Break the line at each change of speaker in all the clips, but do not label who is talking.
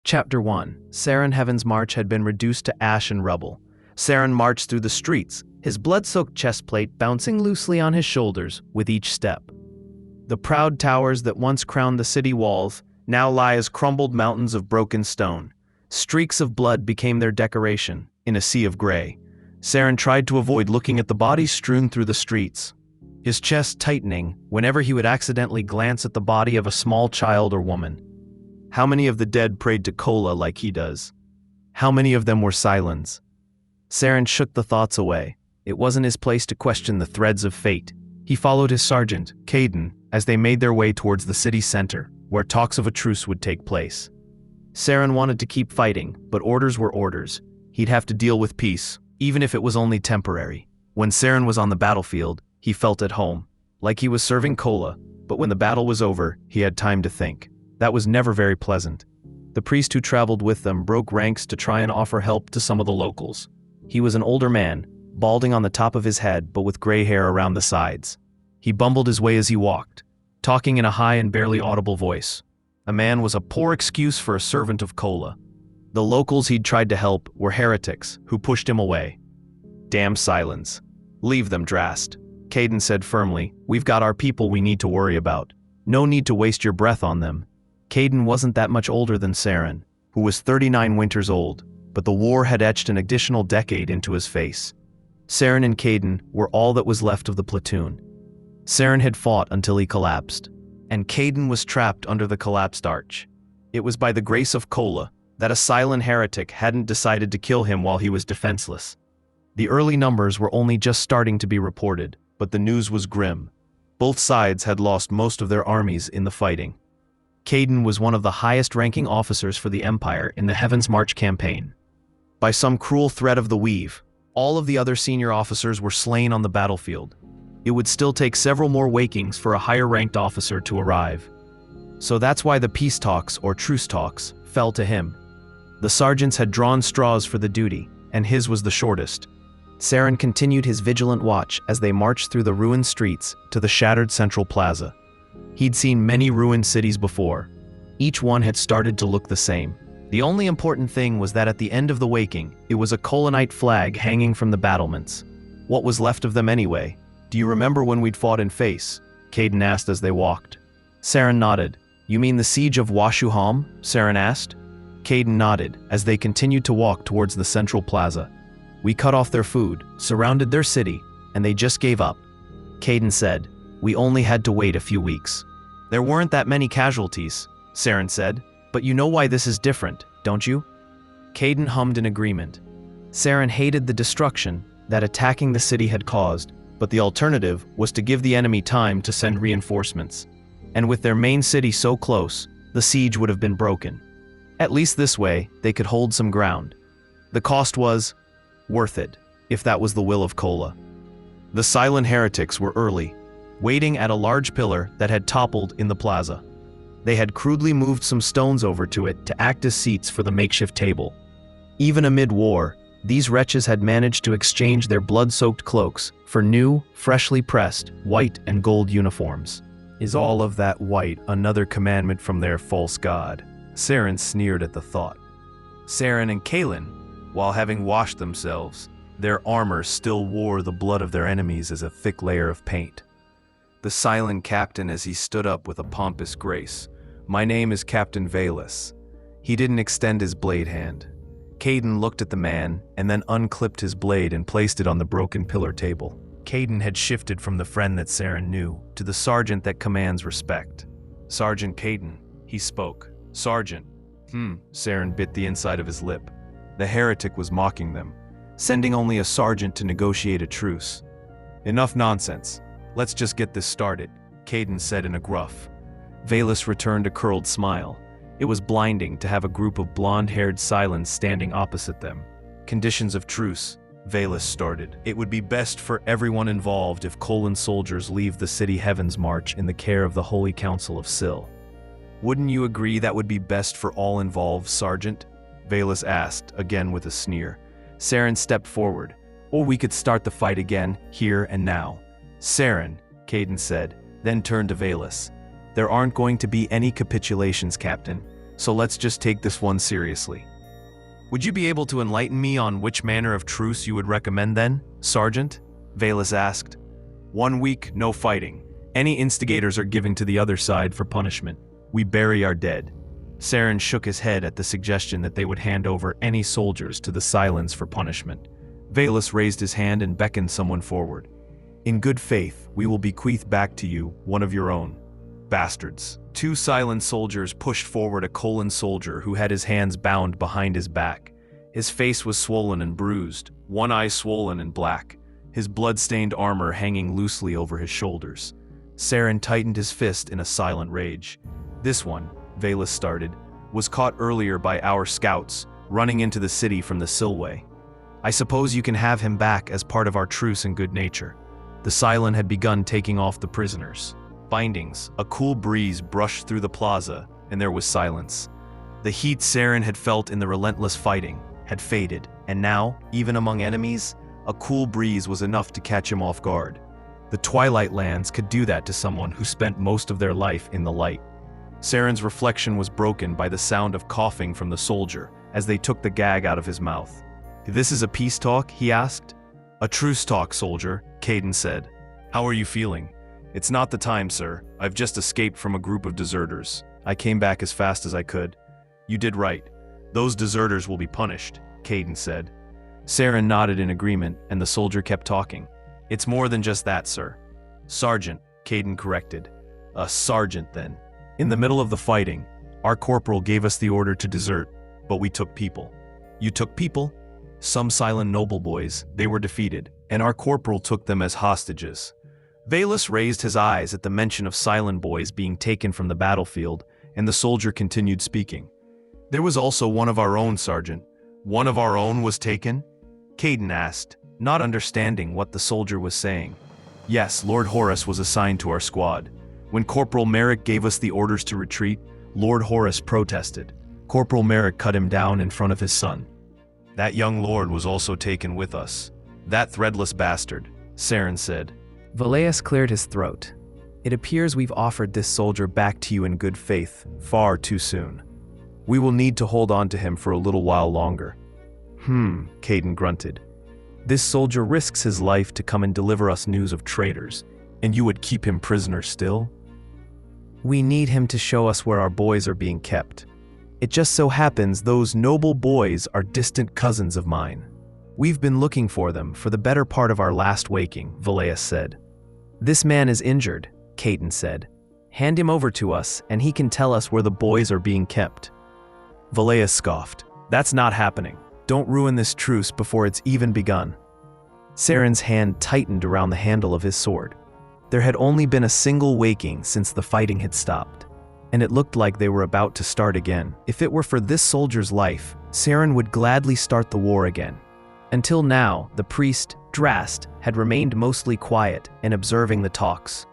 Chapter 1. Saren Heaven's march had been reduced to ash and rubble. Saren marched through the streets, his blood-soaked chestplate bouncing loosely on his shoulders with each step. The proud towers that once crowned the city walls now lie as crumbled mountains of broken stone. Streaks of blood became their decoration, in a sea of gray. Saren tried to avoid looking at the bodies strewn through the streets, his chest tightening whenever he would accidentally glance at the body of a small child or woman. How many of the dead prayed to Kola like he does? How many of them were Sylen's? Saren shook the thoughts away. It wasn't his place to question the threads of fate. He followed his sergeant, Caden, as they made their way towards the city center, where talks of a truce would take place. Saren wanted to keep fighting, but orders were orders. He'd have to deal with peace, even if it was only temporary. When Saren was on the battlefield, he felt at home, like he was serving Kola, but when the battle was over, he had time to think. That was never very pleasant. The priest who traveled with them broke ranks to try and offer help to some of the locals. He was an older man, balding on the top of his head but with gray hair around the sides. He bumbled his way as he walked, talking in a high and barely audible voice. A man was a poor excuse for a servant of Kola. The locals he'd tried to help were heretics who pushed him away. Damn Sylens. Leave them, Drast. Caden said firmly. We've got our people we need to worry about. No need to waste your breath on them. Caden wasn't that much older than Saren, who was 39 winters old, but the war had etched an additional decade into his face. Saren and Caden were all that was left of the platoon. Saren had fought until he collapsed, and Caden was trapped under the collapsed arch. It was by the grace of Kola that a Sylen heretic hadn't decided to kill him while he was defenseless. The early numbers were only just starting to be reported, but the news was grim. Both sides had lost most of their armies in the fighting. Caden was one of the highest-ranking officers for the Empire in the Heaven's March campaign. By some cruel thread of the weave, all of the other senior officers were slain on the battlefield. It would still take several more wakings for a higher-ranked officer to arrive. So that's why the peace talks, or truce talks, fell to him. The sergeants had drawn straws for the duty, and his was the shortest. Saren continued his vigilant watch as they marched through the ruined streets to the shattered central plaza. He'd seen many ruined cities before. Each one had started to look the same. The only important thing was that at the end of the waking, it was a Kolanite flag hanging from the battlements. What was left of them anyway? Do you remember when we'd fought in face? Caden asked as they walked. Saren nodded. You mean the siege of Washuham? Saren asked. Caden nodded as they continued to walk towards the central plaza. We cut off their food, surrounded their city, and they just gave up. Caden said. We only had to wait a few weeks. There weren't that many casualties, Saren said, but you know why this is different, don't you? Caden hummed in agreement. Saren hated the destruction that attacking the city had caused, but the alternative was to give the enemy time to send reinforcements. And with their main city so close, the siege would have been broken. At least this way, they could hold some ground. The cost was worth it, if that was the will of Kola. The Sylen heretics were early, waiting at a large pillar that had toppled in the plaza. They had crudely moved some stones over to it to act as seats for the makeshift table. Even amid war, these wretches had managed to exchange their blood-soaked cloaks for new, freshly pressed, white and gold uniforms. Is all of that white another commandment from their false god? Saren sneered at the thought. Saren and Kolan, while having washed themselves, their armor still wore the blood of their enemies as a thick layer of paint. The Sylen captain as he stood up with a pompous grace. My name is Captain Veyla. He didn't extend his blade hand. Caden looked at the man and then unclipped his blade and placed it on the broken pillar table. Caden had shifted from the friend that Saren knew to the sergeant that commands respect. Sergeant Caden, he spoke. Sergeant. Saren bit the inside of his lip. The heretic was mocking them, sending only a sergeant to negotiate a truce. Enough nonsense. Let's just get this started, Caden said in a gruff. Veyla returned a curled smile. It was blinding to have a group of blonde-haired Sylens standing opposite them. Conditions of truce, Veyla started. It would be best for everyone involved if Kolan soldiers leave the city Heaven's March in the care of the Holy Council of Syl. Wouldn't you agree that would be best for all involved, Sergeant? Veyla asked, again with a sneer. Saren stepped forward. Or we could start the fight again, here and now. Saren, Caden said, then turned to Veyla. There aren't going to be any capitulations, Captain. so let's just take this one seriously. Would you be able to enlighten me on which manner of truce you would recommend then, Sergeant? Veyla asked. 1 week, no fighting. Any instigators are given to the other side for punishment. We bury our dead. Saren shook his head at the suggestion that they would hand over any soldiers to the Sylens for punishment. Veyla raised his hand and beckoned someone forward. In good faith, we will bequeath back to you one of your own. Bastards. 2 Sylen soldiers pushed forward a Kolan soldier who had his hands bound behind his back. His face was swollen and bruised, one eye swollen and black, his blood-stained armor hanging loosely over his shoulders. Saren tightened his fist in a silent rage. This one, Veyla started, was caught earlier by our scouts, running into the city from the Sillway. I suppose you can have him back as part of our truce and good nature. The Sylen had begun taking off the prisoners. Bindings, a cool breeze brushed through the plaza, and there was silence. The heat Saren had felt in the relentless fighting had faded, and now, even among enemies, a cool breeze was enough to catch him off guard. The Twilight Lands could do that to someone who spent most of their life in the light. Saren's reflection was broken by the sound of coughing from the soldier as they took the gag out of his mouth. This is a peace talk? He asked. A truce talk, soldier, Caden said. How are you feeling? It's not the time, sir. I've just escaped from a group of deserters. I came back as fast as I could. You did right. Those deserters will be punished, Caden said. Saren nodded in agreement, and the soldier kept talking. It's more than just that, sir. Sergeant, Caden corrected. A sergeant, then. In the middle of the fighting, our corporal gave us the order to desert, but we took people. You took people? Some Sylen noble boys, they were defeated, and our corporal took them as hostages. Veyla raised his eyes at the mention of Sylen boys being taken from the battlefield, and the soldier continued speaking. There was also one of our own, Sergeant. One of our own was taken? Caden asked, not understanding what the soldier was saying. Yes, Lord Horus was assigned to our squad. When Corporal Merrick gave us the orders to retreat, Lord Horus protested. Corporal Merrick cut him down in front of his son. That young lord was also taken with us. That threadless bastard, Saren said.
Veyla cleared his throat. It appears we've offered this soldier back to you in good faith, far too soon. We will need to hold on to him for a little while longer. Caden grunted. This soldier risks his life to come and deliver us news of traitors, and you would keep him prisoner still? We need him to show us where our boys are being kept. It just so happens those noble boys are distant cousins of mine. We've been looking for them for the better part of our last waking, Veyla said. This man is injured, Caden said. Hand him over to us, and he can tell us where the boys are being kept. Veyla scoffed. That's not happening. Don't ruin this truce before it's even begun. Saren's hand tightened around the handle of his sword. There had only been a single waking since the fighting had stopped, and it looked like they were about to start again. If it were for this soldier's life, Saren would gladly start the war again. Until now, the priest, Drast, had remained mostly quiet and observing the talks.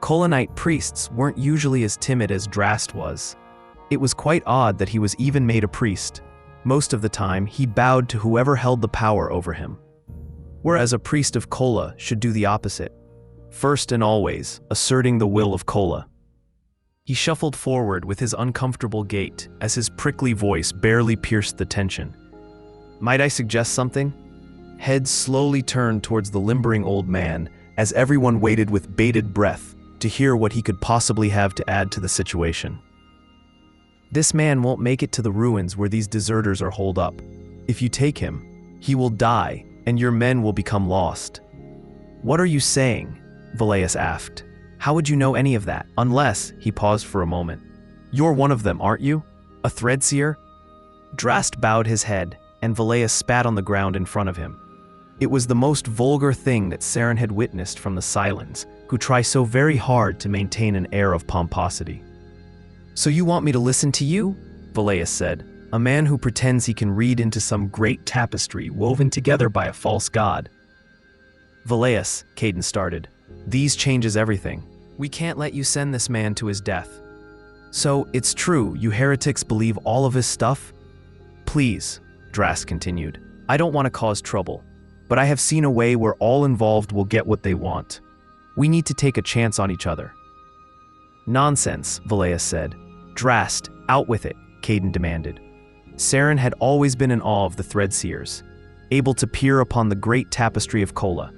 Kolanite priests weren't usually as timid as Drast was. It was quite odd that he was even made a priest. Most of the time, he bowed to whoever held the power over him. Whereas a priest of Kola should do the opposite, first and always asserting the will of Kola. He shuffled forward with his uncomfortable gait as his prickly voice barely pierced the tension. Might I suggest something? Heads slowly turned towards the limbering old man as everyone waited with bated breath to hear what he could possibly have to add to the situation. This man won't make it to the ruins where these deserters are holed up. If you take him, he will die, and your men will become lost. What are you saying? Veyla asked. How would you know any of that? Unless, he paused for a moment. You're one of them, aren't you? A threadseer? Drast bowed his head, and Veyla spat on the ground in front of him. It was the most vulgar thing that Saren had witnessed from the Sylens, who try so very hard to maintain an air of pomposity. So you want me to listen to you? Veyla said, a man who pretends he can read into some great tapestry woven together by a false god. Veyla, Caden started. These changes everything. We can't let you send this man to his death. So, it's true, you heretics believe all of his stuff? Please, Drast continued. I don't want to cause trouble, but I have seen a way where all involved will get what they want. We need to take a chance on each other. Nonsense, Veyla said. Drast,
Out with it, Caden demanded. Saren had always been in awe of the Threadseers, able to peer upon the great tapestry of Kola.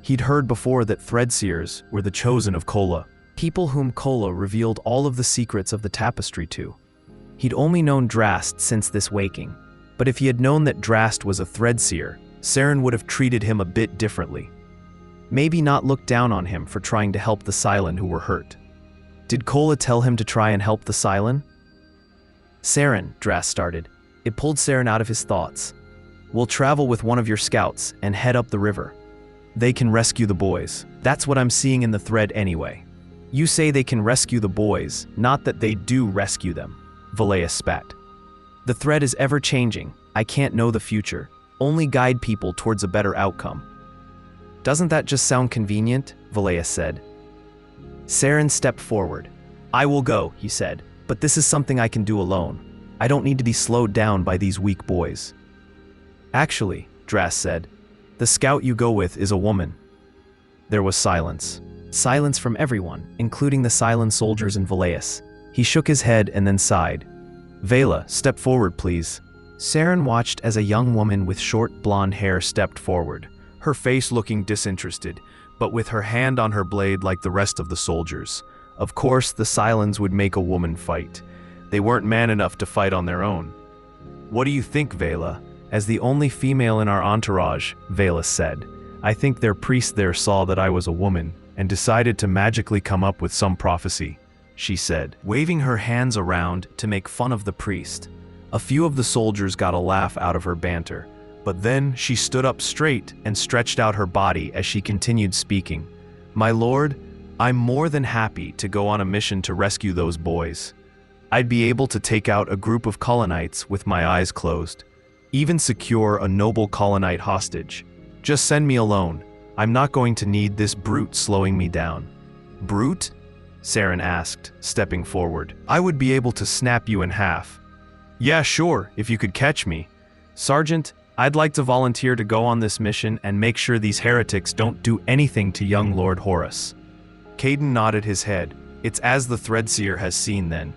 He'd heard before that Threadseers were the chosen of Kola, people whom Kola revealed all of the secrets of the tapestry to. He'd only known Drast since this waking, but if he had known that Drast was a Threadseer, Saren would have treated him a bit differently. Maybe not looked down on him for trying to help the Sylen who were hurt. Did Kola tell him to try and help the Sylen? Saren, Drast started. It pulled Saren out of his thoughts. We'll travel with one of your scouts and head up the river. They can rescue the boys. That's what I'm seeing in the thread anyway. You say they can rescue the boys, not that they do rescue them, Veyla spat. The thread is ever changing. I can't know the future. Only guide people towards a better outcome. Doesn't that just sound convenient? Veyla said. Saren stepped forward. I will go, he said, but this is something I can do alone. I don't need to be slowed down by these weak boys. Actually, Drast said, the scout you go with is a woman. There was silence. Silence from everyone, including the Sylen soldiers and Veyla. He shook his head and then sighed. Veyla, step forward, please. Saren watched as a young woman with short blonde hair stepped forward, her face looking disinterested, but with her hand on her blade like the rest of the soldiers. Of course, the Sylens would make a woman fight. They weren't man enough to fight on their own. What do you think, Veyla? As the only female in our entourage, Veyla said, I think their priest there saw that I was a woman and decided to magically come up with some prophecy, she said, waving her hands around to make fun of the priest. A few of the soldiers got a laugh out of her banter, but then she stood up straight and stretched out her body as she continued speaking. My lord, I'm more than happy to go on a mission to rescue those boys. I'd be able to take out a group of Kolanites with my eyes closed. Even secure a noble Kolanite hostage. Just send me alone. I'm not going to need this brute slowing me down. Brute? Saren asked, stepping forward. I would be able to snap you in half. Yeah, sure, if you could catch me. Sergeant, I'd like to volunteer to go on this mission and make sure these heretics don't do anything to young Lord Horus. Caden nodded his head. It's as the Threadseer has seen then.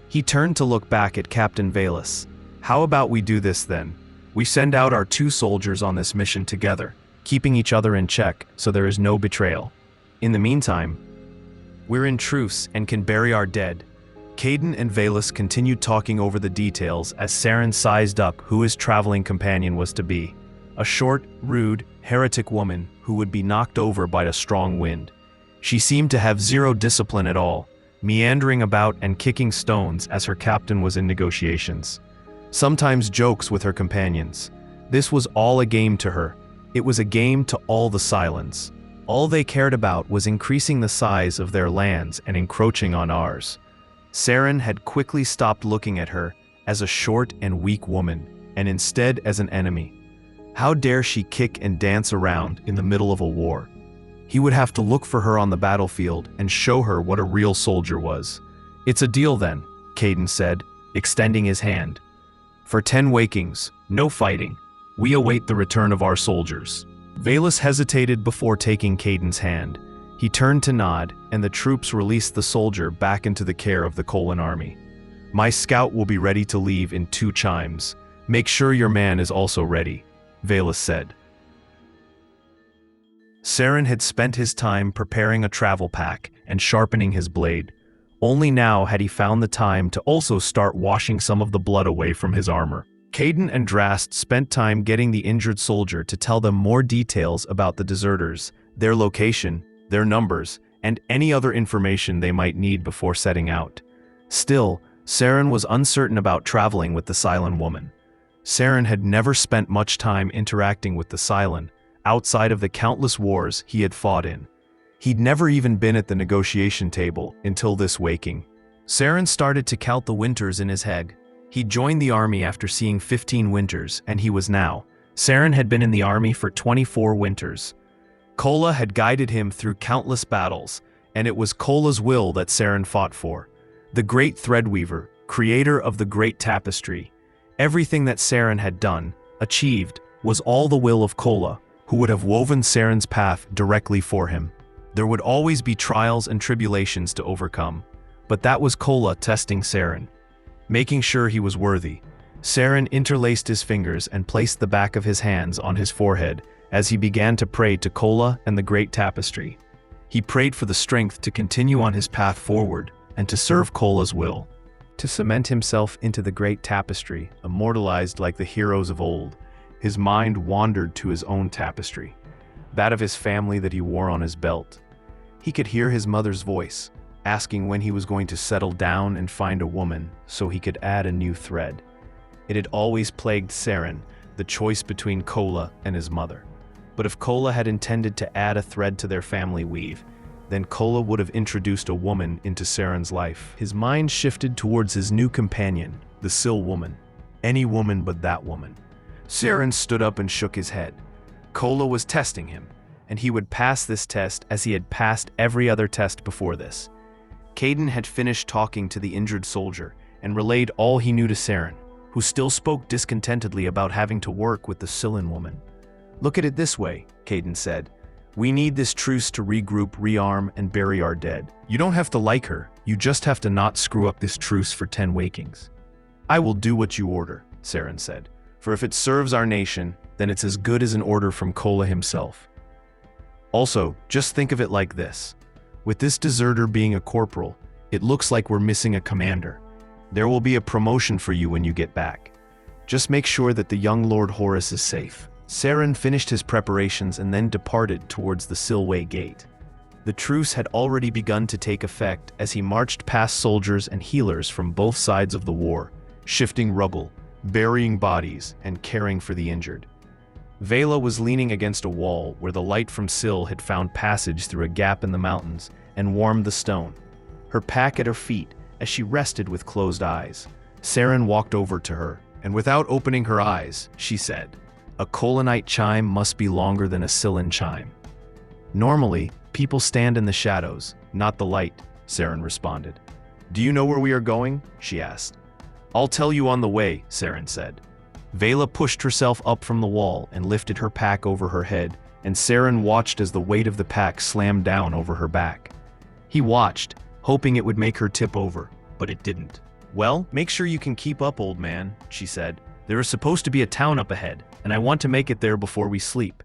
He turned to look back at Captain Veyla. How about we do this then? We send out our 2 soldiers on this mission together, keeping each other in check so there is no betrayal. In the meantime, we're in truce and can bury our dead. Caden and Veyla continued talking over the details as Saren sized up who his traveling companion was to be. A short, rude, heretic woman who would be knocked over by a strong wind. She seemed to have zero discipline at all, meandering about and kicking stones as her captain was in negotiations. Sometimes jokes with her companions. This was all a game to her. It was a game to all the Sylens. All they cared about was increasing the size of their lands and encroaching on ours. Saren had quickly stopped looking at her as a short and weak woman, and instead as an enemy. How dare she kick and dance around in the middle of a war? He would have to look for her on the battlefield and show her what a real soldier was. It's a deal then, Caden said, extending his hand. For 10 wakings, no fighting. We await the return of our soldiers. Veyla hesitated before taking Caden's hand. He turned to nod, and the troops released the soldier back into the care of the Kolan army. My scout will be ready to leave in 2 chimes. Make sure your man is also ready, Veyla said. Saren had spent his time preparing a travel pack and sharpening his blade. Only now had he found the time to also start washing some of the blood away from his armor. Caden and Drast spent time getting the injured soldier to tell them more details about the deserters, their location, their numbers, and any other information they might need before setting out. Still, Saren was uncertain about traveling with the Sylen woman. Saren had never spent much time interacting with the Sylen, outside of the countless wars he had fought in. He'd never even been at the negotiation table until this waking. Saren started to count the winters in his head. He joined the army after seeing 15 winters, and he was now. Saren had been in the army for 24 winters. Kola had guided him through countless battles, and it was Kola's will that Saren fought for. The great threadweaver, creator of the great tapestry. Everything that Saren had done, achieved, was all the will of Kola, who would have woven Saren's path directly for him. There would always be trials and tribulations to overcome,
But that was Kola testing Saren, making sure he was worthy. Saren interlaced his fingers and placed the back of his hands on his forehead as he began to pray to Kola and the great tapestry. He prayed for the strength to continue on his path forward and to serve Kola's will. To cement himself into the great tapestry, immortalized like the heroes of old, his mind wandered to his own tapestry, that of his family that he wore on his belt. He could hear his mother's voice, asking when he was going to settle down and find a woman so he could add a new thread. It had always plagued Saren, the choice between Kola and his mother. But if Kola had intended to add a thread to their family weave, then Kola would have introduced a woman into Saren's life. His mind shifted towards his new companion, the Syl woman. Any woman but that woman. Saren stood up and shook his head. Kola was testing him, and he would pass this test as he had passed every other test before this. Caden had finished talking to the injured soldier and relayed all he knew to Saren, who still spoke discontentedly about having to work with the Sylen woman. "Look at it this way," Caden said. "We need this truce to regroup, rearm, and bury our dead. You don't have to like her, you just have to not screw up this truce for 10 wakings." "I will do what you order," Saren said, "for if it serves our nation, then it's as good as an order from Kola himself. Also, just think of it like this. With this deserter being a corporal, it looks like we're missing a commander. There will be a promotion for you when you get back. Just make sure that the young Lord Horus is safe." Saren finished his preparations and then departed towards the Sylway Gate. The truce had already begun to take effect as he marched past soldiers and healers from both sides of the war, shifting rubble, burying bodies, and caring for the injured. Veyla was leaning against a wall where the light from Syl had found passage through a gap in the mountains and warmed the stone, her pack at her feet as she rested with closed eyes. Saren walked over to her, and without opening her eyes, she said, "A Kolanite chime must be longer than a Sylen chime." "Normally, people stand in the shadows, not the light," Saren responded. "Do you know where we are going?" she asked. "I'll tell you on the way," Saren said. Veyla pushed herself up from the wall and lifted her pack over her head, and Saren watched as the weight of the pack slammed down over her back. He watched, hoping it would make her tip over, but it didn't. "Well, make sure you can keep up, old man," she said. "There is supposed to be a town up ahead, and I want to make it there before we sleep."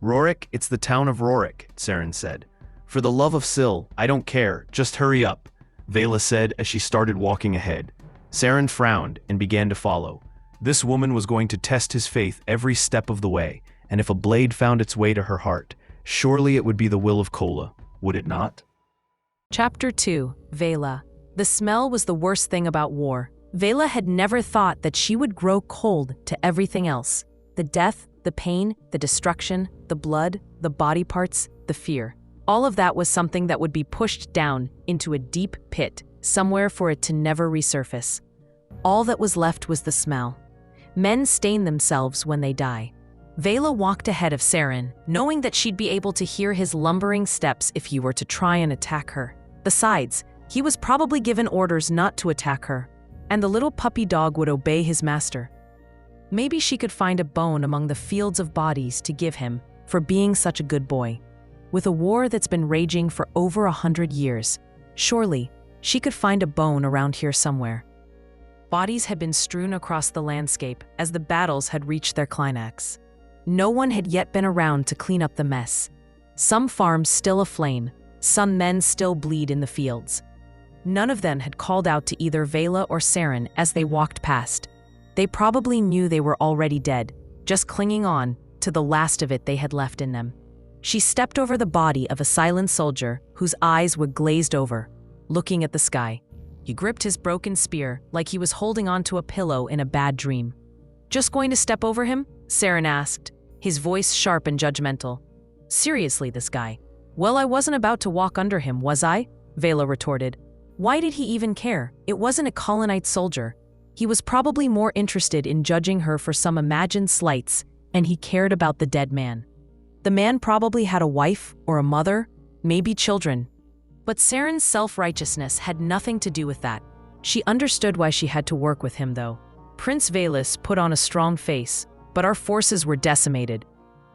"Rorick, it's the town of Rorick," Saren said. "For the love of Syl, I don't care, just hurry up," Veyla said as she started walking ahead. Saren frowned and began to follow. This woman was going to test his faith every step of the way, and if a blade found its way to her heart, surely it would be the will of Kola, would it not?
Chapter 2, Veyla. The smell was the worst thing about war. Veyla had never thought that she would grow cold to everything else. The death, the pain, the destruction, the blood, the body parts, the fear. All of that was something that would be pushed down into a deep pit, somewhere for it to never resurface. All that was left was the smell. Men stain themselves when they die. Veyla walked ahead of Saren, knowing that she'd be able to hear his lumbering steps if he were to try and attack her. Besides, he was probably given orders not to attack her, and the little puppy dog would obey his master. Maybe she could find a bone among the fields of bodies to give him for being such a good boy. With a war that's been raging for over 100 years, surely she could find a bone around here somewhere. Bodies had been strewn across the landscape as the battles had reached their climax. No one had yet been around to clean up the mess. Some farms still aflame, some men still bleed in the fields. None of them had called out to either Veyla or Saren as they walked past. They probably knew they were already dead, just clinging on to the last of it they had left in them. She stepped over the body of a silent soldier whose eyes were glazed over, looking at the sky. He gripped his broken spear like he was holding onto a pillow in a bad dream. "Just going to step over him?" Saren asked, his voice sharp and judgmental. "Seriously, this guy." "Well, I wasn't about to walk under him, was I?" Veyla retorted. Why did he even care? It wasn't a Kolanite soldier. He was probably more interested in judging her for some imagined slights, and he cared about the dead man. The man probably had a wife or a mother, maybe children. But Saren's self-righteousness had nothing to do with that. She understood why she had to work with him, though. Prince Veyla put on a strong face, but our forces were decimated.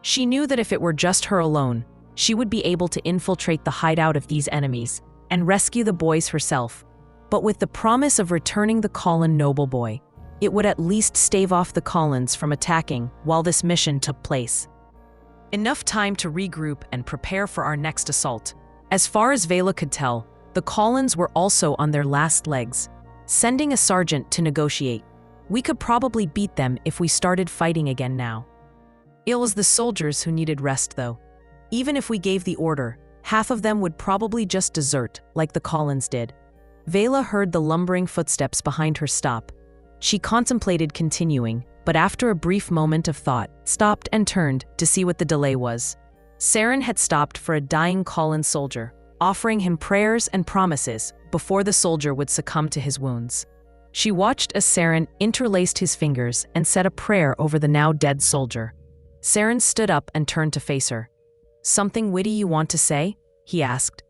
She knew that if it were just her alone, she would be able to infiltrate the hideout of these enemies and rescue the boys herself. but with the promise of returning the Kolan noble boy. It would at least stave off the Kolans from attacking while this mission took place. Enough time to regroup and prepare for our next assault. As far as Veyla could tell, the Kolans were also on their last legs, sending a sergeant to negotiate. We could probably beat them if we started fighting again now. It was the soldiers who needed rest, though. Even if we gave the order, half of them would probably just desert, like the Kolans did. Veyla heard the lumbering footsteps behind her stop. She contemplated continuing, but after a brief moment of thought, stopped and turned to see what the delay was. Saren had stopped for a dying Kolan soldier, offering him prayers and promises before the soldier would succumb to his wounds. She watched as Saren interlaced his fingers and said a prayer over the now dead soldier. Saren stood up and turned to face her. "Something witty you want to say?" he asked.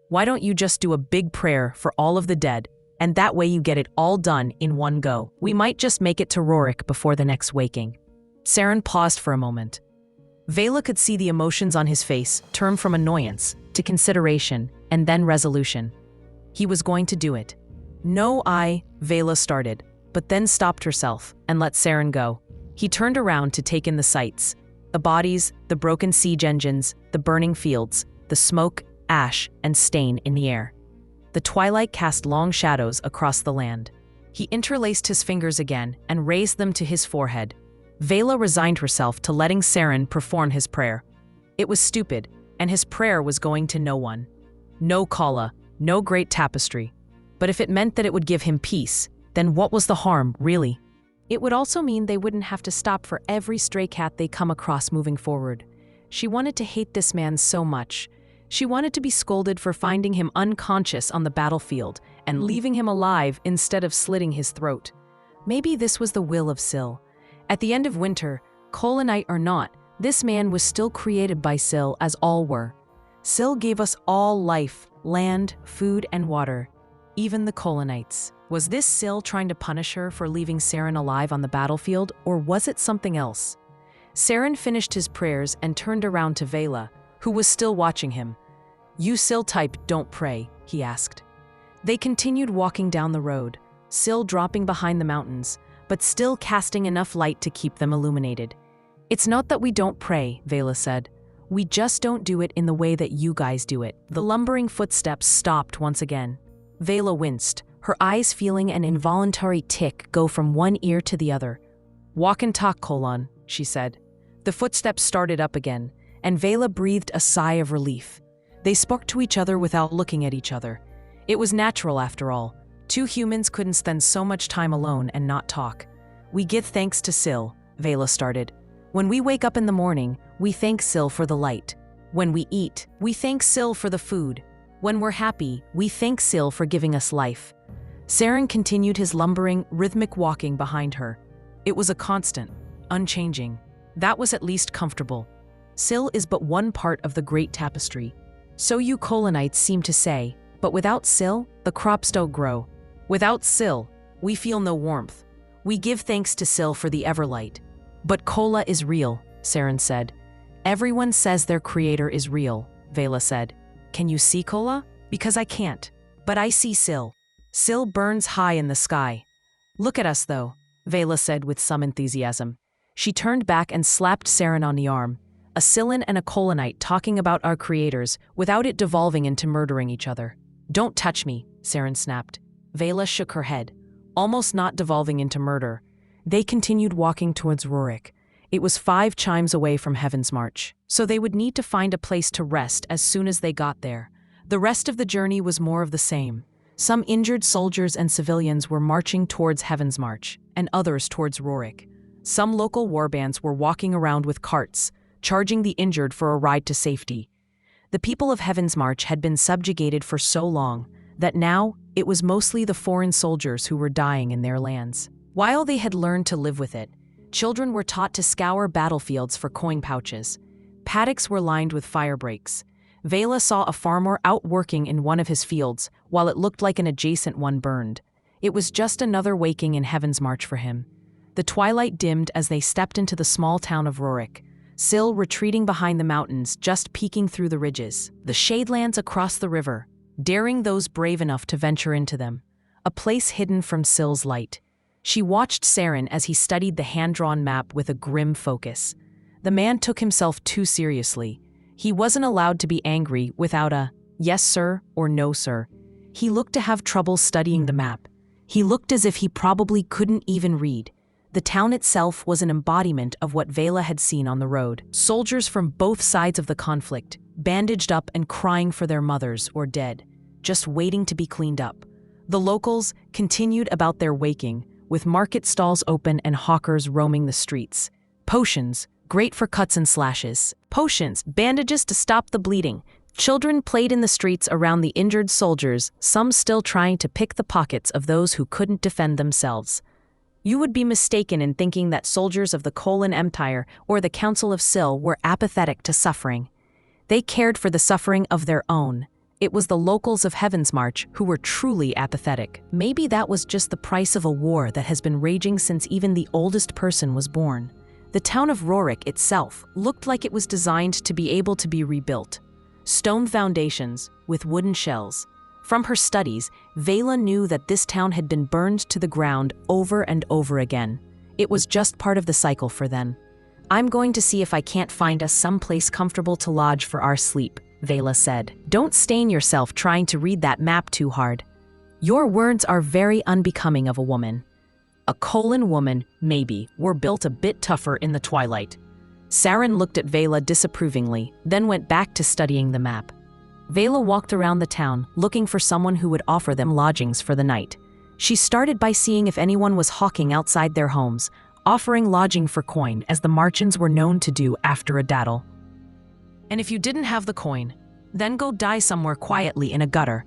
"Why don't you just do a big prayer for all of the dead, and that way you get it all done in one go? We might just make it to Rorick before the next waking." Saren paused for a moment. Veyla could see the emotions on his face turn from annoyance to consideration and then resolution. He was going to do it. "No, Veyla started, but then stopped herself and let Saren go. He turned around to take in the sights. The bodies, the broken siege engines, the burning fields, the smoke, ash, and stain in the air. The twilight cast long shadows across the land. He interlaced his fingers again and raised them to his forehead. Veyla resigned herself to letting Saren perform his prayer. It was stupid, and his prayer was going to no one. No Kala, no great tapestry. But if it meant that it would give him peace, then what was the harm, really? It would also mean they wouldn't have to stop for every stray cat they come across moving forward. She wanted to hate this man so much. She wanted to be scolded for finding him unconscious on the battlefield and leaving him alive instead of slitting his throat. Maybe this was the will of Syl. At the end of winter, Kolanite or not, this man was still created by Syl as all were. Syl gave us all life, land, food, and water, even the Kolanites. Was this Syl trying to punish her for leaving Saren alive on the battlefield, or was it something else? Saren finished his prayers and turned around to Veyla, who was still watching him. "You Syl type don't pray," he asked. They continued walking down the road, Syl dropping behind the mountains, but still casting enough light to keep them illuminated. "It's not that we don't pray," Veyla said. "We just don't do it in the way that you guys do it." The lumbering footsteps stopped once again. Veyla winced, her eyes feeling an involuntary tick go from one ear to the other. "Walk and talk, Kolan," she said. The footsteps started up again, and Veyla breathed a sigh of relief. They spoke to each other without looking at each other. It was natural, after all. Two humans couldn't spend so much time alone and not talk. "We give thanks to Syl," Veyla started. "When we wake up in the morning, we thank Syl for the light. When we eat, we thank Syl for the food. When we're happy, we thank Syl for giving us life." Saren continued his lumbering, rhythmic walking behind her. It was a constant, unchanging. That was at least comfortable. Syl is but one part of the great tapestry. So you Kolanites seem to say, but without Syl, the crops don't grow. Without Syl, we feel no warmth. We give thanks to Syl for the Everlight. But Kola is real, Saren said. Everyone says their creator is real, Veyla said. Can you see Kola? Because I can't. But I see Syl. Syl burns high in the sky. Look at us, though, Veyla said with some enthusiasm. She turned back and slapped Saren on the arm. A Sylen and a Kolanite talking about our creators without it devolving into murdering each other. Don't touch me, Saren snapped. Veyla shook her head, almost not devolving into murder. They continued walking towards Rorick. It was 5 chimes away from Heaven's March, so they would need to find a place to rest as soon as they got there. The rest of the journey was more of the same. Some injured soldiers and civilians were marching towards Heaven's March, and others towards Rorick. Some local warbands were walking around with carts, charging the injured for a ride to safety. The people of Heaven's March had been subjugated for so long that now it was mostly the foreign soldiers who were dying in their lands. While they had learned to live with it, children were taught to scour battlefields for coin pouches. Paddocks were lined with fire breaks. Veyla saw a farmer out working in one of his fields, while it looked like an adjacent one burned. It was just another waking in Heaven's March for him. The twilight dimmed as they stepped into the small town of Rorick. Syl retreating behind the mountains, just peeking through the ridges. The shadelands across the river, daring those brave enough to venture into them. a place hidden from Syl's light. She watched Saren as he studied the hand-drawn map with a grim focus. The man took himself too seriously. He wasn't allowed to be angry without a "yes, sir" or "no, sir." He looked to have trouble studying the map. He looked as if he probably couldn't even read. The town itself was an embodiment of what Veyla had seen on the road. Soldiers from both sides of the conflict, bandaged up and crying for their mothers or dead, just waiting to be cleaned up. The locals continued about their waking, with market stalls open and hawkers roaming the streets. Potions, great for cuts and slashes. Potions, bandages to stop the bleeding. Children played in the streets around the injured soldiers, some still trying to pick the pockets of those who couldn't defend themselves. You would be mistaken in thinking that soldiers of the Kolan Empire or the Council of Syl were apathetic to suffering. They cared for the suffering of their own. It was the locals of Heaven's March who were truly apathetic. Maybe that was just the price of a war that has been raging since even the oldest person was born. The town of Rorick itself looked like it was designed to be able to be rebuilt. Stone foundations with wooden shells. From her studies, Veyla knew that this town had been burned to the ground over and over again. It was just part of the cycle for them. "I'm going to see if I can't find us some place comfortable to lodge for our sleep," Veyla said. "Don't stain yourself trying to read that map too hard. Your words are very unbecoming of a woman." A Kolan woman, maybe, were built a bit tougher in the twilight. Saren looked at Veyla disapprovingly, then went back to studying the map. Veyla walked around the town, looking for someone who would offer them lodgings for the night. She started by seeing if anyone was hawking outside their homes, offering lodging for coin, as the Marchans were known to do after a battle. And if you didn't have the coin, then go die somewhere quietly in a gutter.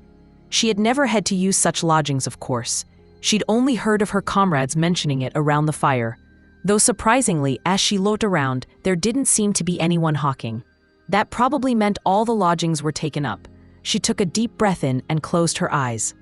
She had never had to use such lodgings, of course. She'd only heard of her comrades mentioning it around the fire. Though surprisingly, as she looked around, there didn't seem to be anyone hawking. That probably meant all the lodgings were taken up. She took a deep breath in and closed her eyes.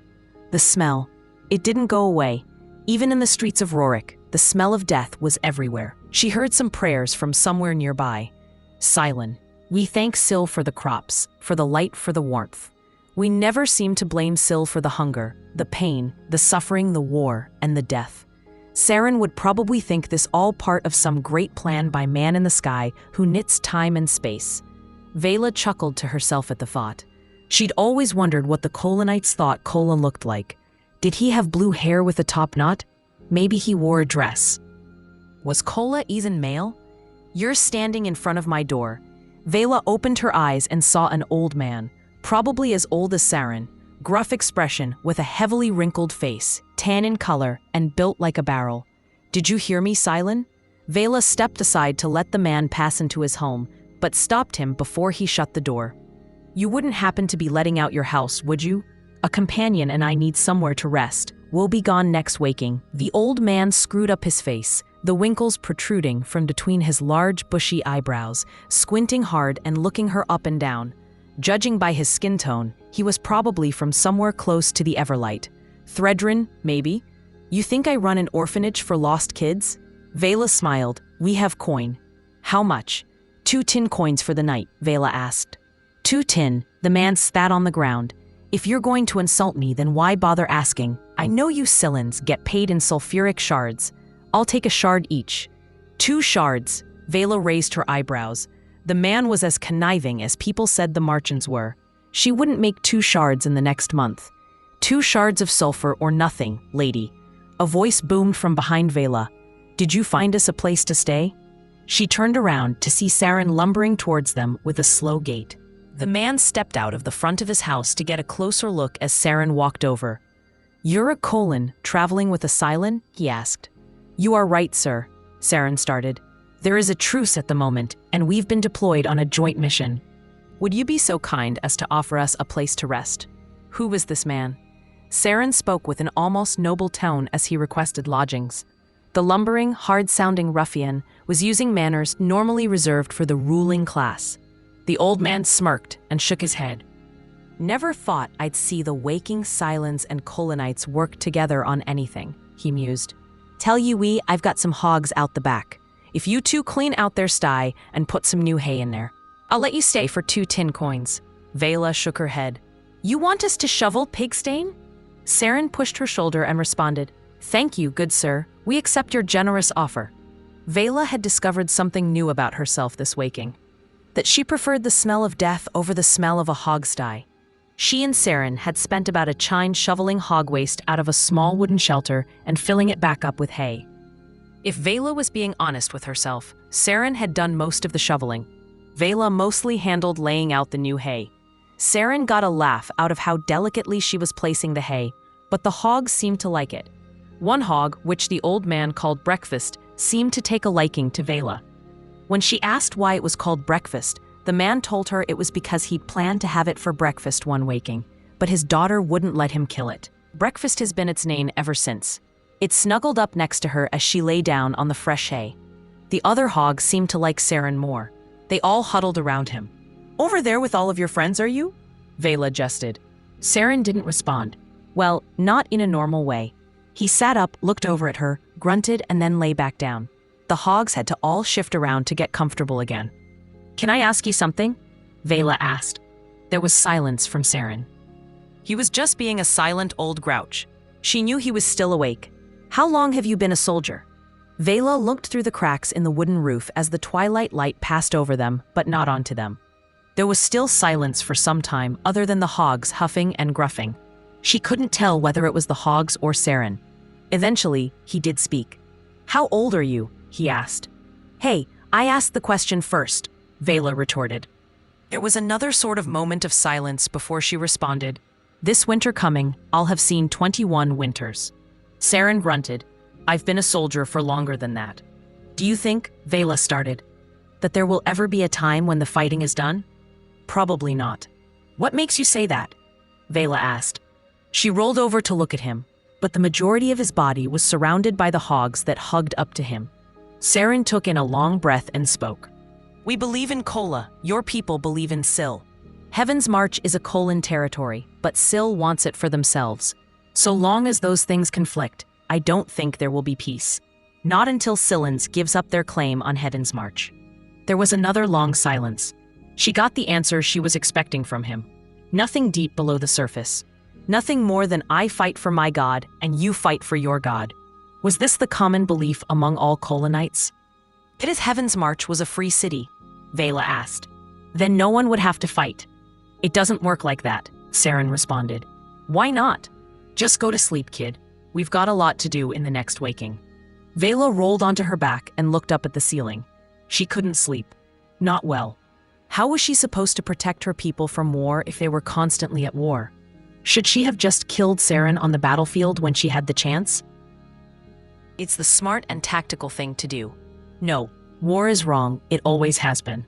The smell. It didn't go away. Even in the streets of Rorick, the smell of death was everywhere. She heard some prayers from somewhere nearby. Sylen, we thank Syl for the crops, for the light, for the warmth. We never seem to blame Syl for the hunger, the pain, the suffering, the war, and the death. Saren would probably think this all part of some great plan by man in the sky who knits time and space. Veyla chuckled to herself at the thought. She'd always wondered what the Kolanites thought Kolan looked like. Did he have blue hair with a top knot? Maybe he wore a dress. Was Kola even male? You're standing in front of my door. Veyla opened her eyes and saw an old man, probably as old as Saren, gruff expression with a heavily wrinkled face, tan in color, and built like a barrel. Did you hear me, Sylen? Veyla stepped aside to let the man pass into his home, but stopped him before he shut the door. You wouldn't happen to be letting out your house, would you? A companion and I need somewhere to rest. We'll be gone next waking. The old man screwed up his face, the winkles protruding from between his large, bushy eyebrows, squinting hard and looking her up and down. Judging by his skin tone, he was probably from somewhere close to the Everlight. Thredrin, maybe? You think I run an orphanage for lost kids? Veyla smiled. We have coin. How much? 2 tin coins for the night, Veyla asked. 2 tin, the man spat on the ground. If you're going to insult me, then why bother asking? I know you Sylens get paid in sulfuric shards. I'll take a shard each. 2 shards, Veyla raised her eyebrows. The man was as conniving as people said the Marchans were. She wouldn't make 2 shards in the next month. 2 shards of sulfur or nothing, lady. A voice boomed from behind Veyla. Did you find us a place to stay? She turned around to see Saren lumbering towards them with a slow gait. The man stepped out of the front of his house to get a closer look as Saren walked over. You're a Kolan, traveling with a Sylen? He asked. You are right, sir, Saren started. There is a truce at the moment, and we've been deployed on a joint mission. Would you be so kind as to offer us a place to rest? Who was this man? Saren spoke with an almost noble tone as he requested lodgings. The lumbering, hard-sounding ruffian was using manners normally reserved for the ruling class. The old man smirked and shook his head. Never thought I'd see the waking Sylens and Kolanites work together on anything, he mused. Tell you I've got some hogs out the back. If you 2 clean out their sty and put some new hay in there, I'll let you stay for 2 tin coins. Veyla shook her head. You want us to shovel pig stain? Saren pushed her shoulder and responded, "Thank you, good sir. We accept your generous offer." Veyla had discovered something new about herself this waking. That she preferred the smell of death over the smell of a hogsty. She and Saren had spent about a chine shoveling hog waste out of a small wooden shelter and filling it back up with hay. If Veyla was being honest with herself, Saren had done most of the shoveling. Veyla mostly handled laying out the new hay. Saren got a laugh out of how delicately she was placing the hay, but the hogs seemed to like it. One hog, which the old man called Breakfast, seemed to take a liking to Veyla. When she asked why it was called Breakfast, the man told her it was because he'd planned to have it for breakfast one waking, but his daughter wouldn't let him kill it. Breakfast has been its name ever since. It snuggled up next to her as she lay down on the fresh hay. The other hogs seemed to like Saren more. They all huddled around him. "Over there with all of your friends, are you?" Veyla jested. Saren didn't respond. Well, not in a normal way. He sat up, looked over at her, grunted, and then lay back down. The hogs had to all shift around to get comfortable again. "Can I ask you something?" Veyla asked. There was silence from Saren. He was just being a silent old grouch. She knew he was still awake. "How long have you been a soldier?" Veyla looked through the cracks in the wooden roof as the twilight light passed over them, but not onto them. There was still silence for some time other than the hogs huffing and gruffing. She couldn't tell whether it was the hogs or Saren. Eventually, he did speak. "How old are you?" he asked. "Hey, I asked the question first," Veyla retorted. There was another sort of moment of silence before she responded, "This winter coming, I'll have seen 21 winters." Saren grunted. "I've been a soldier for longer than that." "Do you think," Veyla started, "that there will ever be a time when the fighting is done?" "Probably not." "What makes you say that?" Veyla asked. She rolled over to look at him, but the majority of his body was surrounded by the hogs that hugged up to him. Saren took in a long breath and spoke. "We believe in Kola. Your people believe in Syl. Heaven's March is a Kolan territory, but Syl wants it for themselves. So long as those things conflict, I don't think there will be peace. Not until Sylens gives up their claim on Heaven's March." There was another long silence. She got the answer she was expecting from him. Nothing deep below the surface. Nothing more than "I fight for my god, and you fight for your god." Was this the common belief among all Kolanites? "It is Heaven's March was a free city," Veyla asked. "Then no one would have to fight." "It doesn't work like that," Saren responded. "Why not? Just go to sleep, kid. We've got a lot to do in the next waking." Veyla rolled onto her back and looked up at the ceiling. She couldn't sleep. Not well. How was she supposed to protect her people from war if they were constantly at war? Should she have just killed Saren on the battlefield when she had the chance? It's the smart and tactical thing to do. No, war is wrong. It always has been.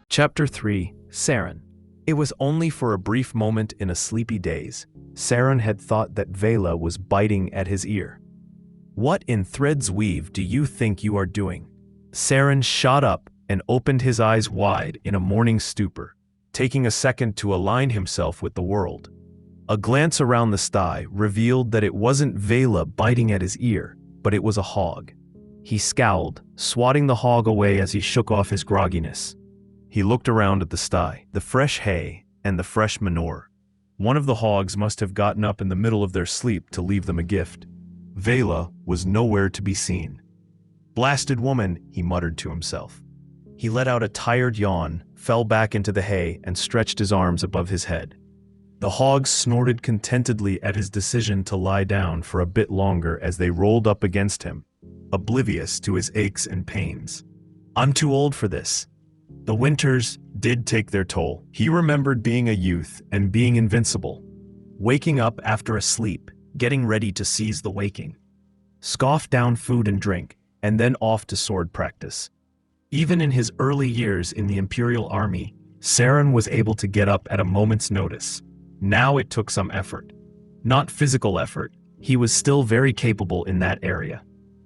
Chapter 3, Saren. It was only for a brief moment in a sleepy daze. Saren had thought that Veyla was biting at his ear. "What in threads weave do you think you are doing?" Saren shot up and opened his eyes wide in a morning stupor, taking a second to align himself with the world. A glance around the sty revealed that it wasn't Veyla biting at his ear, but it was a hog. He scowled, swatting the hog away as he shook off his grogginess. He looked around at the sty, the fresh hay, and the fresh manure. One of the hogs must have gotten up in the middle of their sleep to leave them a gift. Veyla was nowhere to be seen. "Blasted woman," he muttered to himself. He let out a tired yawn, fell back into the hay, and stretched his arms above his head. The hogs snorted contentedly at his decision to lie down for a bit longer as they rolled up against him, oblivious to his aches and pains. "I'm too old for this." The winters did take their toll. He remembered being a youth and being invincible. Waking up after a sleep, getting ready to seize the waking. Scoff down food and drink, and then off to sword practice. Even in his early years in the Imperial Army, Saren was able to get up at a moment's notice. Now it took some effort. Not physical effort, he was still very capable in that area.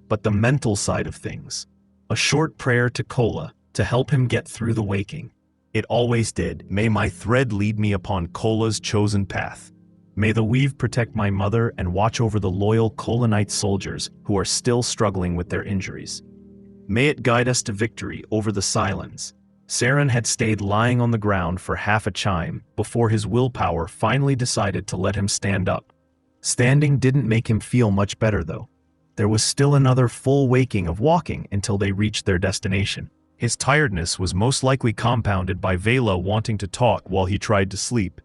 But the mental side of things. A short prayer to Kola to help him get through the waking. It always did. "May my thread lead me upon Kola's chosen path. May the weave protect my mother and watch over the loyal Kolanite soldiers who are still struggling with their injuries. May it guide us to victory over the Sylens." Saren had stayed lying on the ground for half a chime before his willpower finally decided to let him stand up.
Standing didn't make him feel much better, though. There was still another full waking of walking until they reached their destination.
His tiredness was most likely compounded by Veyla wanting to talk while he tried to sleep.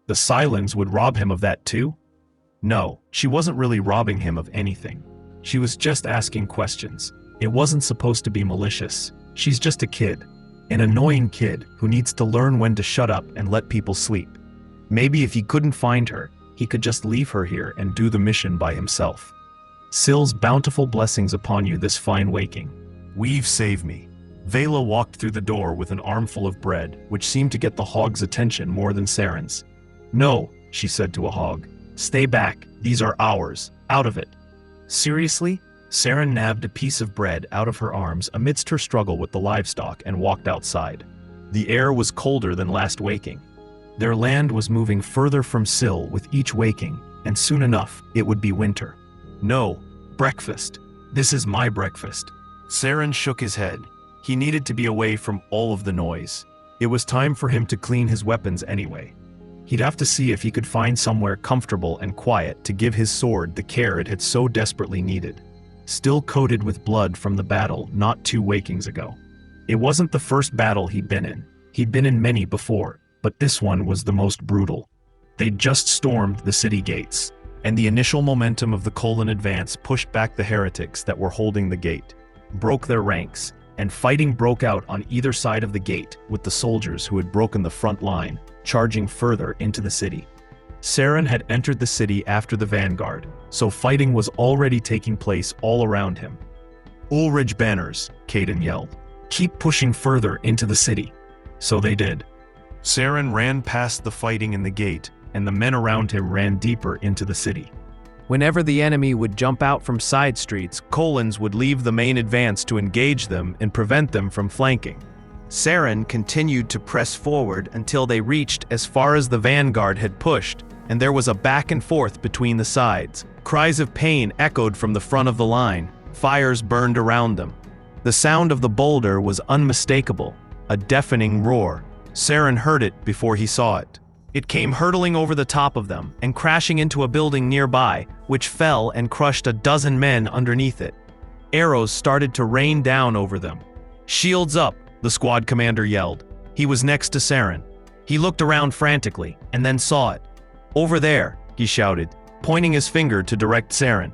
The Sylens would rob him of that too? No, she wasn't really robbing him of anything. She was just asking questions. It wasn't supposed to be malicious. She's just a kid. An annoying kid who needs to learn when to shut up and let people sleep. Maybe if he couldn't find her, he could just leave her here and do the mission by himself. Syl's bountiful blessings upon you this fine waking.
Weave save me. Veyla walked through the door with an armful of bread, which seemed to get the hog's attention more than Saren's.
No, she said to a hog. Stay back, these are ours, out of it. Seriously? Saren nabbed a piece of bread out of her arms amidst her struggle with the livestock and walked outside. The air was colder than last waking. Their land was moving further from Syl with each waking, and soon enough it would be winter. No, breakfast. This is my breakfast.
Saren shook his head. He needed to be away from all of the noise. It was time for him to clean his weapons anyway.
He'd have to see if he could find somewhere comfortable and quiet to give his sword the care it had so desperately needed. Still coated with blood from the battle not 2 wakings ago. It wasn't the first battle he'd been in. He'd been in many before, but this one was the most brutal. They'd just stormed the city gates,
and the initial momentum of the Kolan advance pushed back the heretics that were holding the gate,
broke their ranks, and fighting broke out on either side of the gate with the soldiers who had broken the front line, charging further into the city. Saren had entered the city after the vanguard, so fighting was already taking place all around him.
Ulrich banners, Caden yelled.
Keep pushing further into the city. So they did.
Saren ran past the fighting in the gate,
and the men around him ran deeper into the city.
Whenever the enemy would jump out from side streets, Kolans would leave the main advance to engage them and prevent them from flanking.
Saren continued to press forward until they reached as far as the vanguard had pushed, and there was a back and forth between the sides. Cries of pain echoed from the front of the line. Fires burned around them. The sound of the boulder was unmistakable, a deafening roar. Saren heard it before he saw it. It came hurtling over the top of them and crashing into a building nearby, which fell and crushed a dozen men underneath it. Arrows started to rain down over them. "Shields up," the squad commander yelled. He was next to Saren. He looked around frantically and then saw it. "Over there," he shouted, pointing his finger to direct Saren.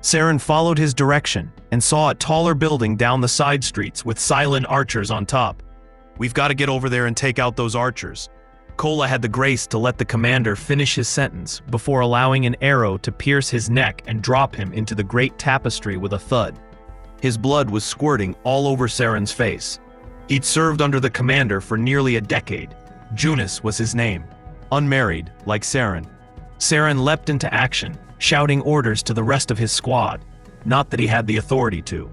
Saren followed his direction and saw a taller building down the side streets with Sylen archers on top. "We've got to get over there and take out those archers." Kola had the grace to let the commander finish his sentence before allowing an arrow to pierce his neck and drop him into the great tapestry with a thud. His blood was squirting all over Saren's face. He'd served under the commander for nearly a decade. Junis was his name. Unmarried, like Saren. Saren leapt into action, shouting orders to the rest of his squad. Not that he had the authority to.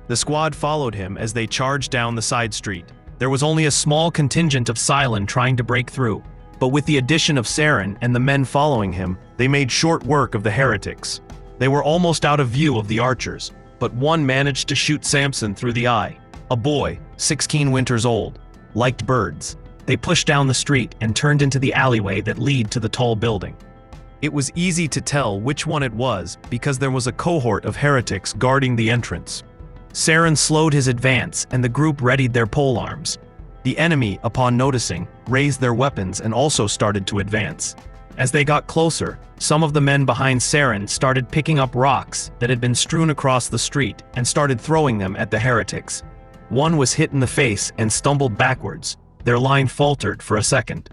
The squad followed him as they charged down the side street. There was only a small contingent of Sylen trying to break through, but with the addition of Saren and the men following him, they made short work of the heretics. They were almost out of view of the archers, but one managed to shoot Samson through the eye. A boy, 16 winters old, liked birds. They pushed down the street and turned into the alleyway that led to the tall building. It was easy to tell which one it was because there was a cohort of heretics guarding the entrance. Saren slowed his advance and the group readied their polearms. The enemy, upon noticing, raised their weapons and also started to advance. As they got closer, some of the men behind Saren started picking up rocks that had been strewn across the street and started throwing them at the heretics. One was hit in the face and stumbled backwards. Their line faltered for a second.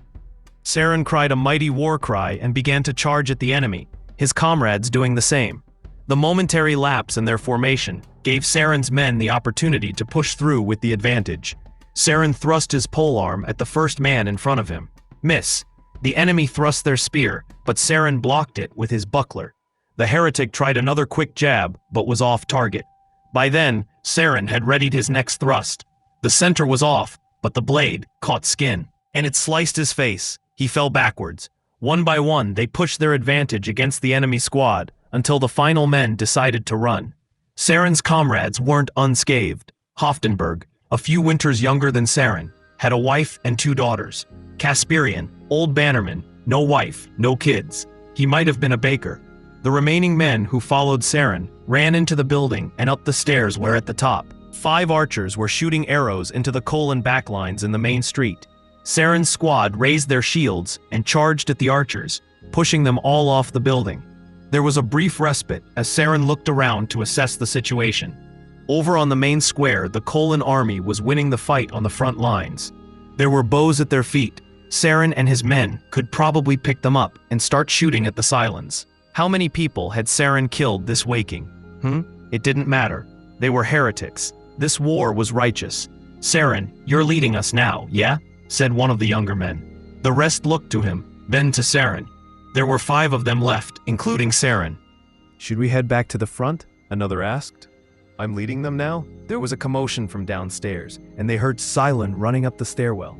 Saren cried a mighty war cry and began to charge at the enemy, his comrades doing the same. The momentary lapse in their formation gave Saren's men the opportunity to push through with the advantage. Saren thrust his polearm at the first man in front of him. Miss. The enemy thrust their spear, but Saren blocked it with his buckler. The heretic tried another quick jab, but was off target. By then, Saren had readied his next thrust. The center was off, but the blade caught skin, and it sliced his face. He fell backwards. One by one, they pushed their advantage against the enemy squad, until the final men decided to run. Saren's comrades weren't unscathed. Hoftenberg, a few winters younger than Saren, had a wife and 2 daughters. Casperian, old bannerman, no wife, no kids. He might have been a baker, The remaining men who followed Saren ran into the building and up the stairs where at the top, 5 archers were shooting arrows into the Kolan backlines in the main street. Saren's squad raised their shields and charged at the archers, pushing them all off the building. There was a brief respite as Saren looked around to assess the situation. Over on the main square, the Kolan army was winning the fight on the front lines. There were bows at their feet. Saren and his men could probably pick them up and start shooting at the Sylens. How many people had Saren killed this waking? It didn't matter. They were heretics. This war was righteous. "Saren, you're leading us now, yeah?" said one of the younger men. The rest looked to him, then to Saren. There were 5 of them left, including Saren.
"Should we head back to the front?" another asked. "I'm leading them now?" There was a commotion from downstairs, and they heard Sylen running up the stairwell.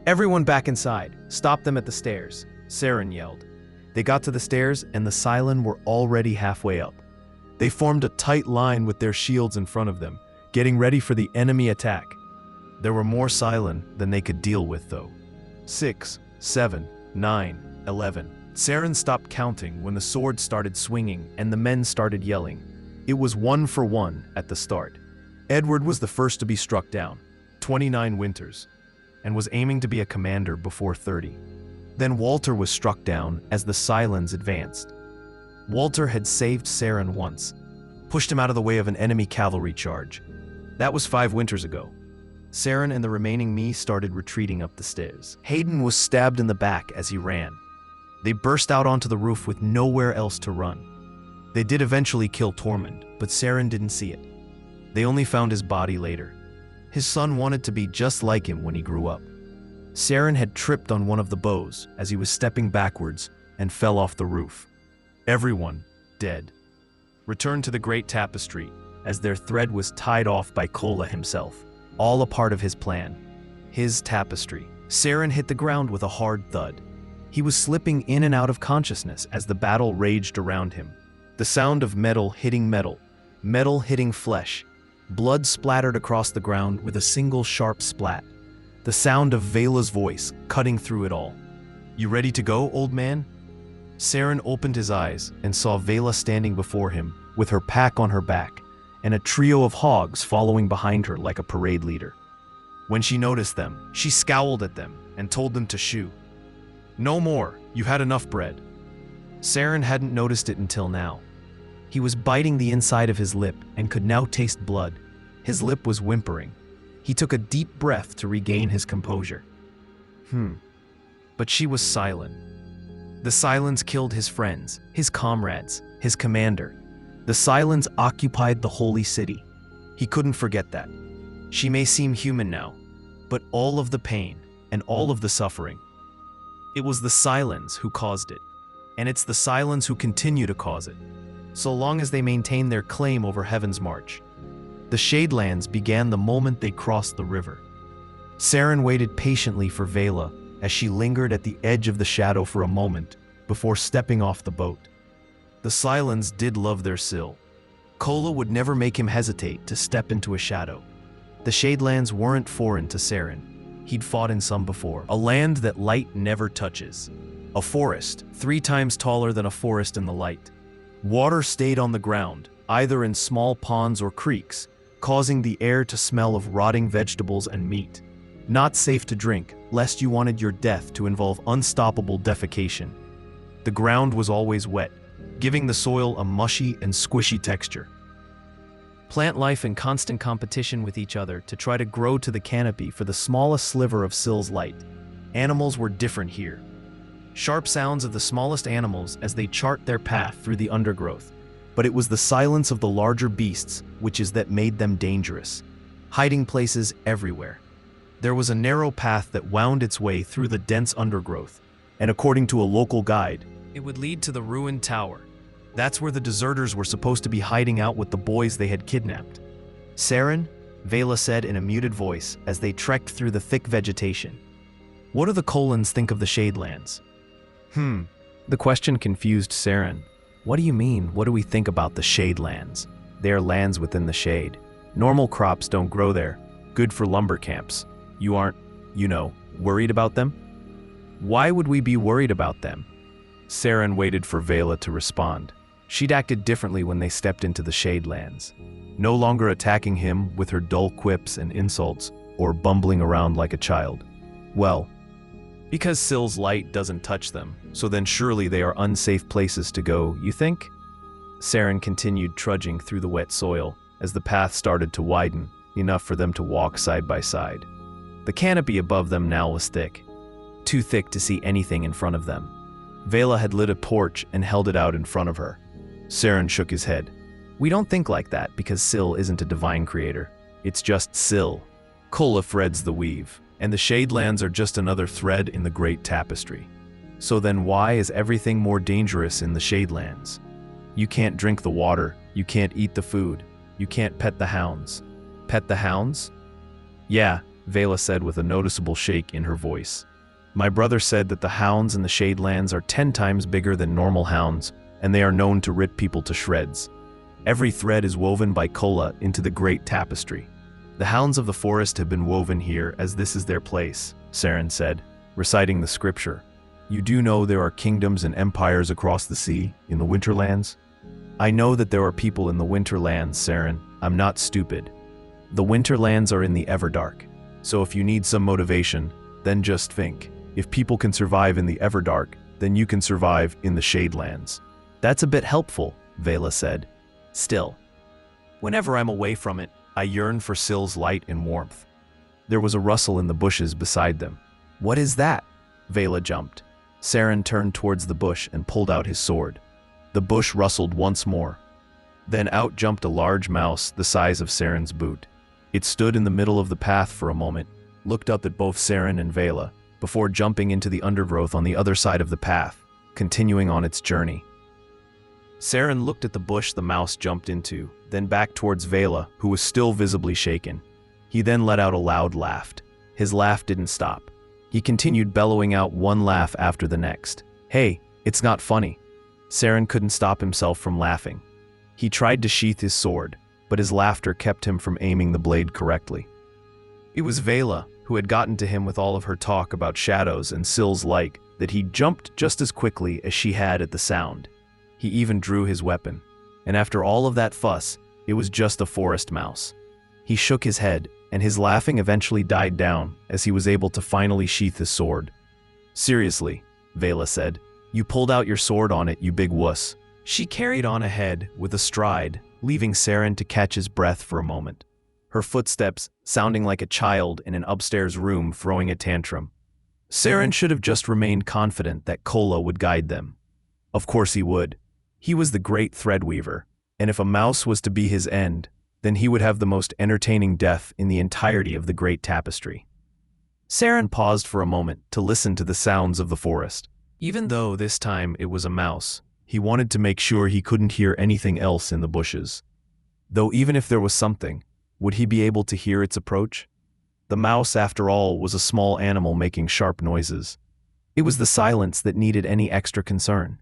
"Everyone back inside. Stop them at the stairs,"
Saren yelled. They got to the stairs, and the Sylen were already halfway up. They formed a tight line with their shields in front of them, getting ready for the enemy attack. There were more Sylen than they could deal with, though. 6, 7, 9, 11. Saren stopped counting when the sword started swinging and the men started yelling. It was 1 for 1 at the start. Edward was the first to be struck down, 29 winters, and was aiming to be a commander before 30. Then Walter was struck down as the Sylens advanced. Walter had saved Saren once, pushed him out of the way of an enemy cavalry charge. That was 5 winters ago. Saren and the remaining me started retreating up the stairs. Hayden was stabbed in the back as he ran. They burst out onto the roof with nowhere else to run. They did eventually kill Tormund, but Saren didn't see it. They only found his body later. His son wanted to be just like him when he grew up. Saren had tripped on one of the bows as he was stepping backwards and fell off the roof. Everyone dead. Returned to the great tapestry as their thread was tied off by Kola himself, all a part of his plan. His tapestry. Saren hit the ground with a hard thud. He was slipping in and out of consciousness as the battle raged around him. The sound of metal hitting metal, metal hitting flesh. Blood splattered across the ground with a single sharp splat. The sound of Veyla's voice cutting through it all. "You ready to go, old man?" Saren opened his eyes and saw Veyla standing before him with her pack on her back and a trio of hogs following behind her like a parade leader. When she noticed them, she scowled at them and told them to shoo. "No more, you had enough bread." Saren hadn't noticed it until now. He was biting the inside of his lip and could now taste blood. His lip was whimpering. He took a deep breath to regain his composure. But she was silent. The Sylens killed his friends, his comrades, his commander. The Sylens occupied the holy city. He couldn't forget that. She may seem human now, but all of the pain and all of the suffering, it was the Sylens who caused it, and it's the Sylens who continue to cause it, so long as they maintain their claim over Heaven's March. The Shadelands began the moment they crossed the river. Saren waited patiently for Veyla as she lingered at the edge of the shadow for a moment before stepping off the boat. The Sylens did love their Syl. Kola would never make him hesitate to step into a shadow. The Shadelands weren't foreign to Saren. He'd fought in some before. A land that light never touches. A forest, 3 times taller than a forest in the light. Water stayed on the ground, either in small ponds or creeks, causing the air to smell of rotting vegetables and meat. Not safe to drink, lest you wanted your death to involve unstoppable defecation. The ground was always wet, giving the soil a mushy and squishy texture. Plant life in constant competition with each other to try to grow to the canopy for the smallest sliver of Syl's light. Animals were different here. Sharp sounds of the smallest animals as they chart their path through the undergrowth. But it was the silence of the larger beasts that made them dangerous. Hiding places everywhere. There was a narrow path that wound its way through the dense undergrowth, and according to a local guide, it would lead to the ruined tower. That's where the deserters were supposed to be hiding out with the boys they had kidnapped. "Saren," Veyla said in a muted voice as they trekked through the thick vegetation. "What do the Kolans think of the Shadelands?" The question confused Saren. "What do you mean, what do we think about the Shadelands? They are lands within the shade. Normal crops don't grow there. Good for lumber camps. You aren't, worried about them?" "Why would we be worried about them?" Saren waited for Veyla to respond. She'd acted differently when they stepped into the Shadelands, no longer attacking him with her dull quips and insults or bumbling around like a child. Well, because Syl's light doesn't touch them, so then surely they are unsafe places to go, you think? Saren continued trudging through the wet soil as the path started to widen, enough for them to walk side by side. The canopy above them now was thick, too thick to see anything in front of them. Veyla had lit a torch and held it out in front of her. Saren shook his head. We don't think like that because Syl isn't a divine creator. It's just Syl. Kola threads the weave, and the Shadelands are just another thread in the great tapestry. So then why is everything more dangerous in the Shadelands? You can't drink the water, you can't eat the food, you can't pet the hounds. Pet the hounds? Yeah, Veyla said with a noticeable shake in her voice. My brother said that the hounds in the Shadelands are 10 times bigger than normal hounds, and they are known to rip people to shreds. Every thread is woven by Kola into the great tapestry. The hounds of the forest have been woven here as this is their place, Saren said, reciting the scripture. You do know there are kingdoms and empires across the sea, in the Winterlands? I know that there are people in the Winterlands, Saren. I'm not stupid. The Winterlands are in the Everdark. So if you need some motivation, then just think. If people can survive in the Everdark, then you can survive in the Shadelands. That's a bit helpful, Veyla said. Still, whenever I'm away from it, I yearn for Syl's light and warmth. There was a rustle in the bushes beside them. What is that? Veyla jumped. Saren turned towards the bush and pulled out his sword. The bush rustled once more. Then out jumped a large mouse the size of Saren's boot. It stood in the middle of the path for a moment, looked up at both Saren and Veyla, before jumping into the undergrowth on the other side of the path, continuing on its journey. Saren looked at the bush the mouse jumped into, then back towards Veyla, who was still visibly shaken. He then let out a loud laugh. His laugh didn't stop. He continued bellowing out one laugh after the next. Hey, it's not funny. Saren couldn't stop himself from laughing. He tried to sheath his sword, but his laughter kept him from aiming the blade correctly. It was Veyla, who had gotten to him with all of her talk about shadows and Syl's light, that he jumped just as quickly as she had at the sound. He even drew his weapon, and after all of that fuss, it was just a forest mouse. He shook his head, and his laughing eventually died down as he was able to finally sheath his sword. Seriously, Veyla said, you pulled out your sword on it, you big wuss. She carried on ahead with a stride, leaving Saren to catch his breath for a moment. Her footsteps sounding like a child in an upstairs room throwing a tantrum. Saren should have just remained confident that Kola would guide them. Of course he would. He was the great threadweaver, and if a mouse was to be his end, then he would have the most entertaining death in the entirety of the great tapestry. Saren paused for a moment to listen to the sounds of the forest. Even though this time it was a mouse, he wanted to make sure he couldn't hear anything else in the bushes. Though even if there was something, would he be able to hear its approach? The mouse, after all, was a small animal making sharp noises. It was the silence that needed any extra concern.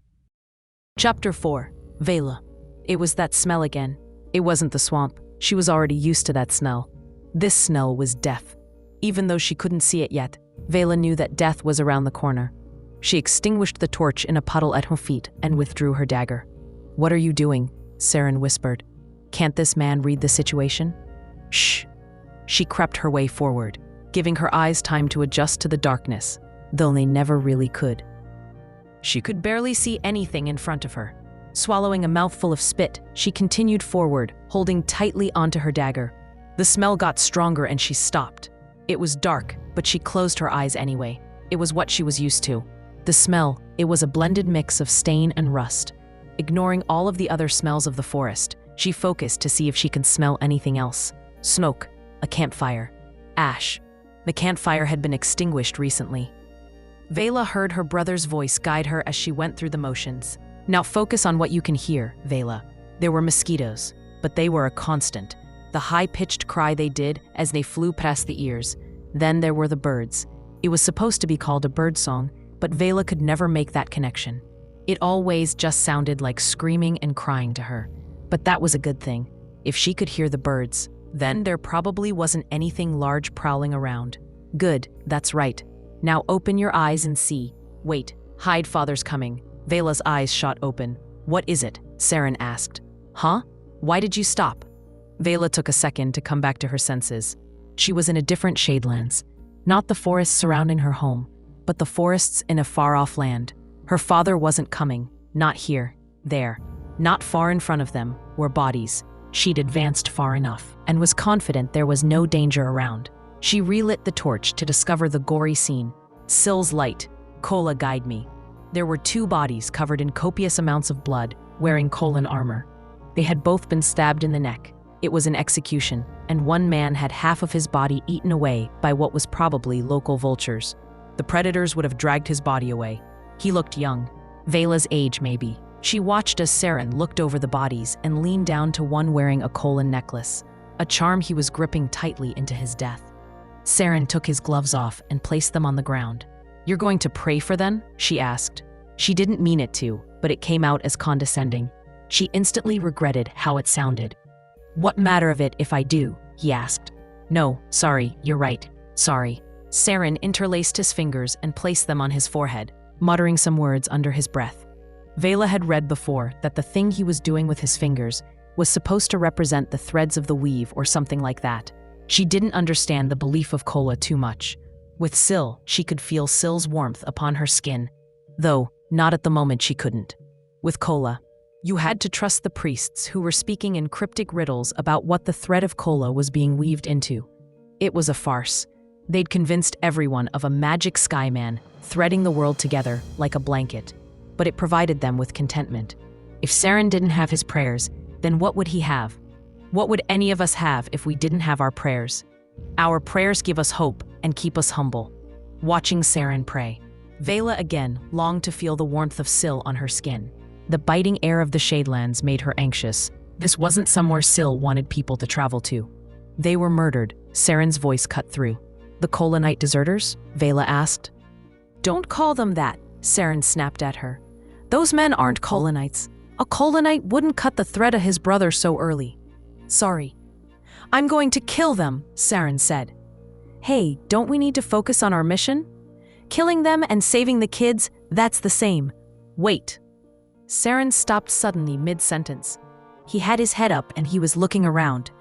Chapter 4. Veyla. It was that smell again. It wasn't the swamp. She was already used to that smell. This smell was death. Even though she couldn't see it yet, Veyla knew that death was around the corner. She extinguished the torch in a puddle at her feet and withdrew her dagger. What are you doing? Saren whispered. Can't this man read the situation? Shh. She crept her way forward, giving her eyes time to adjust to the darkness, though they never really could. She could barely see anything in front of her. Swallowing a mouthful of spit, she continued forward, holding tightly onto her dagger. The smell got stronger and she stopped. It was dark, but she closed her eyes anyway. It was what she was used to. The smell, it was a blended mix of stain and rust. Ignoring all of the other smells of the forest, she focused to see if she could smell anything else. Smoke, a campfire, ash. The campfire had been extinguished recently. Veyla heard her brother's voice guide her as she went through the motions. Now focus on what you can hear, Veyla. There were mosquitoes, but they were a constant. The high-pitched cry they did as they flew past the ears. Then there were the birds. It was supposed to be called a bird song, but Veyla could never make that connection. It always just sounded like screaming and crying to her. But that was a good thing. If she could hear the birds, then there probably wasn't anything large prowling around. Good, that's right. Now open your eyes and see. Wait, hide, father's coming. Veyla's eyes shot open. What is it? Saren asked. Huh? Why did you stop? Veyla took a second to come back to her senses. She was in a different Shadelands. Not the forests surrounding her home, but the forests in a far-off land. Her father wasn't coming. Not here. There. Not far in front of them were bodies. She'd advanced far enough and was confident there was no danger around. She relit the torch to discover the gory scene. Syl's light. Kola, guide me. There were 2 bodies covered in copious amounts of blood, wearing Kolan armor. They had both been stabbed in the neck. It was an execution, and one man had half of his body eaten away by what was probably local vultures. The predators would have dragged his body away. He looked young. Veyla's age, maybe. She watched as Saren looked over the bodies and leaned down to one wearing a Kolan necklace, a charm he was gripping tightly into his death. Saren took his gloves off and placed them on the ground. You're going to pray for them? She asked. She didn't mean it to, but it came out as condescending. She instantly regretted how it sounded. What matter of it if I do? He asked. No, sorry, you're right. Sorry. Saren interlaced his fingers and placed them on his forehead, muttering some words under his breath. Veyla had read before that the thing he was doing with his fingers was supposed to represent the threads of the weave or something like that. She didn't understand the belief of Kola too much. With Syl, she could feel Syl's warmth upon her skin, though not at the moment she couldn't. With Kola, you had to trust the priests who were speaking in cryptic riddles about what the thread of Kola was being weaved into. It was a farce. They'd convinced everyone of a magic skyman threading the world together like a blanket, but it provided them with contentment. If Saren didn't have his prayers, then what would he have? What would any of us have if we didn't have our prayers? Our prayers give us hope and keep us humble. Watching Saren pray, Veyla again longed to feel the warmth of Syl on her skin. The biting air of the Shadelands made her anxious. This wasn't somewhere Syl wanted people to travel to. They were murdered, Saren's voice cut through. The Kolanite deserters? Veyla asked. Don't call them that, Saren snapped at her. Those men aren't Kolanites. A Kolanite wouldn't cut the thread of his brother so early. Sorry. I'm going to kill them, Saren said. Hey, don't we need to focus on our mission? Killing them and saving the kids, that's the same. Wait. Saren stopped suddenly mid-sentence. He had his head up and he was looking around,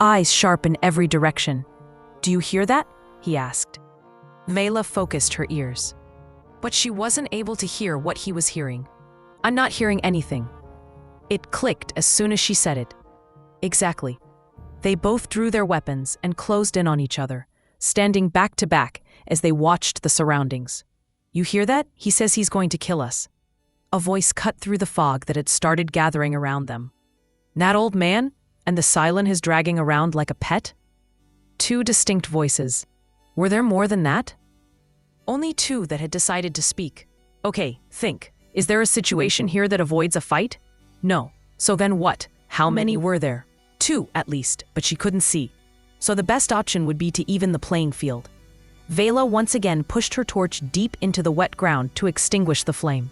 eyes sharp in every direction. Do you hear that? He asked. Veyla focused her ears. But she wasn't able to hear what he was hearing. I'm not hearing anything. It clicked as soon as she said it. Exactly. They both drew their weapons and closed in on each other, standing back to back as they watched the surroundings. You hear that? He says he's going to kill us. A voice cut through the fog that had started gathering around them. That old man? And the Sylen is dragging around like a pet? 2 distinct voices. Were there more than that? Only 2 that had decided to speak. Okay, think. Is there a situation here that avoids a fight? No. So then what? How many were there? 2, at least, but she couldn't see. So the best option would be to even the playing field. Veyla once again pushed her torch deep into the wet ground to extinguish the flame.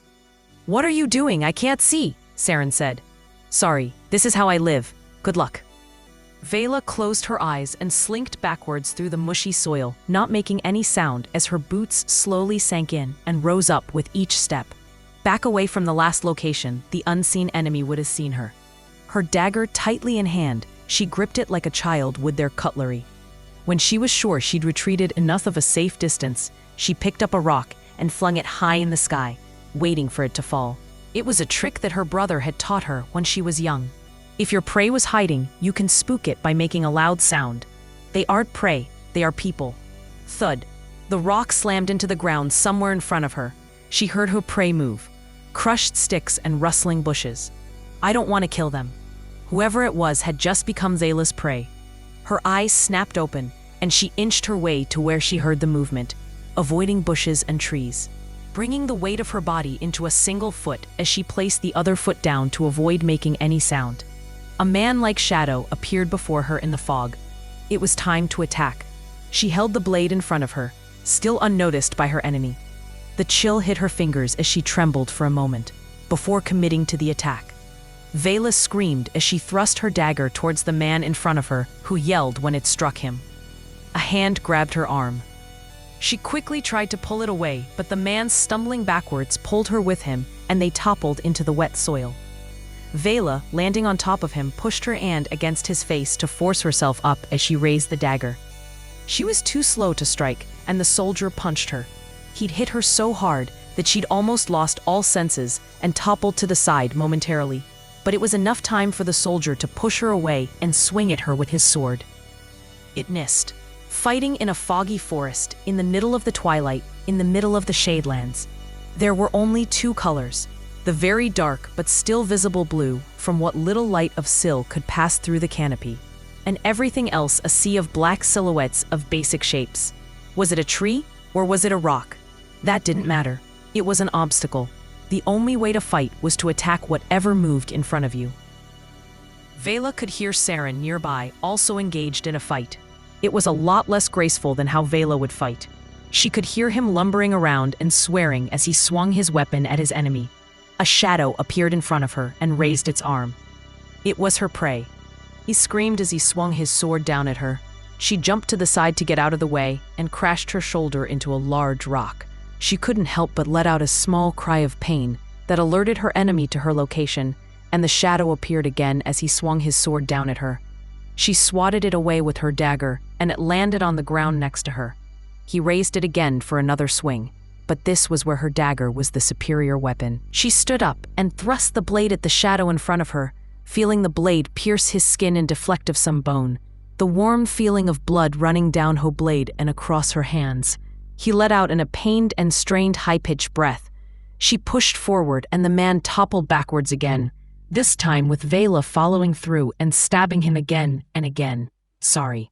What are you doing? I can't see, Saren said. Sorry, this is how I live. Good luck. Veyla closed her eyes and slinked backwards through the mushy soil, not making any sound as her boots slowly sank in and rose up with each step. Back away from the last location, the unseen enemy would have seen her. Her dagger tightly in hand, she gripped it like a child would their cutlery. When she was sure she'd retreated enough of a safe distance, she picked up a rock and flung it high in the sky, waiting for it to fall. It was a trick that her brother had taught her when she was young. If your prey was hiding, you can spook it by making a loud sound. They aren't prey, they are people. Thud. The rock slammed into the ground somewhere in front of her. She heard her prey move. Crushed sticks and rustling bushes. I don't want to kill them. Whoever it was had just become Veyla's prey. Her eyes snapped open, and she inched her way to where she heard the movement, avoiding bushes and trees, bringing the weight of her body into a single foot as she placed the other foot down to avoid making any sound. A man-like shadow appeared before her in the fog. It was time to attack. She held the blade in front of her, still unnoticed by her enemy. The chill hit her fingers as she trembled for a moment, before committing to the attack. Veyla screamed as she thrust her dagger towards the man in front of her, who yelled when it struck him. A hand grabbed her arm. She quickly tried to pull it away, but the man stumbling backwards pulled her with him, and they toppled into the wet soil. Veyla, landing on top of him, pushed her hand against his face to force herself up as she raised the dagger. She was too slow to strike, and the soldier punched her. He'd hit her so hard that she'd almost lost all senses and toppled to the side momentarily. But it was enough time for the soldier to push her away and swing at her with his sword. It missed. Fighting in a foggy forest, in the middle of the twilight, in the middle of the Shadelands. There were only two colors, the very dark but still visible blue from what little light of Syl could pass through the canopy, and everything else a sea of black silhouettes of basic shapes. Was it a tree or was it a rock? That didn't matter. It was an obstacle. The only way to fight was to attack whatever moved in front of you. Veyla could hear Saren nearby, also engaged in a fight. It was a lot less graceful than how Veyla would fight. She could hear him lumbering around and swearing as he swung his weapon at his enemy. A shadow appeared in front of her and raised its arm. It was her prey. He screamed as he swung his sword down at her. She jumped to the side to get out of the way and crashed her shoulder into a large rock. She couldn't help but let out a small cry of pain that alerted her enemy to her location, and the shadow appeared again as he swung his sword down at her. She swatted it away with her dagger, and it landed on the ground next to her. He raised it again for another swing, but this was where her dagger was the superior weapon. She stood up and thrust the blade at the shadow in front of her, feeling the blade pierce his skin and deflect of some bone. The warm feeling of blood running down her blade and across her hands. He let out a pained and strained high-pitched breath. She pushed forward and the man toppled backwards again, this time with Veyla following through and stabbing him again and again. Sorry.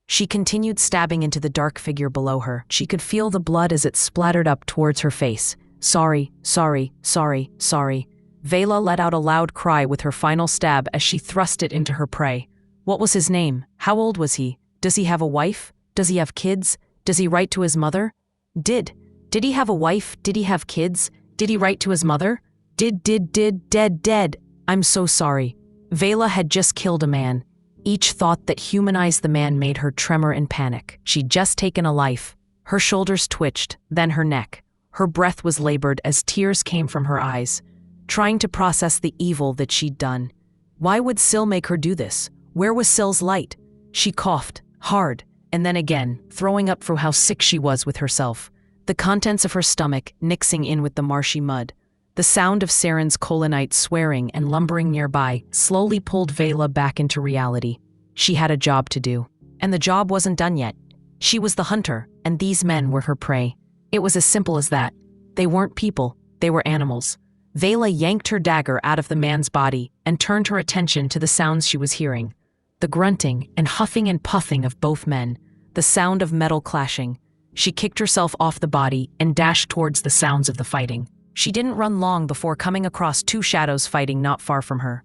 She continued stabbing into the dark figure below her. She could feel the blood as it splattered up towards her face. Sorry, sorry, sorry, sorry. Veyla let out a loud cry with her final stab as she thrust it into her prey. What was his name? How old was he? Does he have a wife? Does he have kids? Does he write to his mother? Did he have a wife? Did he have kids? Did he write to his mother? Dead. I'm so sorry. Veyla had just killed a man. Each thought that humanized the man made her tremor in panic. She'd just taken a life. Her shoulders twitched, then her neck. Her breath was labored as tears came from her eyes, trying to process the evil that she'd done. Why would Syl make her do this? Where was Syl's light? She coughed, hard, and then again, throwing up for how sick she was with herself. The contents of her stomach mixing in with the marshy mud. The sound of Saren's Kolanite swearing and lumbering nearby slowly pulled Veyla back into reality. She had a job to do, and the job wasn't done yet. She was the hunter, and these men were her prey. It was as simple as that. They weren't people, they were animals. Veyla yanked her dagger out of the man's body and turned her attention to the sounds she was hearing. The grunting and huffing and puffing of both men, the sound of metal clashing. She kicked herself off the body and dashed towards the sounds of the fighting. She didn't run long before coming across two shadows fighting not far from her.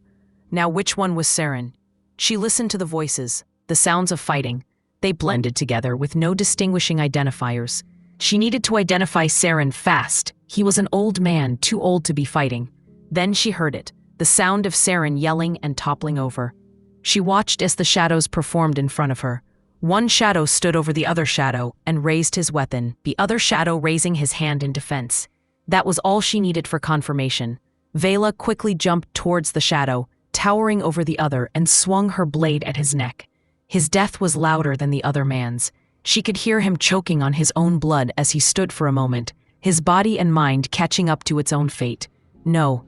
Now which one was Saren? She listened to the voices, the sounds of fighting. They blended together with no distinguishing identifiers. She needed to identify Saren fast. He was an old man, too old to be fighting. Then she heard it, the sound of Saren yelling and toppling over. She watched as the shadows performed in front of her. One shadow stood over the other shadow and raised his weapon, the other shadow raising his hand in defense. That was all she needed for confirmation. Veyla quickly jumped towards the shadow, towering over the other, and swung her blade at his neck. His death was louder than the other man's. She could hear him choking on his own blood as he stood for a moment, his body and mind catching up to its own fate. No.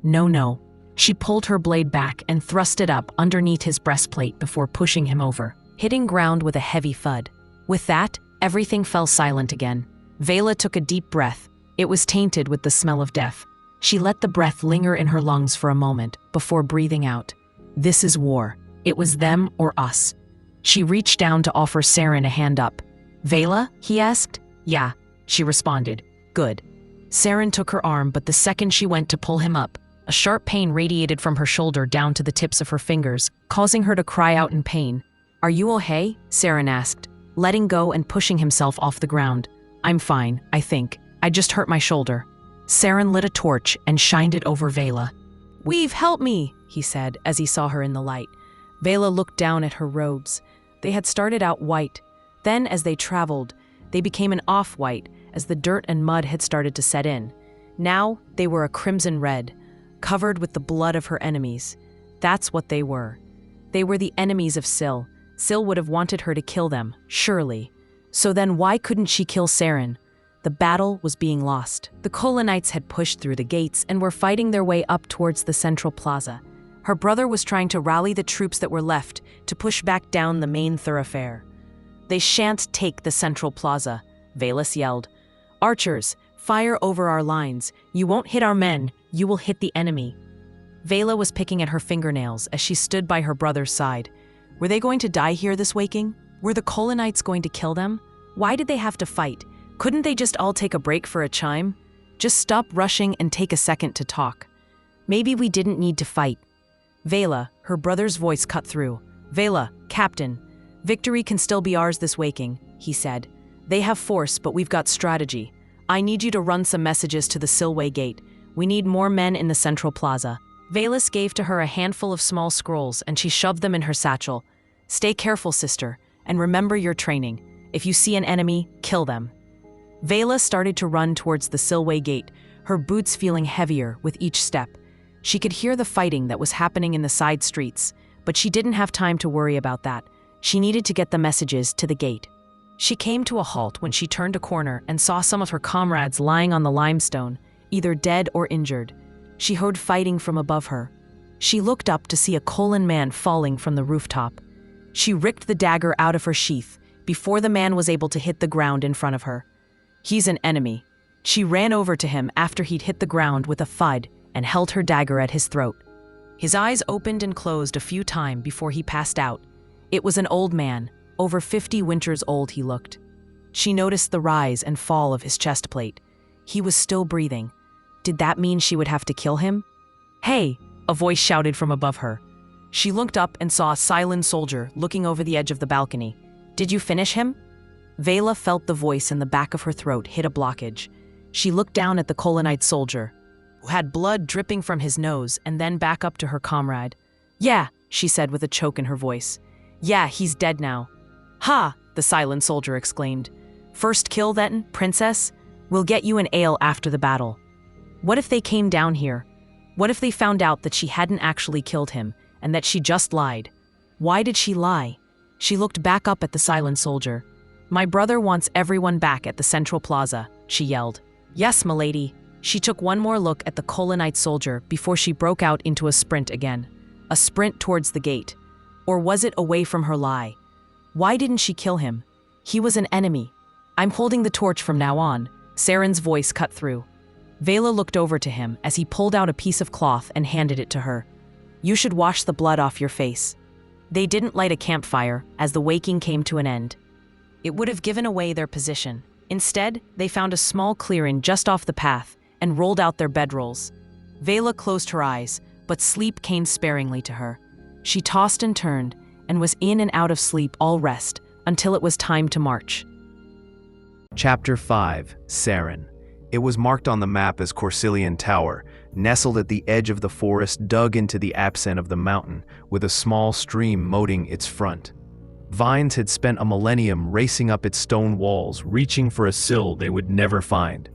She pulled her blade back and thrust it up underneath his breastplate before pushing him over, hitting ground with a heavy thud. With that, everything fell silent again. Veyla took a deep breath. It was tainted with the smell of death. She let the breath linger in her lungs for a moment before breathing out. This is war. It was them or us. She reached down to offer Saren a hand up. Veyla? He asked. Yeah, she responded. Good. Saren took her arm, but the second she went to pull him up, a sharp pain radiated from her shoulder down to the tips of her fingers, causing her to cry out in pain. Are you okay? Saren asked, letting go and pushing himself off the ground. I'm fine, I think. I just hurt my shoulder. Saren lit a torch and shined it over Veyla. Weave, help me, he said as he saw her in the light. Veyla looked down at her robes. They had started out white. Then, as they traveled, they became an off-white as the dirt and mud had started to set in. Now, they were a crimson red, covered with the blood of her enemies. That's what they were. They were the enemies of Syl. Syl would have wanted her to kill them, surely. So then why couldn't she kill Saren? The battle was being lost. The Kolanites had pushed through the gates and were fighting their way up towards the central plaza. Her brother was trying to rally the troops that were left to push back down the main thoroughfare. "They shan't take the central plaza," Veyla yelled. "Archers, fire over our lines. You won't hit our men, you will hit the enemy." Veyla was picking at her fingernails as she stood by her brother's side. Were they going to die here this waking? Were the Kolanites going to kill them? Why did they have to fight? Couldn't they just all take a break for a chime? Just stop rushing and take a second to talk. Maybe we didn't need to fight. Veyla, her brother's voice cut through. "Veyla, Captain, victory can still be ours this waking," he said. "They have force, but we've got strategy. I need you to run some messages to the Silway Gate. We need more men in the central plaza." Veyla gave to her a handful of small scrolls and she shoved them in her satchel. "Stay careful, sister, and remember your training. If you see an enemy, kill them." Veyla started to run towards the Silway Gate, her boots feeling heavier with each step. She could hear the fighting that was happening in the side streets, but she didn't have time to worry about that. She needed to get the messages to the gate. She came to a halt when she turned a corner and saw some of her comrades lying on the limestone, either dead or injured. She heard fighting from above her. She looked up to see a Kolan man falling from the rooftop. She ripped the dagger out of her sheath before the man was able to hit the ground in front of her. "He's an enemy." She ran over to him after he'd hit the ground with a thud and held her dagger at his throat. His eyes opened and closed a few times before he passed out. It was an old man, over 50 winters old he looked. She noticed the rise and fall of his chest plate. He was still breathing. Did that mean she would have to kill him? "Hey!" a voice shouted from above her. She looked up and saw a Sylen soldier looking over the edge of the balcony. "Did you finish him?" Veyla felt the voice in the back of her throat hit a blockage. She looked down at the Kolanite soldier, who had blood dripping from his nose, and then back up to her comrade. "Yeah," she said with a choke in her voice. "Yeah, he's dead now." "Ha!" the Sylen soldier exclaimed. "First kill then, princess? We'll get you an ale after the battle." What if they came down here? What if they found out that she hadn't actually killed him, and that she just lied? Why did she lie? She looked back up at the Sylen soldier. "My brother wants everyone back at the central plaza," she yelled. "Yes, milady." She took one more look at the Kolanite soldier before she broke out into a sprint again. A sprint towards the gate. Or was it away from her lie? Why didn't she kill him? He was an enemy. "I'm holding the torch from now on," Saren's voice cut through. Veyla looked over to him as he pulled out a piece of cloth and handed it to her. "You should wash the blood off your face." They didn't light a campfire as the waking came to an end. It would have given away their position. Instead, they found a small clearing just off the path and rolled out their bedrolls. Veyla closed her eyes, but sleep came sparingly to her. She tossed and turned and was in and out of sleep all rest until it was time to march.
Chapter 5, Saren. It was marked on the map as Corsilian Tower, nestled at the edge of the forest dug into the absent of the mountain, with a small stream moating its front. Vines had spent a millennium racing up its stone walls, reaching for a sill they would never find.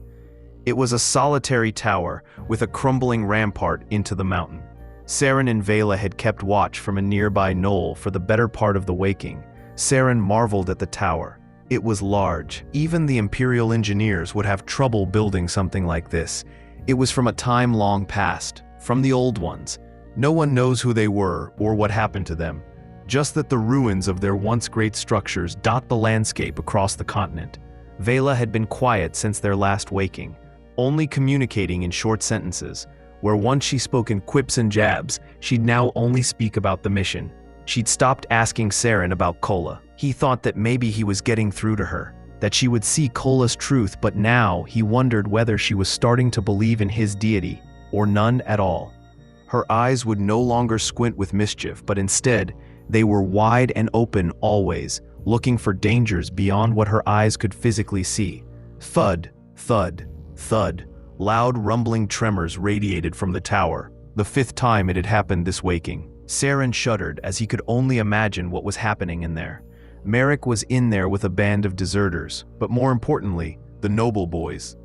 It was a solitary tower with a crumbling rampart into the mountain. Saren and Veyla had kept watch from a nearby knoll for the better part of the waking. Saren marveled at the tower. It was large. Even the Imperial engineers would have trouble building something like this. It was from a time long past, from the old ones. No one knows who they were or what happened to them, just that the ruins of their once great structures dot the landscape across the continent. Veyla had been quiet since their last waking, only communicating in short sentences. Where once she spoke in quips and jabs, she'd now only speak about the mission. She'd stopped asking Saren about Kola. He thought that maybe he was getting through to her, that she would see Kola's truth, but now he wondered whether she was starting to believe in his deity, or none at all. Her eyes would no longer squint with mischief, but instead, they were wide and open always, looking for dangers beyond what her eyes could physically see. Thud, thud, thud. Loud rumbling tremors radiated from the tower, the 5th time it had happened this waking. Saren shuddered as he could only imagine what was happening in there. Merrick was in there with a band of deserters, but more importantly, the noble boys.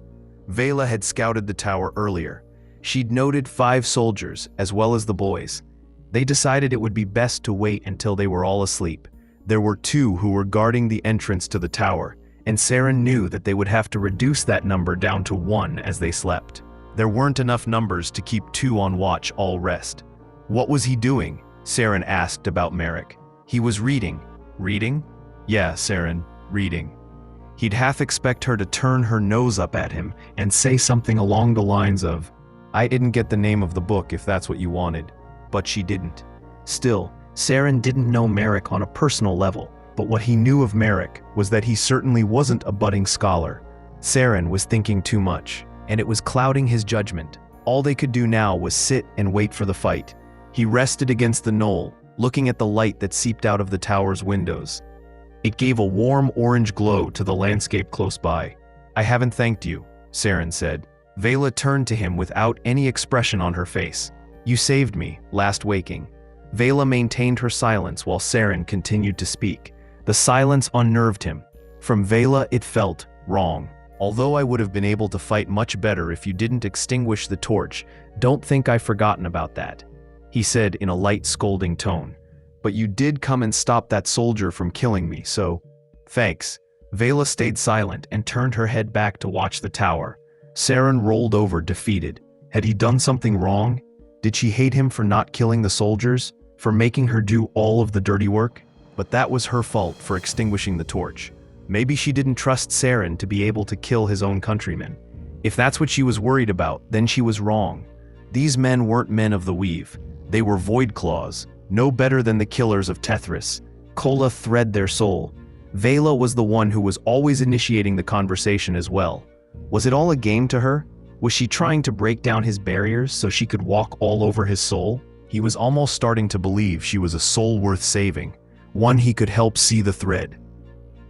Veyla had scouted the tower earlier. She'd noted 5 soldiers, as well as the boys.
They decided it would be best to wait until they were all asleep. There were 2 who were guarding the entrance to the tower, and Saren knew that they would have to reduce that number down to 1 as they slept. There weren't enough numbers to keep 2 on watch all rest. What was he doing? Saren asked about Merrick. He was reading. Reading? Yeah, Saren, reading. He'd half expect her to turn her nose up at him and say something along the lines of, "I didn't get the name of the book if that's what you wanted." But she didn't. Still, Saren didn't know Merrick on a personal level, but what he knew of Merrick was that he certainly wasn't a budding scholar. Saren was thinking too much, and it was clouding his judgment. All they could do now was sit and wait for the fight. He rested against the knoll, looking at the light that seeped out of the tower's windows. It gave a warm orange glow to the landscape close by. "I haven't thanked you," Saren said. Veyla turned to him without any expression on her face. "You saved me, last waking." Veyla maintained her silence while Saren continued to speak. The silence unnerved him. From Veyla it felt wrong. "Although I would have been able to fight much better if you didn't extinguish the torch, don't think I've forgotten about that," he said in a light scolding tone. "But you did come and stop that soldier from killing me, so thanks." Veyla stayed silent and turned her head back to watch the tower. Saren rolled over defeated. Had he done something wrong? Did she hate him for not killing the soldiers? For making her do all of the dirty work? But that was her fault for extinguishing the torch. Maybe she didn't trust Saren to be able to kill his own countrymen. If that's what she was worried about, then she was wrong. These men weren't men of the weave. They were void claws, no better than the killers of Tethris. Kola thread their soul. Veyla was the one who was always initiating the conversation as well. Was it all a game to her? Was she trying to break down his barriers so she could walk all over his soul? He was almost starting to believe she was a soul worth saving, one he could help see the thread.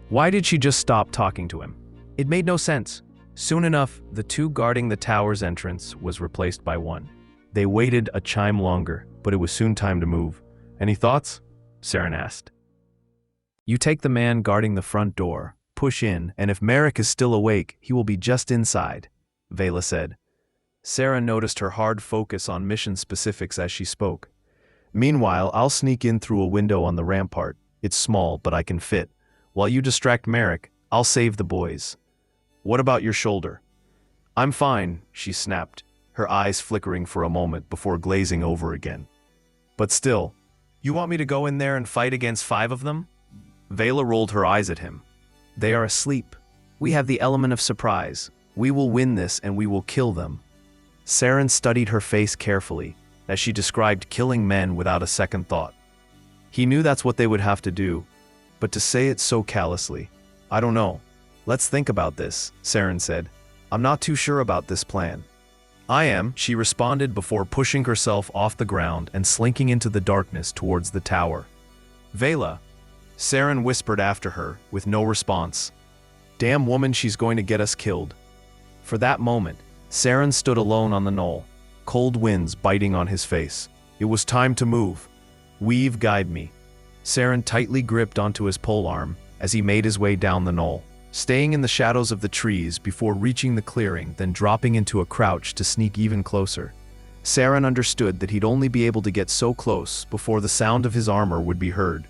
Why did she just stop talking to him? It made no sense. Soon enough, the 2 guarding the tower's entrance was replaced by 1. They waited a chime longer, but it was soon time to move. "Any thoughts?" Saren asked. "You take the man guarding the front door, push in, and if Merrick is still awake, he will be just inside," Veyla said. Saren noticed her hard focus on mission specifics as she spoke. "Meanwhile, I'll sneak in through a window on the rampart. It's small, but I can fit. While you distract Merrick, I'll save the boys. What about your shoulder?" "I'm fine," she snapped, her eyes flickering for a moment before glazing over again. "But still, you want me to go in there and fight against 5 of them?" Veyla rolled her eyes at him. "They are asleep. We have the element of surprise. We will win this and we will kill them." Saren studied her face carefully, as she described killing men without a second thought. He knew that's what they would have to do, but to say it so callously. "I don't know. Let's think about this," Saren said. "I'm not too sure about this plan." "I am," she responded before pushing herself off the ground and slinking into the darkness towards the tower. "Veyla," Saren whispered after her, with no response. "Damn woman, she's going to get us killed." For that moment, Saren stood alone on the knoll, cold winds biting on his face. It was time to move. "Weave, guide me." Saren tightly gripped onto his polearm as he made his way down the knoll, staying in the shadows of the trees before reaching the clearing, then dropping into a crouch to sneak even closer. Saren understood that he'd only be able to get so close before the sound of his armor would be heard.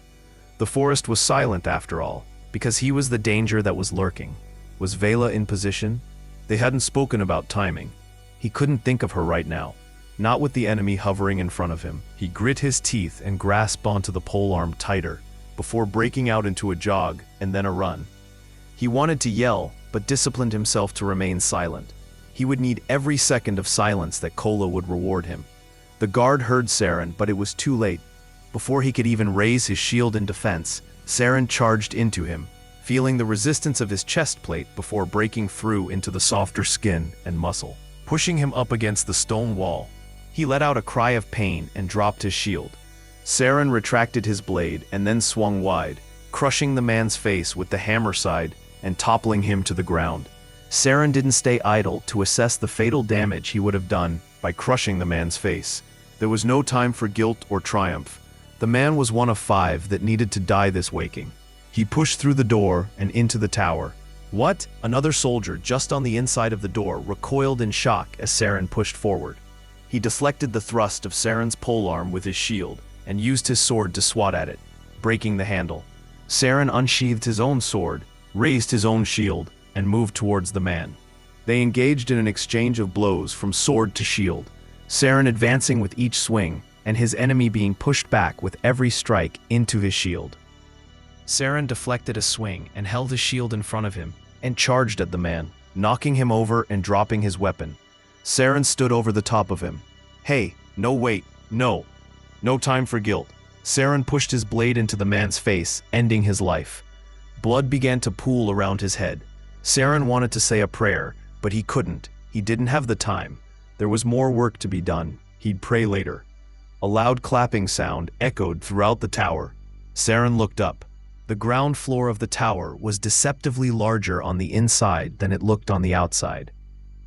The forest was silent after all, because he was the danger that was lurking. Was Veyla in position? They hadn't spoken about timing. He couldn't think of her right now, not with the enemy hovering in front of him. He grit his teeth and grasped onto the polearm tighter, before breaking out into a jog and then a run. He wanted to yell, but disciplined himself to remain silent. He would need every second of silence that Kola would reward him. The guard heard Saren, but it was too late. Before he could even raise his shield in defense, Saren charged into him, feeling the resistance of his chest plate before breaking through into the softer skin and muscle. Pushing him up against the stone wall, he let out a cry of pain and dropped his shield. Saren retracted his blade and then swung wide, crushing the man's face with the hammer side and toppling him to the ground. Saren didn't stay idle to assess the fatal damage he would have done by crushing the man's face. There was no time for guilt or triumph. The man was one of 5 that needed to die this waking. He pushed through the door and into the tower. What? Another soldier just on the inside of the door recoiled in shock as Saren pushed forward. He deflected the thrust of Saren's polearm with his shield and used his sword to swat at it, breaking the handle. Saren unsheathed his own sword, raised his own shield, and moved towards the man. They engaged in an exchange of blows from sword to shield, Saren advancing with each swing, and his enemy being pushed back with every strike into his shield. Saren deflected a swing and held his shield in front of him, and charged at the man, knocking him over and dropping his weapon. Saren stood over the top of him. "Hey, no wait, no. No time for guilt." Saren pushed his blade into the man's face, ending his life. Blood began to pool around his head. Saren wanted to say a prayer, but he couldn't. He didn't have the time. There was more work to be done. He'd pray later. A loud clapping sound echoed throughout the tower. Saren looked up. The ground floor of the tower was deceptively larger on the inside than it looked on the outside.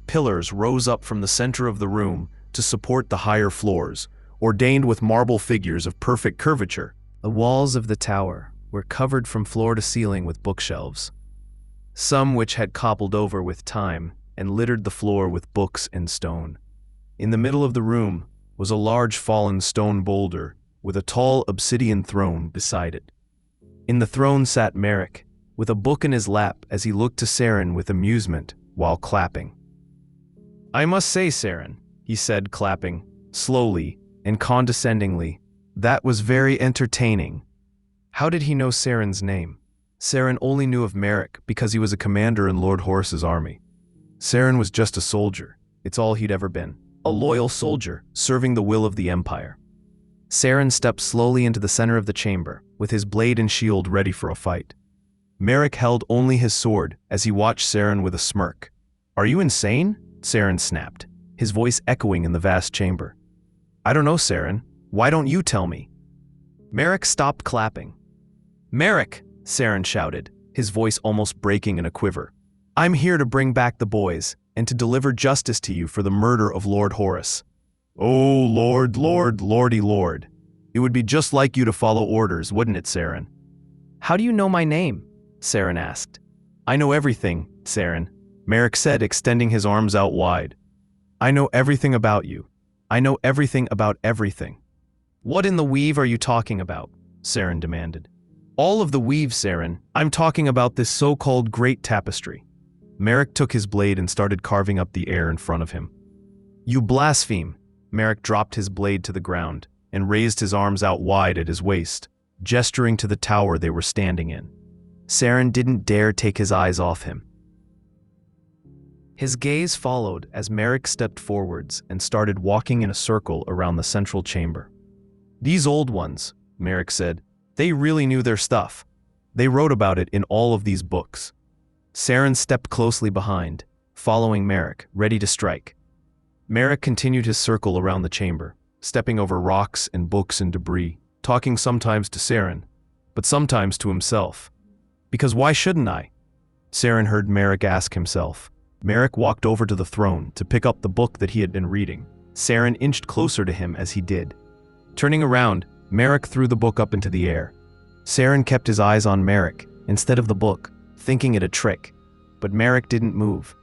Pillars rose up from the center of the room to support the higher floors, ordained with marble figures of perfect curvature.
The walls of the tower were covered from floor to ceiling with bookshelves, some which had cobbled over with time and littered the floor with books and stone. In the middle of the room was a large fallen stone boulder with a tall obsidian throne beside it. In the throne sat Merrick, with a book in his lap as he looked to Saren with amusement while clapping.
"I must say, Saren," he said, clapping, slowly and condescendingly, "that was very entertaining."
How did he know Saren's name? Saren only knew of Merrick because he was a commander in Lord Horus's army. Saren was just a soldier. It's all he'd ever been. A loyal soldier, serving the will of the Empire. Saren stepped slowly into the center of the chamber, with his blade and shield ready for a fight. Merrick held only his sword as he watched Saren with a smirk. "Are you insane?" Saren snapped, his voice echoing in the vast chamber. "I don't know, Saren. Why don't you tell me?" Merrick stopped clapping. "Merrick!" Saren shouted, his voice almost breaking in a quiver. "I'm here to bring back the boys, and to deliver justice to you for the murder of Lord Horus." "Oh, Lord, Lordy, Lord. It would be just like you to follow orders, wouldn't it, Saren?" "How do you know my name?" Saren asked. "I know everything, Saren," Merrick said, extending his arms out wide. "I know everything about you. I know everything about everything." "What in the weave are you talking about?" Saren demanded. "All of the weave, Saren. I'm talking about this so-called great tapestry." Merrick took his blade and started carving up the air in front of him. "You blaspheme!" Merrick dropped his blade to the ground and raised his arms out wide at his waist, gesturing to the tower they were standing in. Saren didn't dare take his eyes off him. His gaze followed as Merrick stepped forwards and started walking in a circle around the central chamber. "These old ones," Merrick said, "they really knew their stuff. They wrote about it in all of these books." Saren stepped closely behind, following Merrick, ready to strike. Merrick continued his circle around the chamber, stepping over rocks and books and debris, talking sometimes to Saren, but sometimes to himself. "Because why shouldn't I?" Saren heard Merrick ask himself. Merrick walked over to the throne to pick up the book that he had been reading. Saren inched closer to him as he did. Turning around, Merrick threw the book up into the air. Saren kept his eyes on Merrick instead of the book, thinking it a trick. But Merrick didn't move.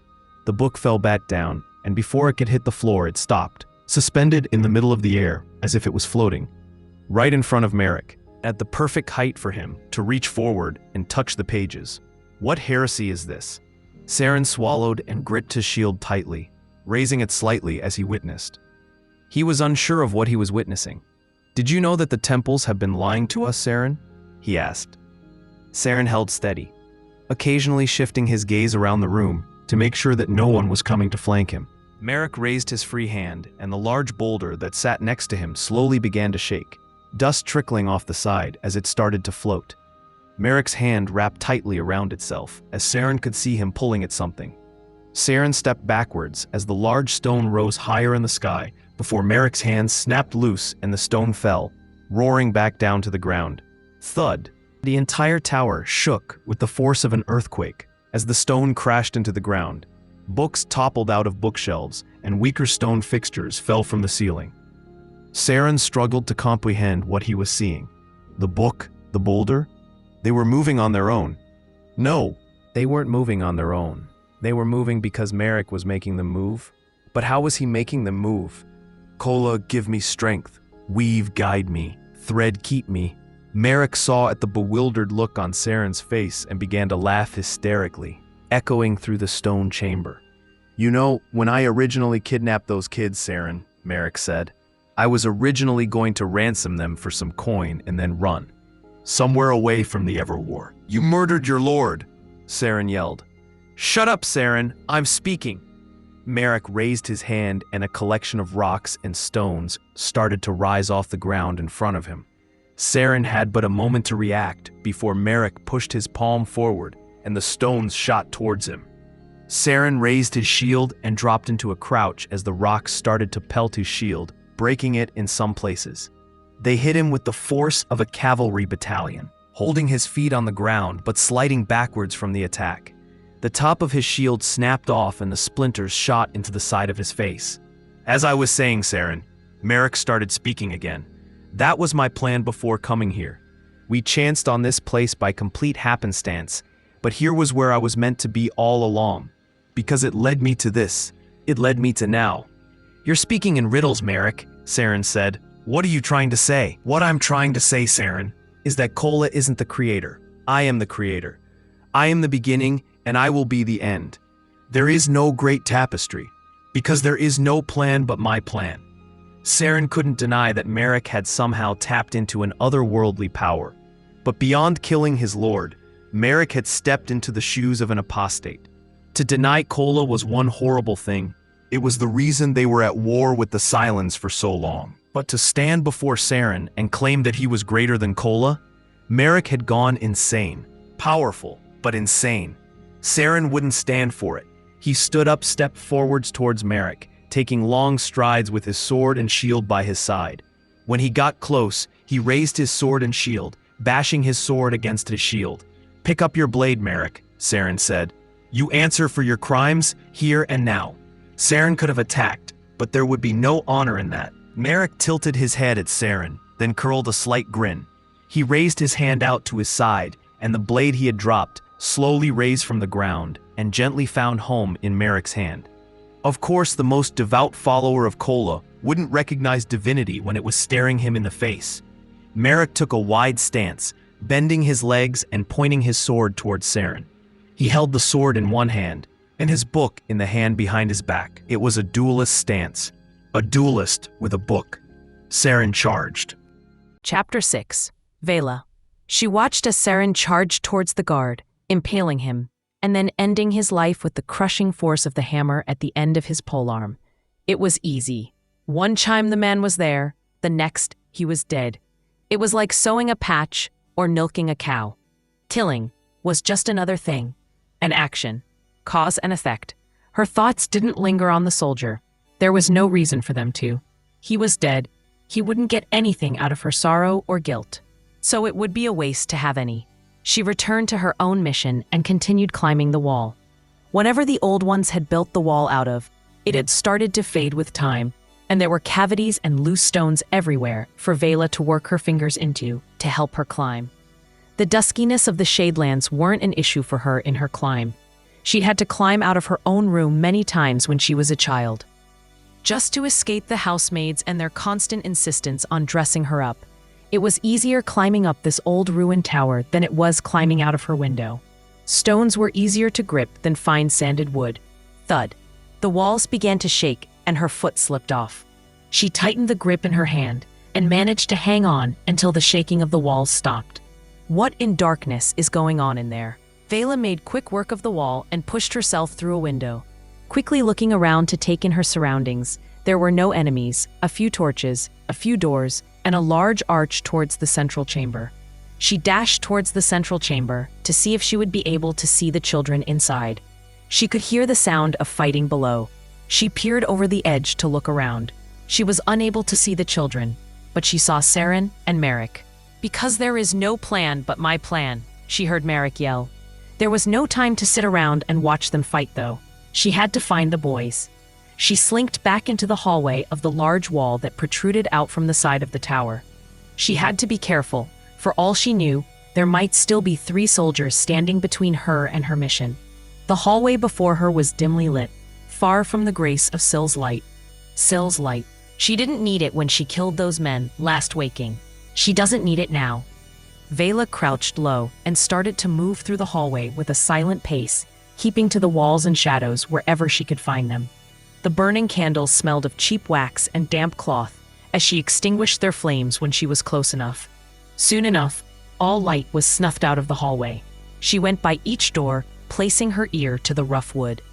The book fell back down, and before it could hit the floor, it stopped, suspended in the middle of the air, as if it was floating. Right in front of Merrick, at the perfect height for him to reach forward and touch the pages. What heresy is this? Saren swallowed and gripped his shield tightly, raising it slightly as he witnessed. He was unsure of what he was witnessing. "Did you know that the temples have been lying to us, Saren?" he asked. Saren held steady, occasionally shifting his gaze around the room to make sure that no one was coming to flank him. Merrick raised his free hand, and the large boulder that sat next to him slowly began to shake, dust trickling off the side as it started to float. Merrick's hand wrapped tightly around itself as Saren could see him pulling at something. Saren stepped backwards as the large stone rose higher in the sky before Merrick's hands snapped loose and the stone fell, roaring back down to the ground. Thud! The entire tower shook with the force of an earthquake as the stone crashed into the ground. Books toppled out of bookshelves and weaker stone fixtures fell from the ceiling. Saren struggled to comprehend what he was seeing. The book, the boulder, they were moving on their own. No, they weren't moving on their own. They were moving because Merrick was making them move. But how was he making them move? Kola, give me strength. Weave, guide me. Thread, keep me. Merrick saw at the bewildered look on Saren's face and began to laugh hysterically, echoing through the stone chamber. You know, when I originally kidnapped those kids, Saren, Merrick said, I was originally going to ransom them for some coin and then run. Somewhere away from the Everwar. You murdered your lord, Saren yelled. Shut up, Saren, I'm speaking. Merrick raised his hand and a collection of rocks and stones started to rise off the ground in front of him. Saren had but a moment to react before Merrick pushed his palm forward and the stones shot towards him. Saren raised his shield and dropped into a crouch as the rocks started to pelt his shield, breaking it in some places. They hit him with the force of a cavalry battalion, holding his feet on the ground but sliding backwards from the attack. The top of his shield snapped off and the splinters shot into the side of his face. As I was saying, Saren, Merrick started speaking again. That was my plan before coming here. We chanced on this place by complete happenstance, but here was where I was meant to be all along. Because it led me to this. It led me to now. You're speaking in riddles, Merrick, Saren said. What are you trying to say? What I'm trying to say, Saren, is that Kola isn't the creator. I am the creator. I am the beginning, and I will be the end. There is no great tapestry, because there is no plan but my plan. Saren couldn't deny that Merrick had somehow tapped into an otherworldly power. But beyond killing his lord, Merrick had stepped into the shoes of an apostate. To deny Kola was one horrible thing. It was the reason they were at war with the Sylens for so long. But to stand before Saren and claim that he was greater than Kola, Merrick had gone insane. Powerful, but insane. Saren wouldn't stand for it. He stood up, stepped forwards towards Merrick, taking long strides with his sword and shield by his side. When he got close, he raised his sword and shield, bashing his sword against his shield. Pick up your blade, Merrick, Saren said. You answer for your crimes, here and now. Saren could have attacked, but there would be no honor in that. Merrick tilted his head at Saren, then curled a slight grin. He raised his hand out to his side, and the blade he had dropped slowly raised from the ground and gently found home in Merrick's hand. Of course, the most devout follower of Kola wouldn't recognize divinity when it was staring him in the face. Merrick took a wide stance, bending his legs and pointing his sword towards Saren. He held the sword in one hand, and his book in the hand behind his back. It was a duelist stance. A duelist with a book. Saren charged.
Chapter 6. Veyla. She watched as Saren charged towards the guard, impaling him, and then ending his life with the crushing force of the hammer at the end of his polearm. It was easy. One chime the man was there, the next he was dead. It was like sewing a patch or milking a cow. Killing was just another thing, an action, cause and effect. Her thoughts didn't linger on the soldier. There was no reason for them to. He was dead. He wouldn't get anything out of her sorrow or guilt. So it would be a waste to have any. She returned to her own mission and continued climbing the wall. Whatever the old ones had built the wall out of, it had started to fade with time, and there were cavities and loose stones everywhere for Veyla to work her fingers into to help her climb. The duskiness of the Shadelands weren't an issue for her in her climb. She'd had to climb out of her own room many times when she was a child, just to escape the housemaids and their constant insistence on dressing her up. It was easier climbing up this old ruined tower than it was climbing out of her window. Stones were easier to grip than fine sanded wood. Thud. The walls began to shake and her foot slipped off. She tightened the grip in her hand and managed to hang on until the shaking of the walls stopped. What in darkness is going on in there? Veyla made quick work of the wall and pushed herself through a window. Quickly looking around to take in her surroundings, there were no enemies, a few torches, a few doors, and a large arch towards the central chamber. She dashed towards the central chamber to see if she would be able to see the children inside. She could hear the sound of fighting below. She peered over the edge to look around. She was unable to see the children, but she saw Saren and Merrick. Because there is no plan but my plan, she heard Merrick yell. There was no time to sit around and watch them fight, though. She had to find the boys. She slinked back into the hallway of the large wall that protruded out from the side of the tower. She had to be careful. For all she knew, there might still be 3 soldiers standing between her and her mission. The hallway before her was dimly lit, far from the grace of Syl's light. Syl's light. She didn't need it when she killed those men last waking. She doesn't need it now. Veyla crouched low and started to move through the hallway with a silent pace, keeping to the walls and shadows wherever she could find them. The burning candles smelled of cheap wax and damp cloth as she extinguished their flames when she was close enough. Soon enough, all light was snuffed out of the hallway. She went by each door, placing her ear to the rough wood,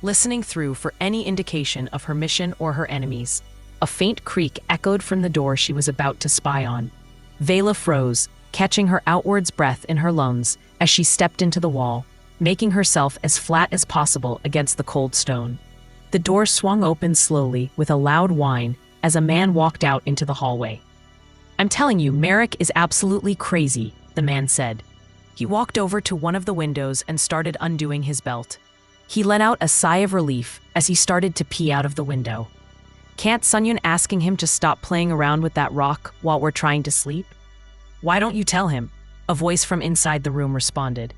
listening through for any indication of her mission or her enemies. A faint creak echoed from the door she was about to spy on. Veyla froze, catching her outwards breath in her lungs as she stepped into the wall, making herself as flat as possible against the cold stone. The door swung open slowly with a loud whine as a man walked out into the hallway. "I'm telling you, Merrick is absolutely crazy," the man said. He walked over to one of the windows and started undoing his belt. He let out a sigh of relief as he started to pee out of the window. "Can't Sunyun asking him to stop playing around with that rock while we're trying to sleep?" "Why don't you tell him?" a voice from inside the room responded.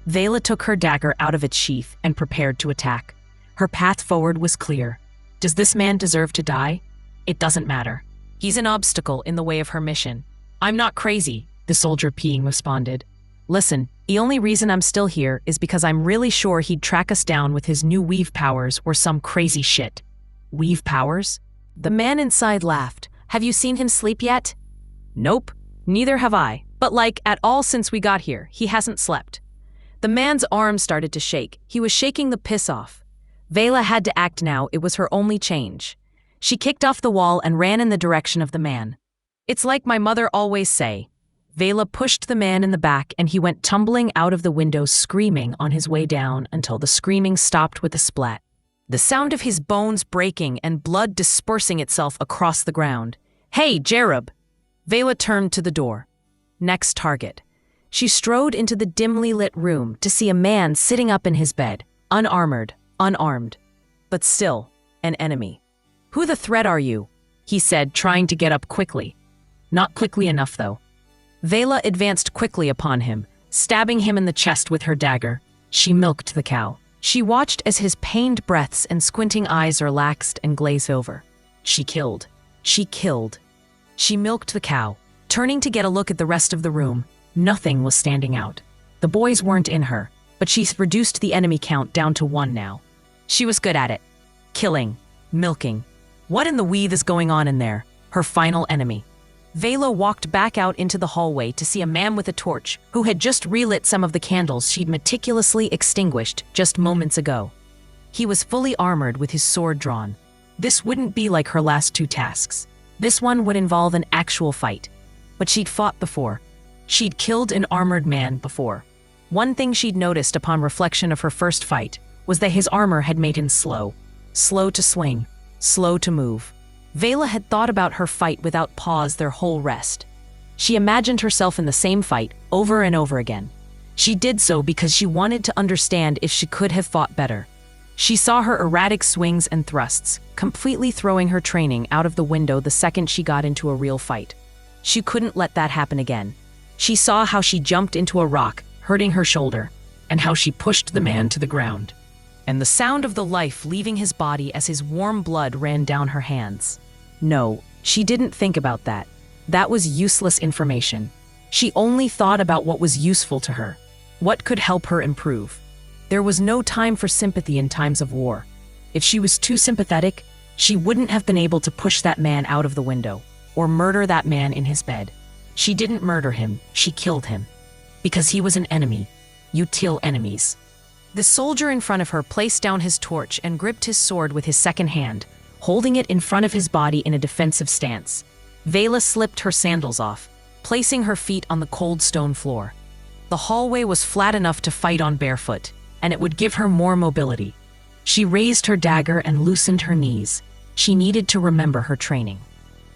Veyla took her dagger out of its sheath and prepared to attack. Her path forward was clear. Does this man deserve to die? It doesn't matter. He's an obstacle in the way of her mission. "I'm not crazy," the soldier peeing responded. "Listen, the only reason I'm still here is because I'm really sure he'd track us down with his new weave powers or some crazy shit." "Weave powers?" The man inside laughed. "Have you seen him sleep yet?" "Nope, neither have I. But at all since we got here, he hasn't slept." The man's arm started to shake. He was shaking the piss off. Veyla had to act now. It was her only change. She kicked off the wall and ran in the direction of the man. "It's like my mother always say." Veyla pushed the man in the back and he went tumbling out of the window screaming on his way down until the screaming stopped with a splat. The sound of his bones breaking and blood dispersing itself across the ground. "Hey, Jerub!" Veyla turned to the door. Next target. She strode into the dimly lit room to see a man sitting up in his bed, unarmored, unarmed, but still an enemy. "Who the threat are you?" he said, trying to get up quickly. Not quickly enough, though. Veyla advanced quickly upon him, stabbing him in the chest with her dagger. She milked the cow. She watched as his pained breaths and squinting eyes relaxed and glazed over. She killed. She killed. She milked the cow, turning to get a look at the rest of the room. Nothing was standing out. The boys weren't in her, but she's reduced the enemy count down to 1 now. She was good at it. Killing. Milking. What in the weave is going on in there? Her final enemy. Veyla walked back out into the hallway to see a man with a torch who had just relit some of the candles she'd meticulously extinguished just moments ago. He was fully armored with his sword drawn. This wouldn't be like her last 2 tasks. This one would involve an actual fight. But she'd fought before. She'd killed an armored man before. One thing she'd noticed upon reflection of her first fight was that his armor had made him slow. Slow to swing. Slow to move. Veyla had thought about her fight without pause their whole rest. She imagined herself in the same fight over and over again. She did so because she wanted to understand if she could have fought better. She saw her erratic swings and thrusts, completely throwing her training out of the window the second she got into a real fight. She couldn't let that happen again. She saw how she jumped into a rock, hurting her shoulder, and how she pushed the man to the ground. And the sound of the life leaving his body as his warm blood ran down her hands. No, she didn't think about that. That was useless information. She only thought about what was useful to her, what could help her improve. There was no time for sympathy in times of war. If she was too sympathetic, she wouldn't have been able to push that man out of the window, or murder that man in his bed. She didn't murder him, she killed him. Because he was an enemy. You kill enemies. The soldier in front of her placed down his torch and gripped his sword with his second hand, holding it in front of his body in a defensive stance. Veyla slipped her sandals off, placing her feet on the cold stone floor. The hallway was flat enough to fight on barefoot, and it would give her more mobility. She raised her dagger and loosened her knees. She needed to remember her training.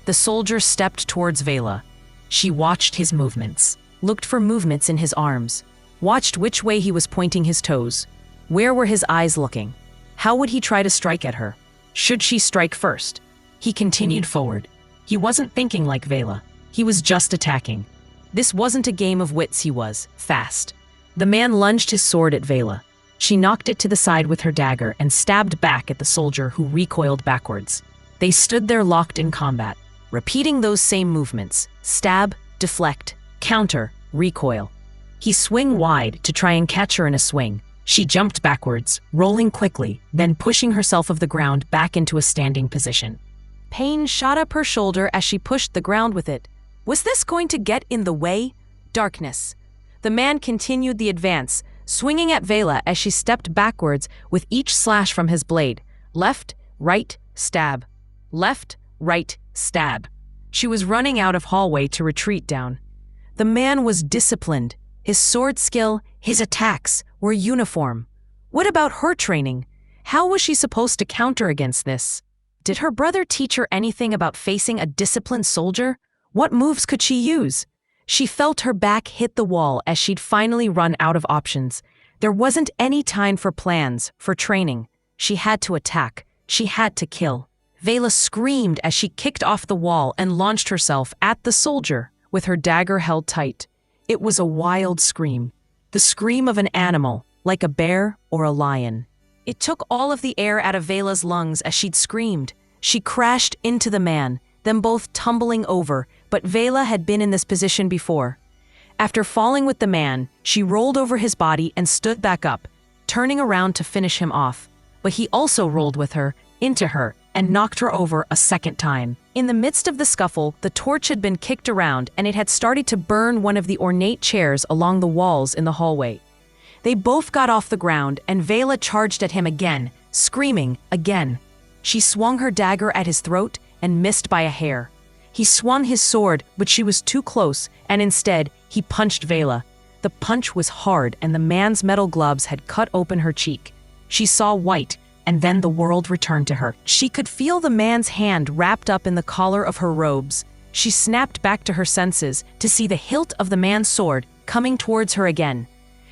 The soldier stepped towards Veyla. She watched his movements, looked for movements in his arms, watched which way he was pointing his toes. Where were his eyes looking? How would he try to strike at her? Should she strike first? He continued forward. He wasn't thinking like Veyla. He was just attacking. This wasn't a game of wits, he was fast. The man lunged his sword at Veyla. She knocked it to the side with her dagger and stabbed back at the soldier who recoiled backwards. They stood there locked in combat, repeating those same movements: stab, deflect, counter, recoil. He swung wide to try and catch her in a swing. She jumped backwards, rolling quickly, then pushing herself off the ground back into a standing position. Pain shot up her shoulder as she pushed the ground with it. Was this going to get in the way? Darkness. The man continued the advance, swinging at Veyla as she stepped backwards with each slash from his blade. Left, right, stab. Left, right, stab. She was running out of hallway to retreat down. The man was disciplined. His sword skill, his attacks, were uniform. What about her training? How was she supposed to counter against this? Did her brother teach her anything about facing a disciplined soldier? What moves could she use? She felt her back hit the wall as she'd finally run out of options. There wasn't any time for plans, for training. She had to attack. She had to kill. Veyla screamed as she kicked off the wall and launched herself at the soldier, with her dagger held tight. It was a wild scream. The scream of an animal, like a bear or a lion. It took all of the air out of Veyla's lungs as she'd screamed. She crashed into the man, them both tumbling over, but Veyla had been in this position before. After falling with the man, she rolled over his body and stood back up, turning around to finish him off. But he also rolled with her, into her, and knocked her over a second time. In the midst of the scuffle, the torch had been kicked around and it had started to burn one of the ornate chairs along the walls in the hallway. They both got off the ground and Veyla charged at him again, screaming again. She swung her dagger at his throat and missed by a hair. He swung his sword, but she was too close, and instead, he punched Veyla. The punch was hard and the man's metal gloves had cut open her cheek. She saw white, and then the world returned to her. She could feel the man's hand wrapped up in the collar of her robes. She snapped back to her senses to see the hilt of the man's sword coming towards her again.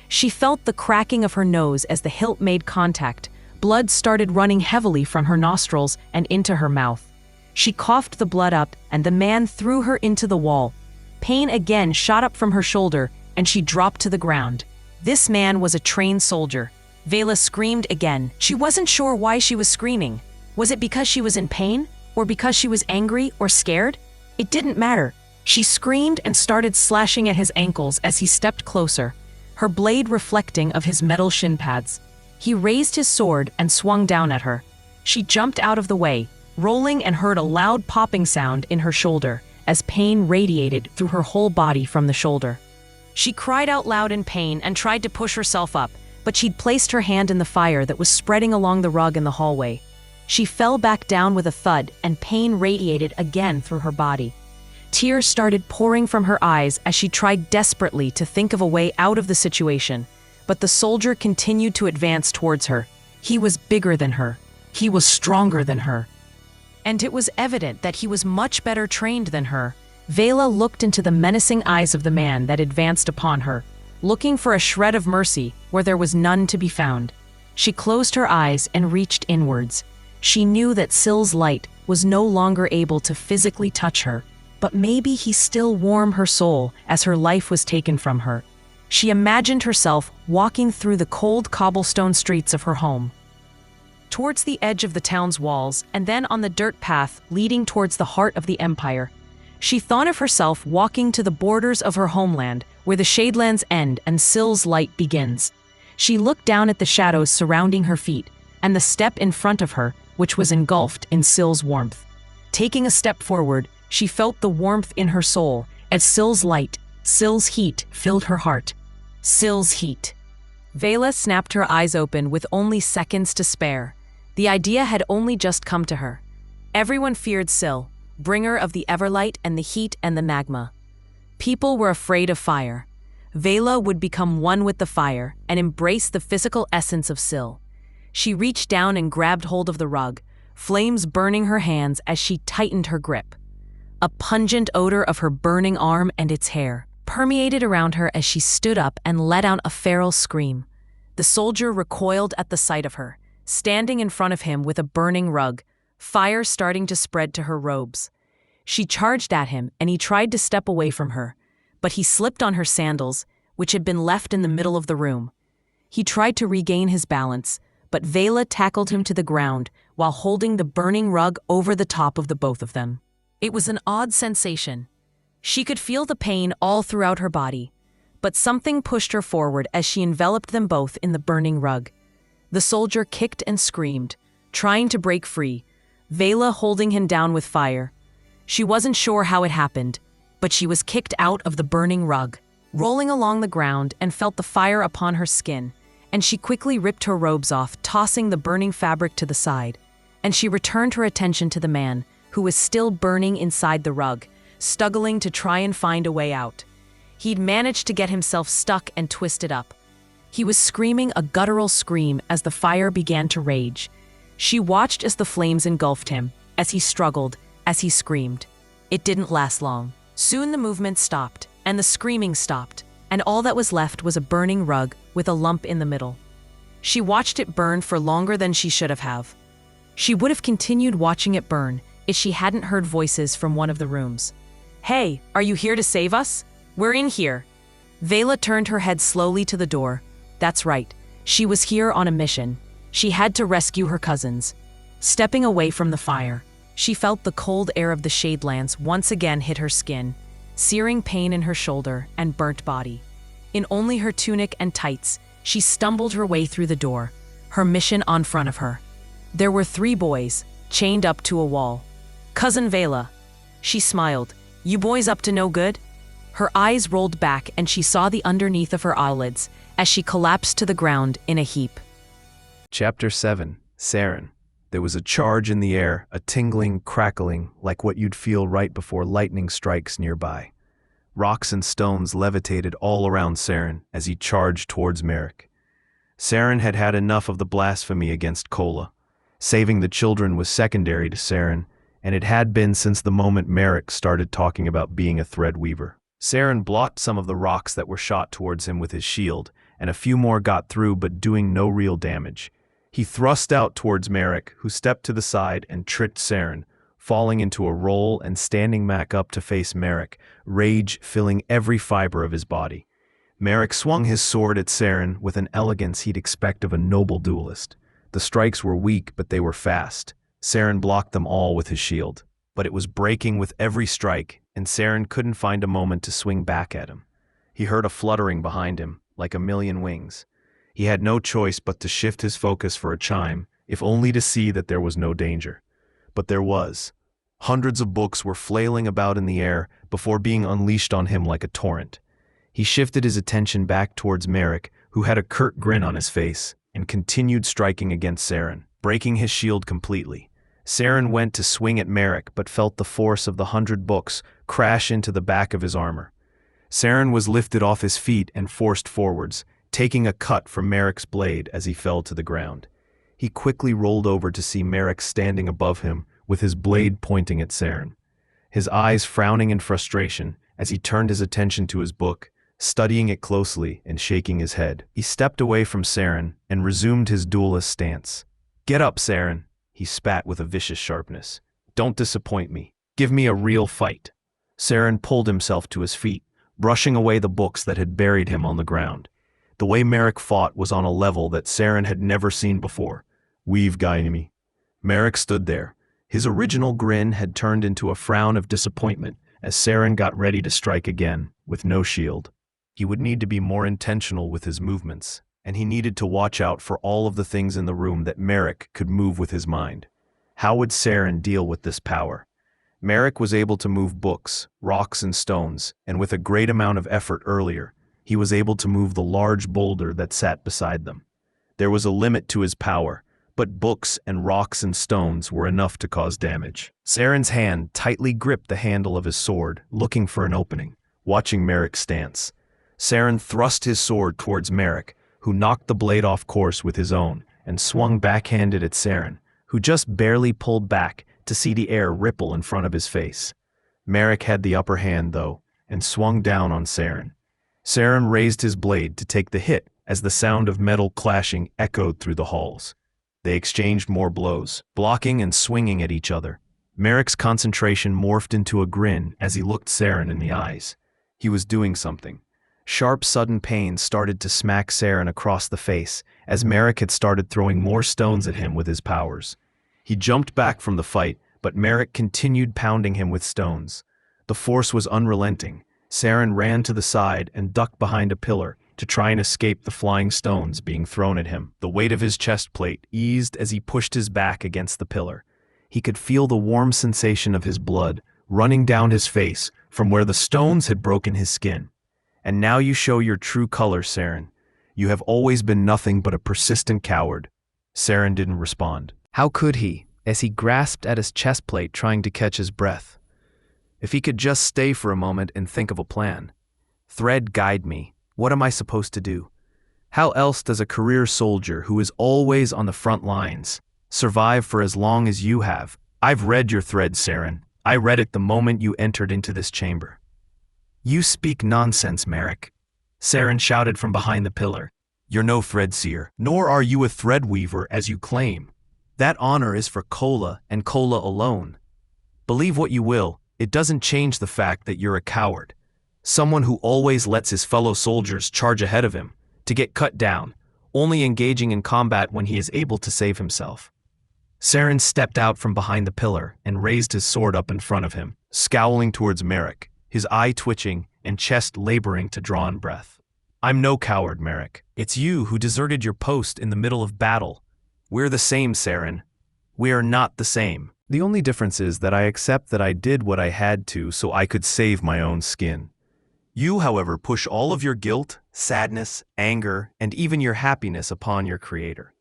She felt the cracking of her nose as the hilt made contact. Blood started running heavily from her nostrils and into her mouth. She coughed the blood up, and the man threw her into the wall. Pain again shot up from her shoulder, and she dropped to the ground. This man was a trained soldier. Veyla screamed again. She wasn't sure why she was screaming. Was it because she was in pain? Or because she was angry or scared? It didn't matter. She screamed and started slashing at his ankles as he stepped closer, her blade reflecting of his metal shin pads. He raised his sword and swung down at her. She jumped out of the way, rolling, and heard a loud popping sound in her shoulder as pain radiated through her whole body from the shoulder. She cried out loud in pain and tried to push herself up, but she'd placed her hand in the fire that was spreading along the rug in the hallway. She fell back down with a thud, and pain radiated again through her body. Tears started pouring from her eyes as she tried desperately to think of a way out of the situation, but the soldier continued to advance towards her. He was bigger than her. He was stronger than her. And it was evident that he was much better trained than her. Veyla looked into the menacing eyes of the man that advanced upon her, looking for a shred of mercy where there was none to be found. She closed her eyes and reached inwards. She knew that Syl's light was no longer able to physically touch her, but maybe he still warmed her soul as her life was taken from her. She imagined herself walking through the cold cobblestone streets of her home, towards the edge of the town's walls, and then on the dirt path leading towards the heart of the Empire. She thought of herself walking to the borders of her homeland, where the Shadelands end and Syl's light begins. She looked down at the shadows surrounding her feet, and the step in front of her, which was engulfed in Syl's warmth. Taking a step forward, she felt the warmth in her soul as Syl's light, Syl's heat filled her heart. Syl's heat. Veyla snapped her eyes open with only seconds to spare. The idea had only just come to her. Everyone feared Syl, bringer of the Everlight and the heat and the magma. People were afraid of fire. Veyla would become one with the fire and embrace the physical essence of Syl. She reached down and grabbed hold of the rug, flames burning her hands as she tightened her grip. A pungent odor of her burning arm and its hair permeated around her as she stood up and let out a feral scream. The soldier recoiled at the sight of her, standing in front of him with a burning rug, fire starting to spread to her robes. She charged at him, and he tried to step away from her, but he slipped on her sandals, which had been left in the middle of the room. He tried to regain his balance, but Veyla tackled him to the ground while holding the burning rug over the top of the both of them. It was an odd sensation. She could feel the pain all throughout her body, but something pushed her forward as she enveloped them both in the burning rug. The soldier kicked and screamed, trying to break free, Veyla holding him down with fire. She wasn't sure how it happened, but she was kicked out of the burning rug, rolling along the ground, and felt the fire upon her skin, and she quickly ripped her robes off, tossing the burning fabric to the side, and she returned her attention to the man, who was still burning inside the rug, struggling to try and find a way out. He'd managed to get himself stuck and twisted up. He was screaming a guttural scream as the fire began to rage. She watched as the flames engulfed him, as he struggled, as he screamed. It didn't last long. Soon the movement stopped, and the screaming stopped, and all that was left was a burning rug with a lump in the middle. She watched it burn for longer than she should have. She would have continued watching it burn if she hadn't heard voices from one of the rooms. "Hey, are you here to save us? We're in here." Veyla turned her head slowly to the door. That's right, she was here on a mission. She had to rescue her cousins. Stepping away from the fire, she felt the cold air of the Shadelands once again hit her skin, searing pain in her shoulder and burnt body. In only her tunic and tights, she stumbled her way through the door, her mission on front of her. There were 3 boys, chained up to a wall. "Cousin Veyla." She smiled. "You boys up to no good?" Her eyes rolled back and she saw the underneath of her eyelids as she collapsed to the ground in a heap.
Chapter 7. Saren. There was a charge in the air, a tingling, crackling, like what you'd feel right before lightning strikes nearby. Rocks and stones levitated all around Saren as he charged towards Merrick. Saren had had enough of the blasphemy against Kola. Saving the children was secondary to Saren, and it had been since the moment Merrick started talking about being a thread weaver. Saren blocked some of the rocks that were shot towards him with his shield, and a few more got through but doing no real damage. He thrust out towards Merrick, who stepped to the side and tricked Saren, falling into a roll and standing back up to face Merrick, rage filling every fiber of his body. Merrick swung his sword at Saren with an elegance he'd expect of a noble duelist. The strikes were weak, but they were fast. Saren blocked them all with his shield, but it was breaking with every strike, and Saren couldn't find a moment to swing back at him. He heard a fluttering behind him, like a million wings. He had no choice but to shift his focus for a chime, if only to see that there was no danger. But there was. Hundreds of books were flailing about in the air before being unleashed on him like a torrent. He shifted his attention back towards Merrick, who had a curt grin on his face, and continued striking against Saren, breaking his shield completely. Saren went to swing at Merrick but felt the force of the 100 books crash into the back of his armor. Saren was lifted off his feet and forced forwards, taking a cut from Merrick's blade as he fell to the ground. He quickly rolled over to see Merrick standing above him with his blade pointing at Saren. His eyes frowning in frustration as he turned his attention to his book, studying it closely and shaking his head. He stepped away from Saren and resumed his duelist stance. "Get up, Saren," he spat with a vicious sharpness. "Don't disappoint me. Give me a real fight." Saren pulled himself to his feet, brushing away the books that had buried him on the ground. The way Merrick fought was on a level that Saren had never seen before. "We've got me." Merrick stood there. His original grin had turned into a frown of disappointment as Saren got ready to strike again, with no shield. He would need to be more intentional with his movements, and he needed to watch out for all of the things in the room that Merrick could move with his mind. How would Saren deal with this power? Merrick was able to move books, rocks and stones, and with a great amount of effort earlier, he was able to move the large boulder that sat beside them. There was a limit to his power, but books and rocks and stones were enough to cause damage. Saren's hand tightly gripped the handle of his sword, looking for an opening, watching Merrick's stance. Saren thrust his sword towards Merrick, who knocked the blade off course with his own, and swung backhanded at Saren, who just barely pulled back to see the air ripple in front of his face. Merrick had the upper hand, though, and swung down on Saren. Saren raised his blade to take the hit as the sound of metal clashing echoed through the halls. They exchanged more blows, blocking and swinging at each other. Merrick's concentration morphed into a grin as he looked Saren in the eyes. He was doing something.
Sharp, sudden pain started to smack Saren across the face as Merrick had started throwing more stones at him with his powers. He jumped back from the fight, but Merrick continued pounding him with stones. The force was unrelenting. Saren ran to the side and ducked behind a pillar to try and escape the flying stones being thrown at him. The weight of his chest plate eased as he pushed his back against the pillar. He could feel the warm sensation of his blood running down his face from where the stones had broken his skin. And now you show your true color, Saren. You have always been nothing but a persistent coward. Saren didn't respond. How could he, as he grasped at his chest plate trying to catch his breath? If he could just stay for a moment and think of a plan. Thread, guide me. What am I supposed to do? How else does a career soldier who is always on the front lines survive for as long as you have? I've read your thread, Saren. I read it the moment you entered into this chamber. You speak nonsense, Merrick. Saren shouted from behind the pillar. You're no thread seer, nor are you a thread weaver as you claim. That honor is for Kola and Kola alone. Believe what you will, it doesn't change the fact that you're a coward. Someone who always lets his fellow soldiers charge ahead of him, to get cut down, only engaging in combat when he is able to save himself. Saren stepped out from behind the pillar and raised his sword up in front of him, scowling towards Merrick, his eye twitching and chest laboring to draw in breath. I'm no coward, Merrick. It's you who deserted your post in the middle of battle. We're the same, Saren. We are not the same. The only difference is that I accept that I did what I had to so I could save my own skin. You, however, push all of your guilt, sadness, anger, and even your happiness upon your creator.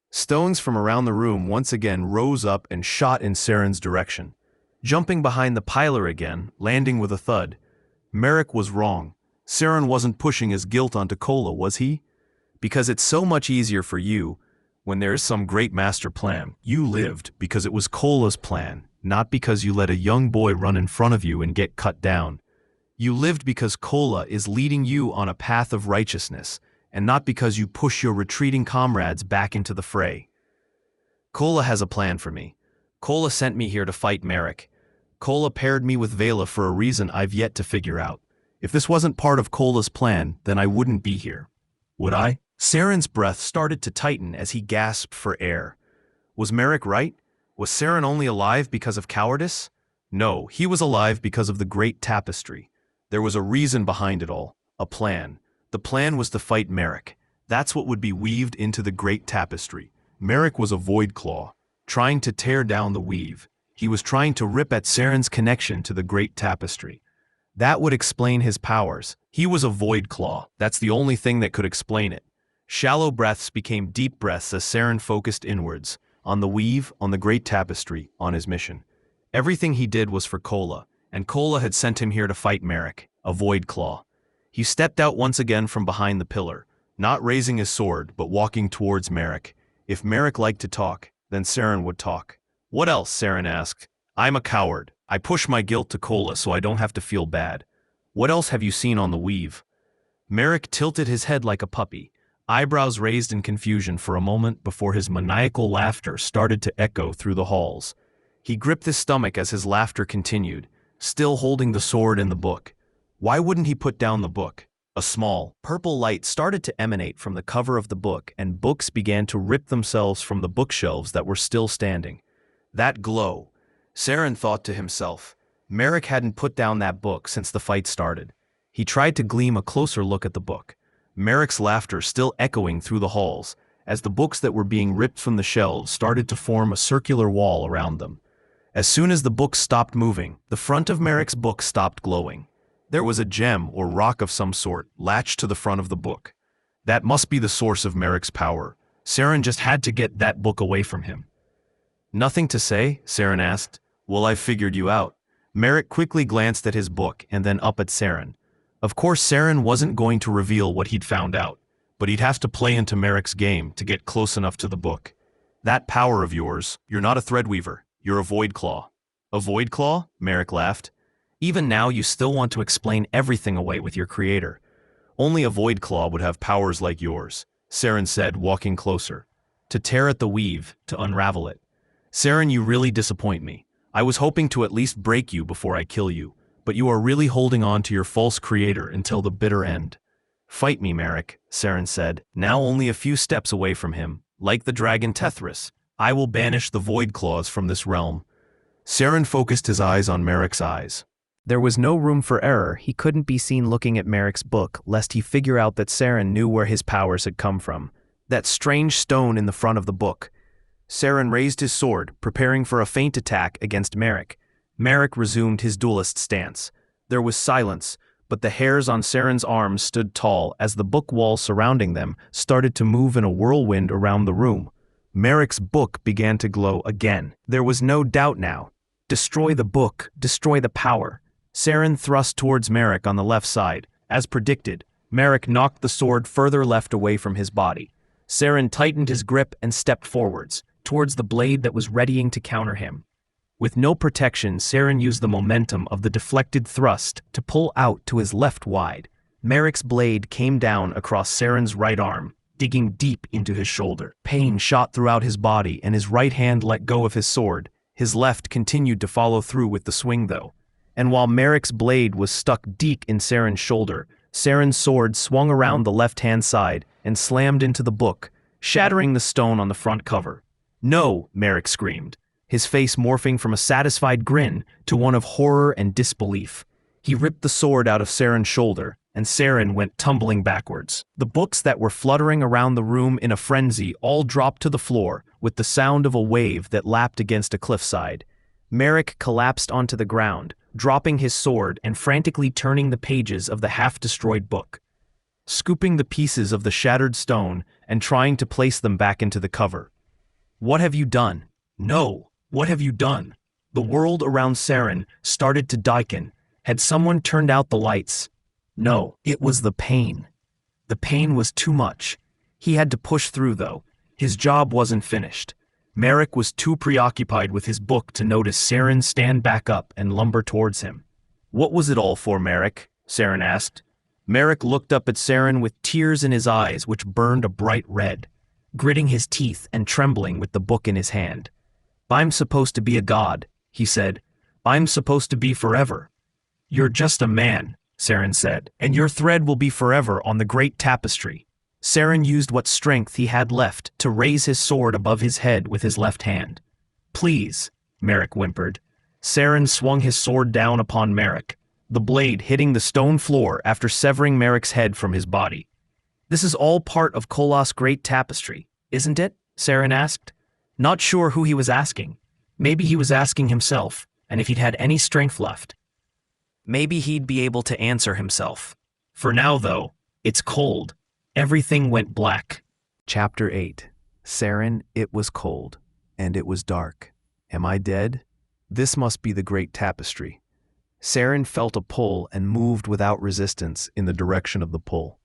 Stones from around the room once again rose up and shot in Saren's direction. Jumping behind the pilar again, landing with a thud. Merrick was wrong. Saren wasn't pushing his guilt onto Kola, was he? Because it's so much easier for you when there is some great master plan. You lived because it was Kola's plan, not because you let a young boy run in front of you and get cut down. You lived because Kola is leading you on a path of righteousness, and not because you push your retreating comrades back into the fray. Kola has a plan for me. Kola sent me here to fight Merrick. Kola paired me with Veyla for a reason I've yet to figure out. If this wasn't part of Kola's plan, then I wouldn't be here. Would I? Saren's breath started to tighten as he gasped for air. Was Merrick right? Was Saren only alive because of cowardice? No, he was alive because of the great tapestry. There was a reason behind it all, a plan. The plan was to fight Merrick. That's what would be weaved into the great tapestry. Merrick was a void claw, trying to tear down the weave. He was trying to rip at Saren's connection to the great tapestry. That would explain his powers. He was a void claw. That's the only thing that could explain it. Shallow breaths became deep breaths as Saren focused inwards, on the weave, on the great tapestry, on his mission. Everything he did was for Kola, and Kola had sent him here to fight Merrick, a void claw. He stepped out once again from behind the pillar, not raising his sword but walking towards Merrick. If Merrick liked to talk, then Saren would talk. What else? Saren asked. I'm a coward. I push my guilt to Kola so I don't have to feel bad. What else have you seen on the weave? Merrick tilted his head like a puppy, eyebrows raised in confusion for a moment before his maniacal laughter started to echo through the halls. He gripped his stomach as his laughter continued, still holding the sword and the book. Why wouldn't he put down the book? A small, purple light started to emanate from the cover of the book, and books began to rip themselves from the bookshelves that were still standing. That glow. Saren thought to himself. Merrick hadn't put down that book since the fight started. He tried to glean a closer look at the book. Merrick's laughter still echoing through the halls, as the books that were being ripped from the shelves started to form a circular wall around them. As soon as the books stopped moving, the front of Merrick's book stopped glowing. There was a gem or rock of some sort latched to the front of the book. That must be the source of Merrick's power. Saren just had to get that book away from him. Nothing to say? Saren asked. Well, I figured you out. Merrick quickly glanced at his book and then up at Saren. Of course, Saren wasn't going to reveal what he'd found out, but he'd have to play into Merrick's game to get close enough to the book. That power of yours, you're not a threadweaver, you're a void claw. A void claw? Merrick laughed. Even now you still want to explain everything away with your creator. Only a void claw would have powers like yours, Saren said, walking closer. To tear at the weave, to unravel it. Saren, you really disappoint me. I was hoping to at least break you before I kill you, but you are really holding on to your false creator until the bitter end. Fight me, Merrick, Saren said, now only a few steps away from him. Like the dragon Tethris, I will banish the void claws from this realm. Saren focused his eyes on Merrick's eyes.
There was no room for error. He couldn't be seen looking at Merrick's book, lest he figure out that Saren knew where his powers had come from. That strange stone in the front of the book. Saren raised his sword, preparing for a feint attack against Merrick. Merrick resumed his duelist stance. There was silence, but the hairs on Saren's arms stood tall as the book wall surrounding them started to move in a whirlwind around the room. Merrick's book began to glow again. There was no doubt now. Destroy the book, destroy the power. Saren thrust towards Merrick on the left side. As predicted, Merrick knocked the sword further left away from his body. Saren tightened his grip and stepped forwards, towards the blade that was readying to counter him. With no protection, Saren used the momentum of the deflected thrust to pull out to his left wide. Merrick's blade came down across Saren's right arm, digging deep into his shoulder. Pain shot throughout his body and his right hand let go of his sword. His left continued to follow through with the swing though. And while Merrick's blade was stuck deep in Saren's shoulder, Saren's sword swung around the left-hand side and slammed into the book, shattering the stone on the front cover. No, Merrick screamed, his face morphing from a satisfied grin to one of horror and disbelief. He ripped the sword out of Saren's shoulder, and Saren went tumbling backwards. The books that were fluttering around the room in a frenzy all dropped to the floor with the sound of a wave that lapped against a cliffside. Merrick collapsed onto the ground, dropping his sword and frantically turning the pages of the half-destroyed book, scooping the pieces of the shattered stone and trying to place them back into the cover. What have you done? No, what have you done? The world around Saren started to darken. Had someone turned out the lights? No, it was the pain. The pain was too much. He had to push through though. His job wasn't finished. Merrick was too preoccupied with his book to notice Saren stand back up and lumber towards him. What was it all for, Merrick? Saren asked. Merrick looked up at Saren with tears in his eyes which burned a bright red, gritting his teeth and trembling with the book in his hand. I'm supposed to be a god, he said. I'm supposed to be forever. You're just a man, Saren said, and your thread will be forever on the great tapestry. Saren used what strength he had left to raise his sword above his head with his left hand. Please, Merrick whimpered. Saren swung his sword down upon Merrick, the blade hitting the stone floor after severing Merrick's head from his body. This is all part of Kolas' great tapestry, isn't it? Saren asked. Not sure who he was asking. Maybe he was asking himself, and if he'd had any strength left. Maybe he'd be able to answer himself. For now, though, it's cold. Everything went black. Chapter 8. Saren, it was cold, and it was dark. Am I dead? This must be the great tapestry. Saren felt a pull and moved without resistance in the direction of the pull.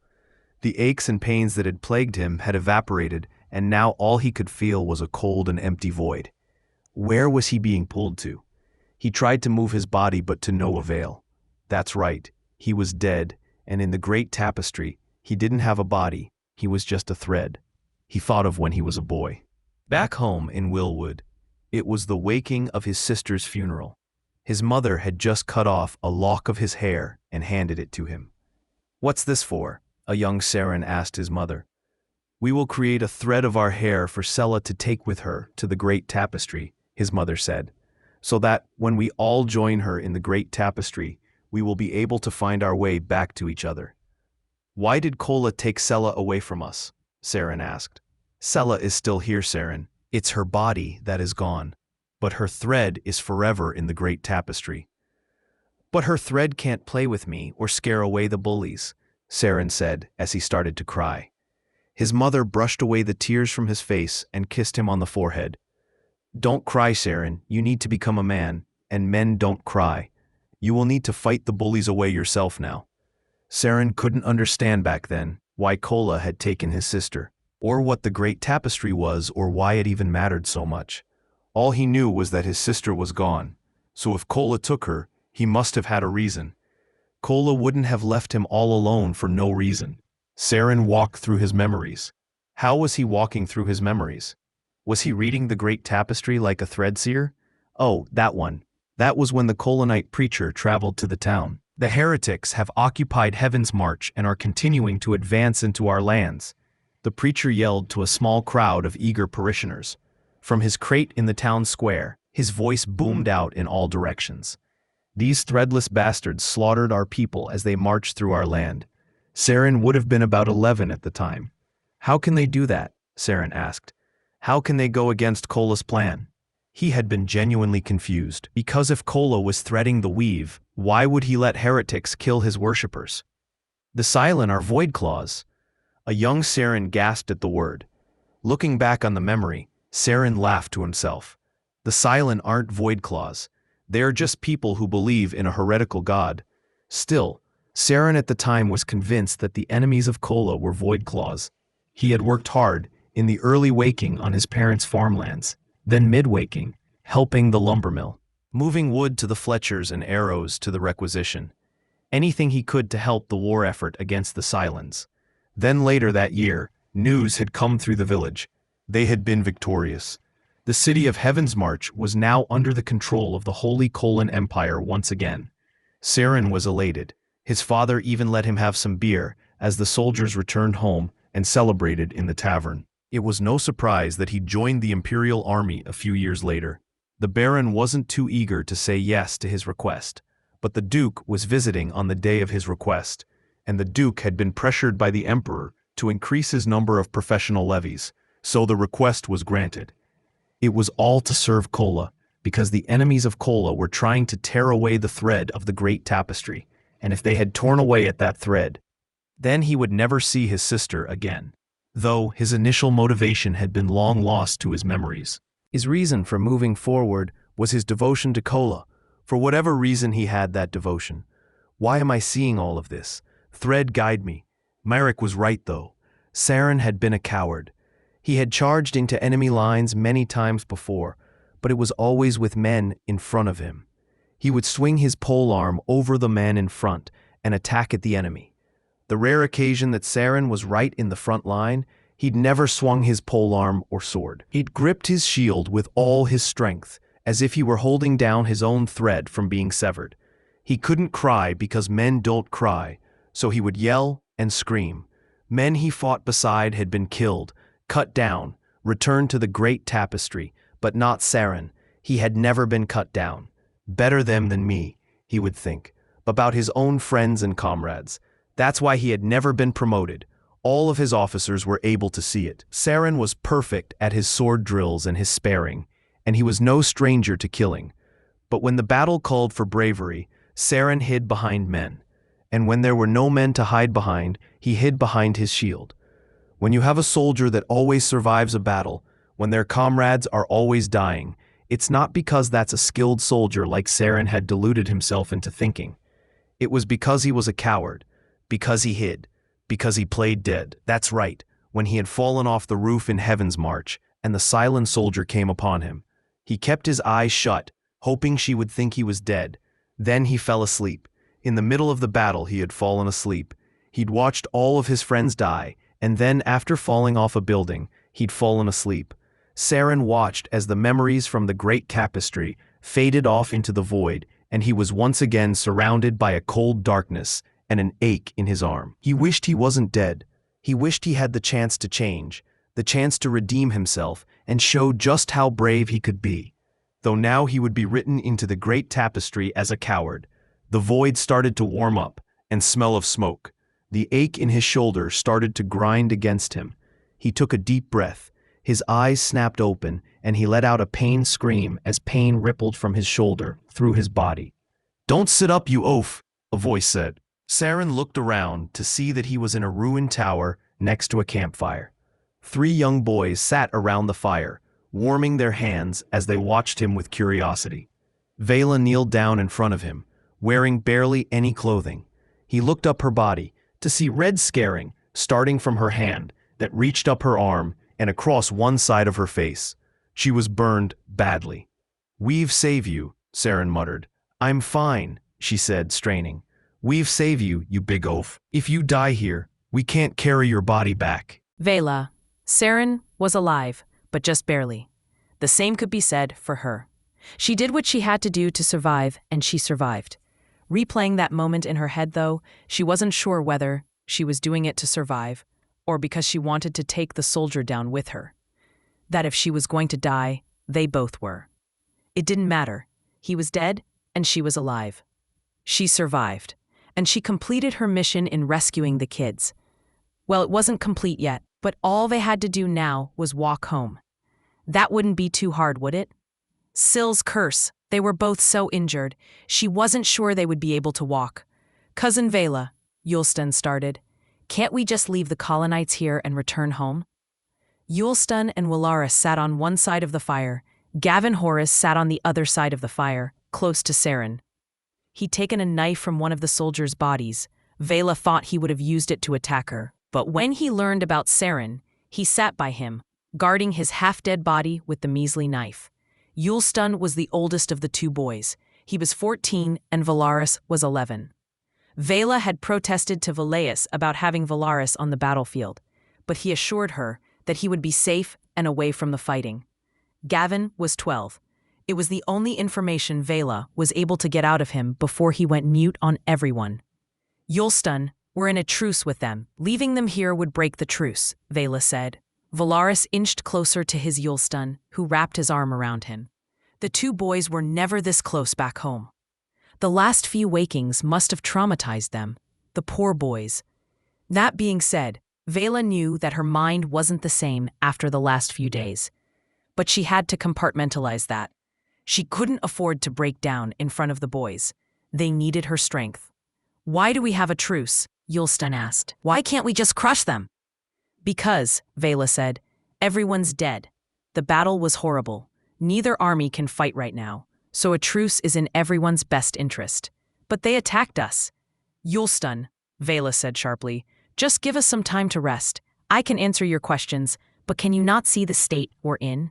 The aches and pains that had plagued him had evaporated, and now all he could feel was a cold and empty void. Where was he being pulled to? He tried to move his body, but to no avail. That's right, he was dead, and in the great tapestry, he didn't have a body, he was just a thread. He thought of when he was a boy. Back home in Willwood, it was the waking of his sister's funeral. His mother had just cut off a lock of his hair and handed it to him. What's this for? A young Saren asked his mother. We will create a thread of our hair for Sela to take with her to the great tapestry, his mother said, so that when we all join her in the great tapestry, we will be able to find our way back to each other. Why did Kola take Sela away from us? Saren asked. Sela is still here, Saren. It's her body that is gone, but her thread is forever in the great tapestry. But her thread can't play with me or scare away the bullies, Saren said as he started to cry. His mother brushed away the tears from his face and kissed him on the forehead. Don't cry, Saren. You need to become a man, and men don't cry. You will need to fight the bullies away yourself now. Saren couldn't understand back then why Kola had taken his sister, or what the great tapestry was, or why it even mattered so much. All he knew was that his sister was gone, so if Kola took her, he must have had a reason. Kola wouldn't have left him all alone for no reason. Saren walked through his memories. How was he walking through his memories? Was he reading the great tapestry like a threadseer? Oh, that one. That was when the Kolanite preacher traveled to the town. The heretics have occupied Heaven's March and are continuing to advance into our lands. The preacher yelled to a small crowd of eager parishioners. From his crate in the town square, his voice boomed out in all directions. These threadless bastards slaughtered our people as they marched through our land. Saren would have been about 11 at the time. How can they do that? Saren asked. How can they go against Kola's plan? He had been genuinely confused, because if Kola was threading the weave, why would he let heretics kill his worshippers? The Sylen are void claws. A young Saren gasped at the word. Looking back on the memory, Saren laughed to himself. The Sylen aren't void claws. They are just people who believe in a heretical god. Still, Saren at the time was convinced that the enemies of Kola were void claws. He had worked hard, in the early waking on his parents' farmlands, then mid-waking, helping the lumber mill, moving wood to the Fletchers and arrows to the requisition. Anything he could to help the war effort against the Sylens. Then later that year, news had come through the village. They had been victorious. The city of Heaven's March was now under the control of the Holy Kolan Empire once again. Saren was elated. His father even let him have some beer as the soldiers returned home and celebrated in the tavern. It was no surprise that he joined the Imperial Army a few years later. The Baron wasn't too eager to say yes to his request, but the Duke was visiting on the day of his request, and the Duke had been pressured by the Emperor to increase his number of professional levies, so the request was granted. It was all to serve Kola, because the enemies of Kola were trying to tear away the thread of the great tapestry, and if they had torn away at that thread, then he would never see his sister again. Though his initial motivation had been long lost to his memories. His reason for moving forward was his devotion to Kola. For whatever reason he had that devotion. Why am I seeing all of this? Thread guide me. Myrick was right though. Saren had been a coward. He had charged into enemy lines many times before, but it was always with men in front of him. He would swing his polearm over the man in front and attack at the enemy. The rare occasion that Saren was right in the front line, he'd never swung his polearm or sword. He'd gripped his shield with all his strength, as if he were holding down his own thread from being severed. He couldn't cry because men don't cry, so he would yell and scream. Men he fought beside had been killed, cut down, returned to the great tapestry, but not Saren. He had never been cut down. Better them than me, he would think, about his own friends and comrades. That's why he had never been promoted. All of his officers were able to see it. Saren was perfect at his sword drills and his sparing, and he was no stranger to killing. But when the battle called for bravery, Saren hid behind men. And when there were no men to hide behind, he hid behind his shield. When you have a soldier that always survives a battle, when their comrades are always dying, it's not because that's a skilled soldier like Saren had deluded himself into thinking. It was because he was a coward. Because he hid. Because he played dead. That's right, when he had fallen off the roof in Heaven's March, and the silent soldier came upon him. He kept his eyes shut, hoping she would think he was dead. Then he fell asleep. In the middle of the battle he had fallen asleep. He'd watched all of his friends die, and then after falling off a building, he'd fallen asleep. Saren watched as the memories from the great tapestry faded off into the void, and he was once again surrounded by a cold darkness, and an ache in his arm. He wished he wasn't dead. He wished he had the chance to change, the chance to redeem himself and show just how brave he could be. Though now he would be written into the great tapestry as a coward. The void started to warm up and smell of smoke. The ache in his shoulder started to grind against him. He took a deep breath. His eyes snapped open and he let out a pain scream as pain rippled from his shoulder through his body. "Don't sit up, you oaf," a voice said. Saren looked around to see that he was in a ruined tower next to a campfire. 3 young boys sat around the fire, warming their hands as they watched him with curiosity. Veyla kneeled down in front of him, wearing barely any clothing. He looked up her body to see red scarring starting from her hand that reached up her arm and across one side of her face. She was burned badly. "We've saved you," Saren muttered. "I'm fine," she said, straining. "We've saved you, you big oaf. If you die here, we can't carry your body back."
Veyla. Saren was alive, but just barely. The same could be said for her. She did what she had to do to survive, and she survived. Replaying that moment in her head, though, she wasn't sure whether she was doing it to survive or because she wanted to take the soldier down with her. That if she was going to die, they both were. It didn't matter. He was dead, and she was alive. She survived, and she completed her mission in rescuing the kids. Well, it wasn't complete yet, but all they had to do now was walk home. That wouldn't be too hard, would it? Syl's curse. They were both so injured, she wasn't sure they would be able to walk. "Cousin Veyla," Yulstan started, "can't we just leave the colonites here and return home?" Yulstan and Willaris sat on one side of the fire. Gavin Horace sat on the other side of the fire, close to Saren. He'd taken a knife from one of the soldiers' bodies. Veyla thought he would have used it to attack her, but when he learned about Saren, he sat by him, guarding his half-dead body with the measly knife. Yulstan was the oldest of the two boys. He was 14 and Willaris was 11. Veyla had protested to Velaeus about having Willaris on the battlefield, but he assured her that he would be safe and away from the fighting. Gavin was 12. It was the only information Veyla was able to get out of him before he went mute on everyone. "Yulstan, we're in a truce with them. Leaving them here would break the truce," Veyla said. Willaris inched closer to his Yulstan, who wrapped his arm around him. The two boys were never this close back home. The last few wakings must have traumatized them, the poor boys. That being said, Veyla knew that her mind wasn't the same after the last few days. But she had to compartmentalize that. She couldn't afford to break down in front of the boys. They needed her strength. "Why do we have a truce?" Yulstan asked. "Why can't we just crush them?" "Because," Veyla said, "everyone's dead. The battle was horrible. Neither army can fight right now, so a truce is in everyone's best interest. But they attacked us." "Yulstan," Veyla said sharply, "just give us some time to rest. I can answer your questions, but can you not see the state we're in?"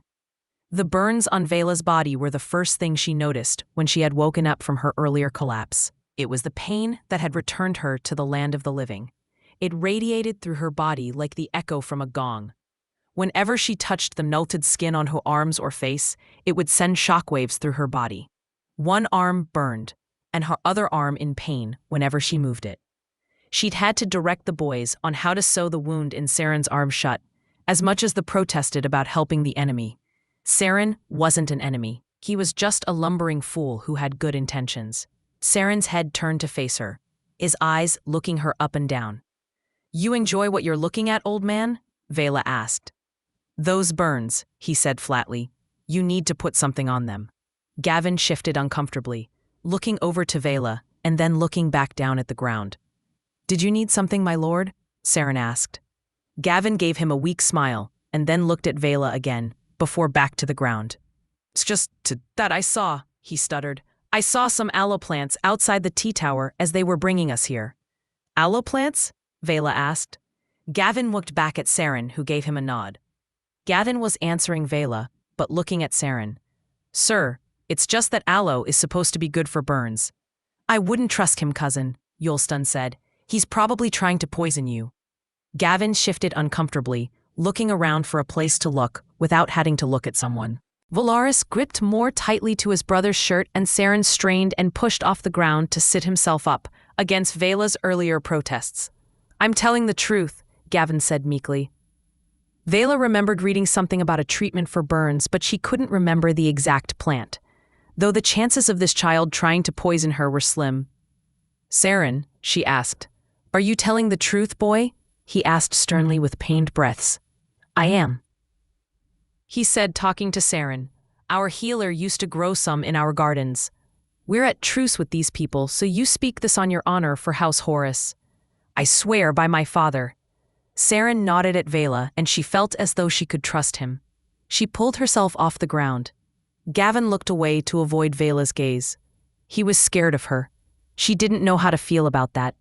The burns on Veyla's body were the first thing she noticed when she had woken up from her earlier collapse. It was the pain that had returned her to the land of the living. It radiated through her body like the echo from a gong. Whenever she touched the melted skin on her arms or face, it would send shockwaves through her body. One arm burned, and her other arm in pain whenever she moved it. She'd had to direct the boys on how to sew the wound in Saren's arm shut, as much as the protested about helping the enemy. Saren wasn't an enemy. He was just a lumbering fool who had good intentions. Saren's head turned to face her, his eyes looking her up and down. "You enjoy what you're looking at, old man?" Veyla asked. "Those burns," he said flatly. "You need to put something on them." Gavin shifted uncomfortably, looking over to Veyla and then looking back down at the ground. "Did you need something, my lord?" Saren asked. Gavin gave him a weak smile and then looked at Veyla again, before back to the ground. "It's just that I saw," he stuttered. "I saw some aloe plants outside the tea tower as they were bringing us here." "Aloe plants?" Veyla asked. Gavin looked back at Saren, who gave him a nod. Gavin was answering Veyla, but looking at Saren. "Sir, it's just that aloe is supposed to be good for burns." "I wouldn't trust him, cousin," Yulstan said. "He's probably trying to poison you." Gavin shifted uncomfortably, looking around for a place to look without having to look at someone. Willaris gripped more tightly to his brother's shirt and Saren strained and pushed off the ground to sit himself up, against Veyla's earlier protests. "I'm telling the truth," Gavin said meekly. Veyla remembered reading something about a treatment for burns, but she couldn't remember the exact plant, though the chances of this child trying to poison her were slim. "Saren," she asked, "are you telling the truth, boy?" he asked sternly with pained breaths. "I am," he said, talking to Saren. "Our healer used to grow some in our gardens. We're at truce with these people, so you speak this on your honor for House Horace." "I swear by my father." Saren nodded at Veyla, and she felt as though she could trust him. She pulled herself off the ground. Gavin looked away to avoid Veyla's gaze. He was scared of her. She didn't know how to feel about that.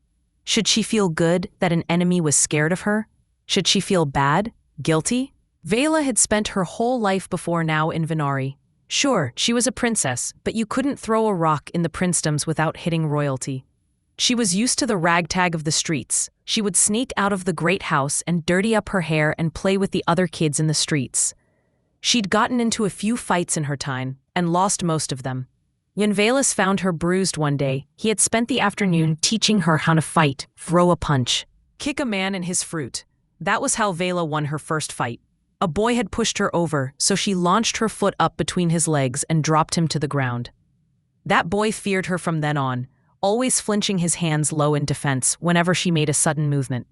Should she feel good that an enemy was scared of her? Should she feel bad? Guilty? Veyla had spent her whole life before now in Venari. Sure, she was a princess, but you couldn't throw a rock in the Princedoms without hitting royalty. She was used to the ragtag of the streets. She would sneak out of the great house and dirty up her hair and play with the other kids in the streets. She'd gotten into a few fights in her time, and lost most of them. When Veyla found her bruised one day, he had spent the afternoon teaching her how to fight, throw a punch, kick a man in his fruit. That was how Veyla won her first fight. A boy had pushed her over, so she launched her foot up between his legs and dropped him to the ground. That boy feared her from then on, always flinching his hands low in defense whenever she made a sudden movement.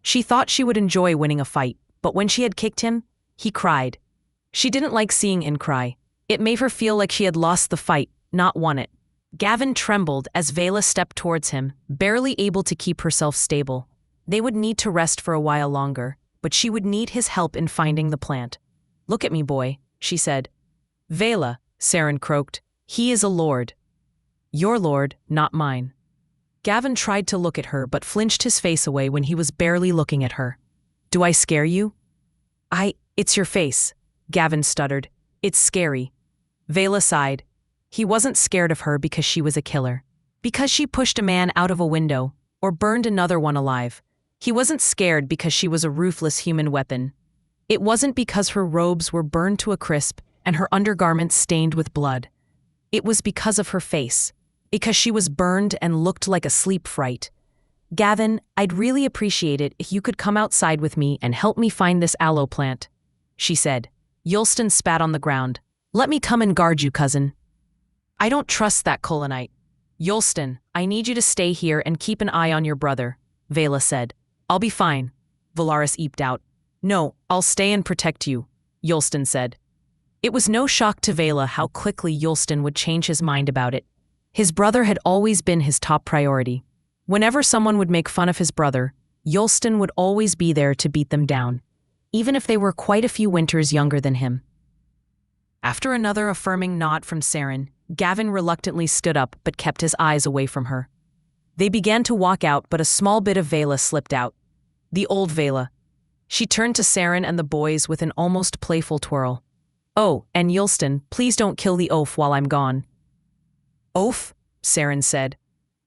She thought she would enjoy winning a fight, but when she had kicked him, he cried. She didn't like seeing him cry. It made her feel like she had lost the fight, not won it. Gavin trembled as Veyla stepped towards him, barely able to keep herself stable. They would need to rest for a while longer, but she would need his help in finding the plant. "Look at me, boy," she said. "Veyla," Saren croaked. "He is a lord." "Your lord, not mine." Gavin tried to look at her but flinched his face away when he was barely looking at her. "Do I scare you?" It's your face," Gavin stuttered. "It's scary." Veyla sighed. He wasn't scared of her because she was a killer. Because she pushed a man out of a window, or burned another one alive. He wasn't scared because she was a ruthless human weapon. It wasn't because her robes were burned to a crisp and her undergarments stained with blood. It was because of her face. Because she was burned and looked like a sleep fright. "Gavin, I'd really appreciate it if you could come outside with me and help me find this aloe plant," she said. Yulston spat on the ground. "Let me come and guard you, cousin." "I don't trust that Kolanite." "Yulston, I need you to stay here and keep an eye on your brother," Veyla said. "I'll be fine," Valaris eeped out. "No, I'll stay and protect you," Yulston said. It was no shock to Veyla how quickly Yulston would change his mind about it. His brother had always been his top priority. Whenever someone would make fun of his brother, Yulston would always be there to beat them down, even if they were quite a few winters younger than him. After another affirming nod from Saren, Gavin reluctantly stood up but kept his eyes away from her. They began to walk out, but a small bit of Veyla slipped out. The old Veyla. She turned to Saren and the boys with an almost playful twirl. "Oh, and Yulston, please don't kill the oaf while I'm gone." "Oaf?" Saren said.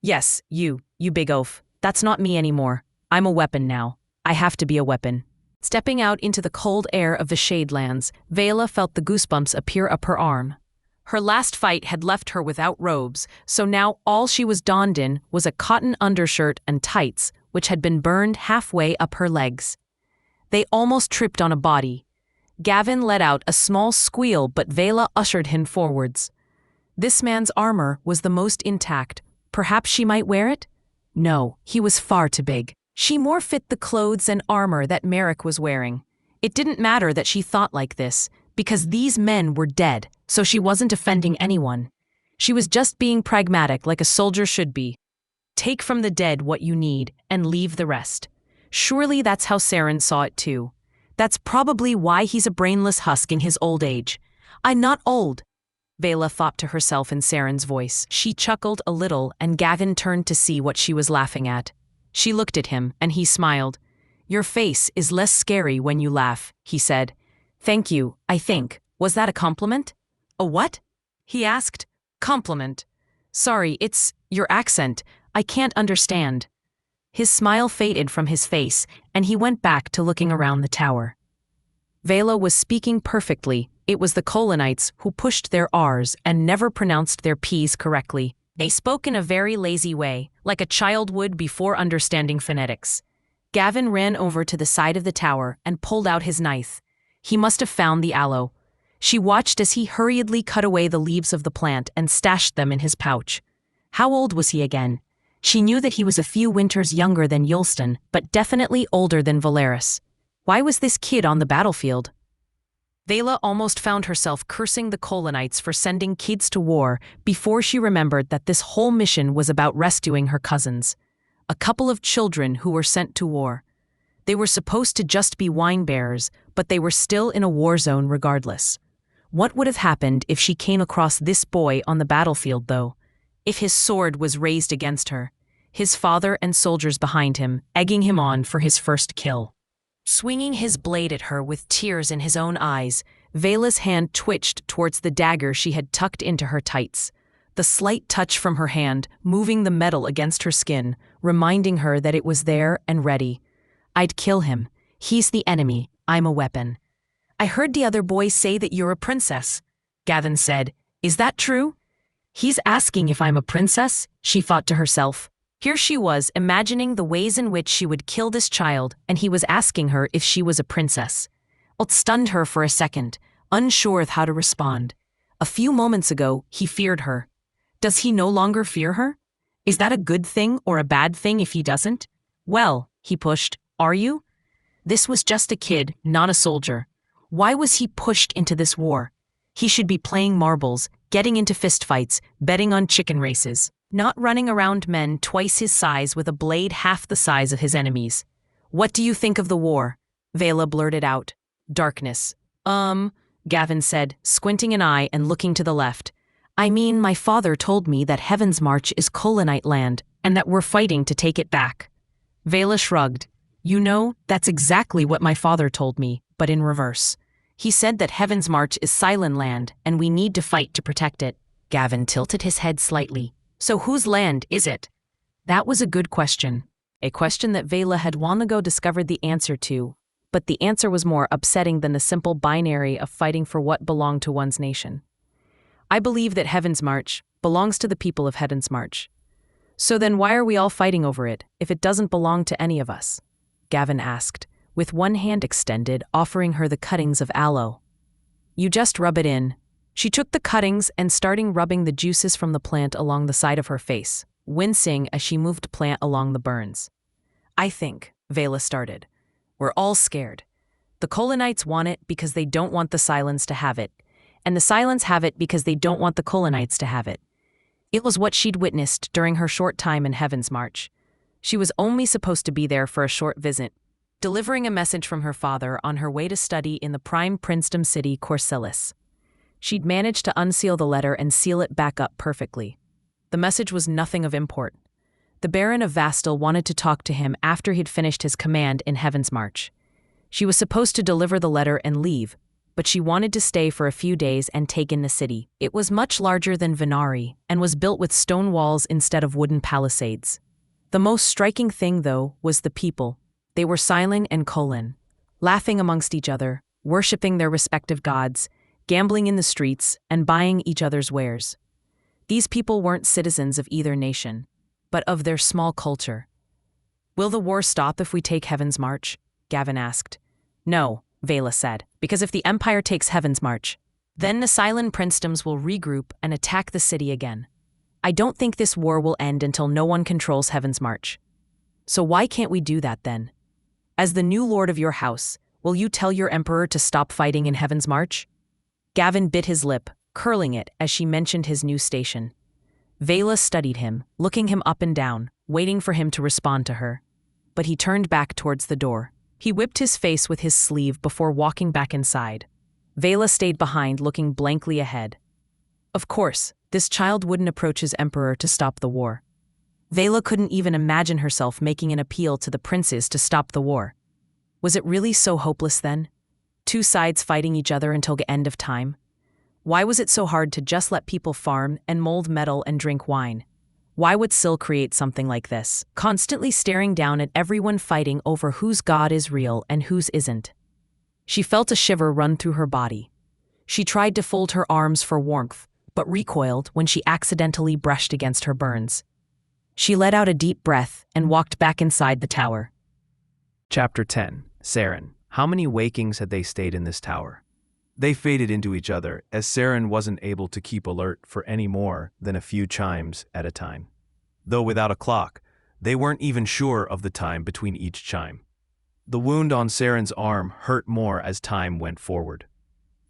"Yes, you big oaf. That's not me anymore. I'm a weapon now. I have to be a weapon." Stepping out into the cold air of the Shadelands, Veyla felt the goosebumps appear up her arm. Her last fight had left her without robes, so now all she was donned in was a cotton undershirt and tights, which had been burned halfway up her legs. They almost tripped on a body. Gavin let out a small squeal, but Veyla ushered him forwards. This man's armor was the most intact. Perhaps she might wear it? No, he was far too big. She more fit the clothes and armor that Merrick was wearing. It didn't matter that she thought like this, because these men were dead, so she wasn't offending anyone. She was just being pragmatic like a soldier should be. Take from the dead what you need, and leave the rest. Surely that's how Saren saw it too. That's probably why he's a brainless husk in his old age. "I'm not old," Veyla thought to herself in Saren's voice. She chuckled a little, and Gavin turned to see what she was laughing at. She looked at him, and he smiled. "Your face is less scary when you laugh," he said. "Thank you, I think. Was that a compliment?" "A what?" he asked. "Compliment. Sorry, it's your accent. I can't understand." His smile faded from his face, and he went back to looking around the tower. Veyla was speaking perfectly. It was the Kolanites who pushed their R's and never pronounced their P's correctly. They spoke in a very lazy way, like a child would before understanding phonetics. Gavin ran over to the side of the tower and pulled out his knife. He must have found the aloe. She watched as he hurriedly cut away the leaves of the plant and stashed them in his pouch. How old was he again? She knew that he was a few winters younger than Yulston, but definitely older than Valaris. Why was this kid on the battlefield? Veyla almost found herself cursing the Kolanites for sending kids to war before she remembered that this whole mission was about rescuing her cousins. A couple of children who were sent to war. They were supposed to just be wine bearers, but they were still in a war zone regardless. What would have happened if she came across this boy on the battlefield, though? If his sword was raised against her, his father and soldiers behind him, egging him on for his first kill. Swinging his blade at her with tears in his own eyes, Veyla's hand twitched towards the dagger she had tucked into her tights. The slight touch from her hand, moving the metal against her skin, reminding her that it was there and ready. "I'd kill him. He's the enemy. I'm a weapon. I heard the other boy say that you're a princess. Gavin said, Is that true? He's asking if I'm a princess, she thought to herself. Here she was, imagining the ways in which she would kill this child, and he was asking her if she was a princess. It stunned her for a second, unsure of how to respond. A few moments ago, he feared her. Does he no longer fear her? Is that a good thing or a bad thing if he doesn't? Well, he pushed, are you? This was just a kid, not a soldier. Why was he pushed into this war? He should be playing marbles, getting into fistfights, betting on chicken races, not running around men twice his size with a blade half the size of his enemies. What do you think of the war? Veyla blurted out. Darkness. Gavin said, squinting an eye and looking to the left. I mean, my father told me that Heaven's March is Kolanite land, and that we're fighting to take it back. Veyla shrugged. You know, that's exactly what my father told me, but in reverse. He said that Heaven's March is Sylen land, and we need to fight to protect it. Gavin tilted his head slightly. So whose land is it? That was a good question. A question that Veyla had long ago discovered the answer to, but the answer was more upsetting than the simple binary of fighting for what belonged to one's nation. I believe that Heaven's March belongs to the people of Heaven's March. So then why are we all fighting over it if it doesn't belong to any of us? Gavin asked, with one hand extended, offering her the cuttings of aloe. You just rub it in. She took the cuttings and started rubbing the juices from the plant along the side of her face, wincing as she moved the plant along the burns. I think, Veyla started, we're all scared. The Kolanites want it because they don't want the Sylens to have it, and the Sylens have it because they don't want the Kolanites to have it. It was what she'd witnessed during her short time in Heaven's March. She was only supposed to be there for a short visit, delivering a message from her father on her way to study in the prime princedom city Corselis. She'd managed to unseal the letter and seal it back up perfectly. The message was nothing of import. The Baron of Vastal wanted to talk to him after he'd finished his command in Heaven's March. She was supposed to deliver the letter and leave, but she wanted to stay for a few days and take in the city. It was much larger than Venari and was built with stone walls instead of wooden palisades. The most striking thing, though, was the people. They were Sylen and Kolan, laughing amongst each other, worshipping their respective gods, gambling in the streets, and buying each other's wares. These people weren't citizens of either nation, but of their small culture. Will the war stop if we take Heaven's March? Gavin asked. No, Veyla said, because if the Empire takes Heaven's March, then the Sylen Princedoms will regroup and attack the city again. I don't think this war will end until no one controls Heaven's March. So why can't we do that then? As the new lord of your house, will you tell your emperor to stop fighting in Heaven's March? Gavin bit his lip, curling it as she mentioned his new station. Veyla studied him, looking him up and down, waiting for him to respond to her. But he turned back towards the door. He whipped his face with his sleeve before walking back inside. Veyla stayed behind, looking blankly ahead. Of course, this child wouldn't approach his emperor to stop the war. Veyla couldn't even imagine herself making an appeal to the princes to stop the war. Was it really so hopeless then? Two sides fighting each other until the end of time? Why was it so hard to just let people farm and mold metal and drink wine? Why would Syl create something like this, constantly staring down at everyone fighting over whose god is real and whose isn't? She felt a shiver run through her body. She tried to fold her arms for warmth, but recoiled when she accidentally brushed against her burns. She let out a deep breath and walked back inside the tower.
Chapter 10. Saren. How many wakings had they stayed in this tower? They faded into each other, as Saren wasn't able to keep alert for any more than a few chimes at a time. Though without a clock, they weren't even sure of the time between each chime. The wound on Saren's arm hurt more as time went forward.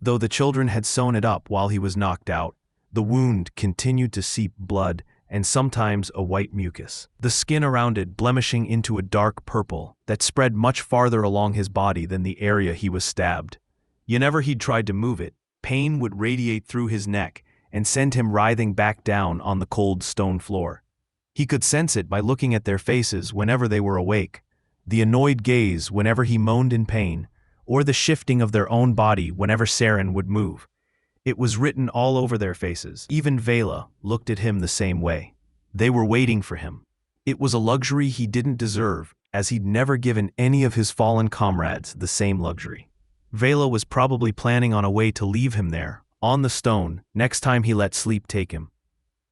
Though the children had sewn it up while he was knocked out, the wound continued to seep blood and sometimes a white mucus, the skin around it blemishing into a dark purple that spread much farther along his body than the area he was stabbed. Whenever he'd tried to move it, pain would radiate through his neck and send him writhing back down on the cold stone floor. He could sense it by looking at their faces whenever they were awake, the annoyed gaze whenever he moaned in pain, or the shifting of their own body whenever Saren would move. It was written all over their faces. Even Veyla looked at him the same way. They were waiting for him. It was a luxury he didn't deserve, as he'd never given any of his fallen comrades the same luxury.
Veyla was probably planning on a way to leave him there, on the stone, next time he let sleep take him.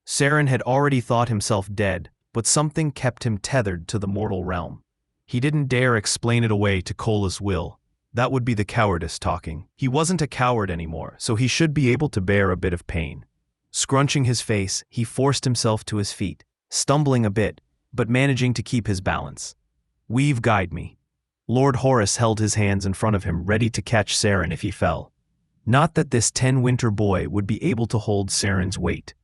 Saren had already thought himself dead, but something kept him tethered to the mortal realm. He didn't dare explain it away to Kola's will. That would be the cowardice talking. He wasn't a coward anymore, so he should be able to bear a bit of pain. Scrunching his face, he forced himself to his feet, stumbling a bit, but managing to keep his balance. "Weave guide me." Lord Horus held his hands in front of him, ready to catch Saren if he fell. Not that this 10-winter boy would be able to hold Saren's weight.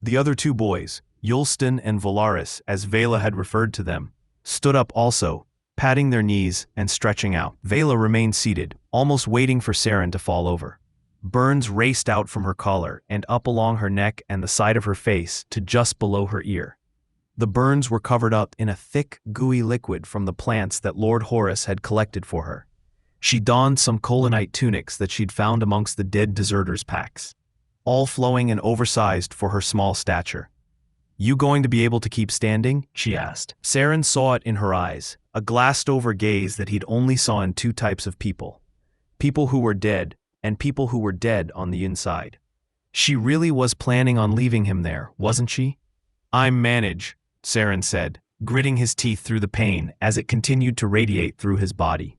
The other two boys, Yulstan and Valaris, as Veyla had referred to them, stood up also, patting their knees and stretching out. Veyla remained seated, almost waiting for Saren to fall over. Burns raced out from her collar and up along her neck and the side of her face to just below her ear. The burns were covered up in a thick, gooey liquid from the plants that Lord Horus had collected for her. She donned some Kolanite tunics that she'd found amongst the dead deserters' packs, all flowing and oversized for her small stature. "You going to be able to keep standing?" she asked. Saren saw it in her eyes, a glassed-over gaze that he'd only saw in two types of people. People who were dead, and people who were dead on the inside. She really was planning on leaving him there, wasn't she? "I'm manage," Saren said, gritting his teeth through the pain as it continued to radiate through his body.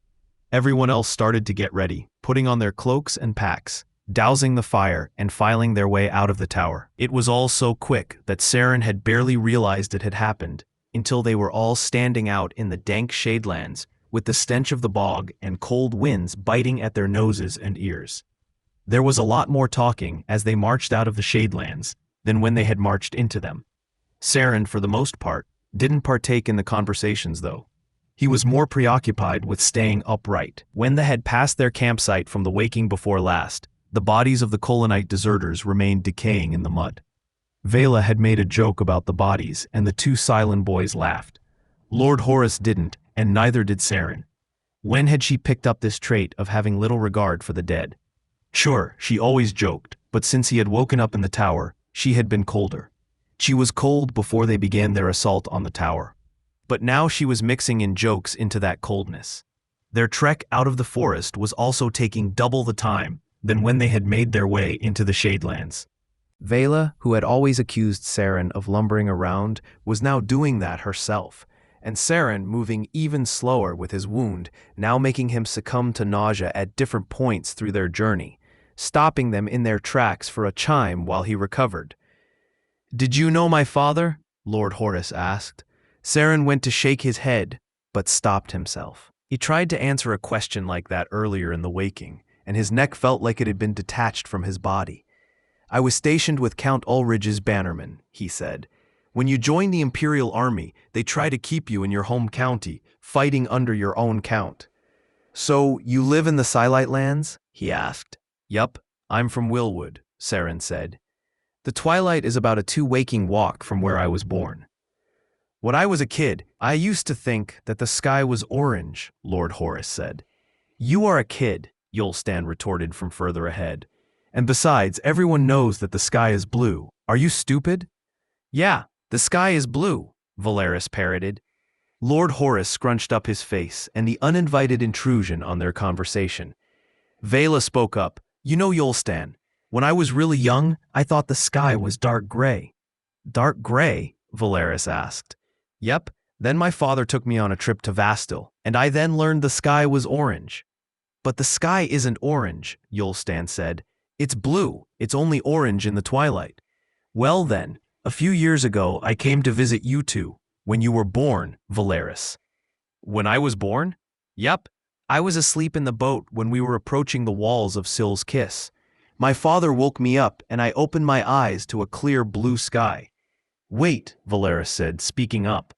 Everyone else started to get ready, putting on their cloaks and packs, dousing the fire and filing their way out of the tower. It was all so quick that Saren had barely realized it had happened, until they were all standing out in the dank shadelands, with the stench of the bog and cold winds biting at their noses and ears. There was a lot more talking as they marched out of the shadelands than when they had marched into them. Saren, for the most part, didn't partake in the conversations though. He was more preoccupied with staying upright. When they had passed their campsite from the waking before last, the bodies of the Kolanite deserters remained decaying in the mud. Veyla had made a joke about the bodies, and the two Sylen boys laughed. Lord Horus didn't, and neither did Saren. When had she picked up this trait of having little regard for the dead? Sure, she always joked, but since he had woken up in the tower, she had been colder. She was cold before they began their assault on the tower. But now she was mixing in jokes into that coldness. Their trek out of the forest was also taking double the time than when they had made their way into the shadelands.
Veyla, who had always accused Saren of lumbering around, was now doing that herself, and Saren moving even slower with his wound, now making him succumb to nausea at different points through their journey, stopping them in their tracks for a chime while he recovered. "Did you know my father?" Lord Horus asked. Saren went to shake his head, but stopped himself. He tried to answer a question like that earlier in the waking, and his neck felt like it had been detached from his body. "I was stationed with Count Ulrich's bannermen," he said. "When you join the Imperial Army, they try to keep you in your home county, fighting under your own count." "So, you live in the Sylite lands?" he asked. "Yup, I'm from Willwood," Saren said. "The twilight is about a 2-waking walk from where I was born." "When I was a kid, I used to think that the sky was orange," Lord Horus said. "You are a kid," Yulstan retorted from further ahead. "And besides, everyone knows that the sky is blue. Are you stupid?" "Yeah, the sky is blue," Valaris parroted. Lord Horus scrunched up his face and the uninvited intrusion on their conversation. Veyla spoke up. "You know, Yulstan, when I was really young, I thought the sky was dark gray." "Dark gray?" Valaris asked. "Yep, then my father took me on a trip to Vastil, and I then learned the sky was orange." "But the sky isn't orange," Yulstan said. "It's blue, it's only orange in the twilight." "Well then, a few years ago I came to visit you two, when you were born, Valaris." "When I was born?" "Yep, I was asleep in the boat when we were approaching the walls of Syl's Kiss. My father woke me up and I opened my eyes to a clear blue sky." "Wait," Valaris said, speaking up.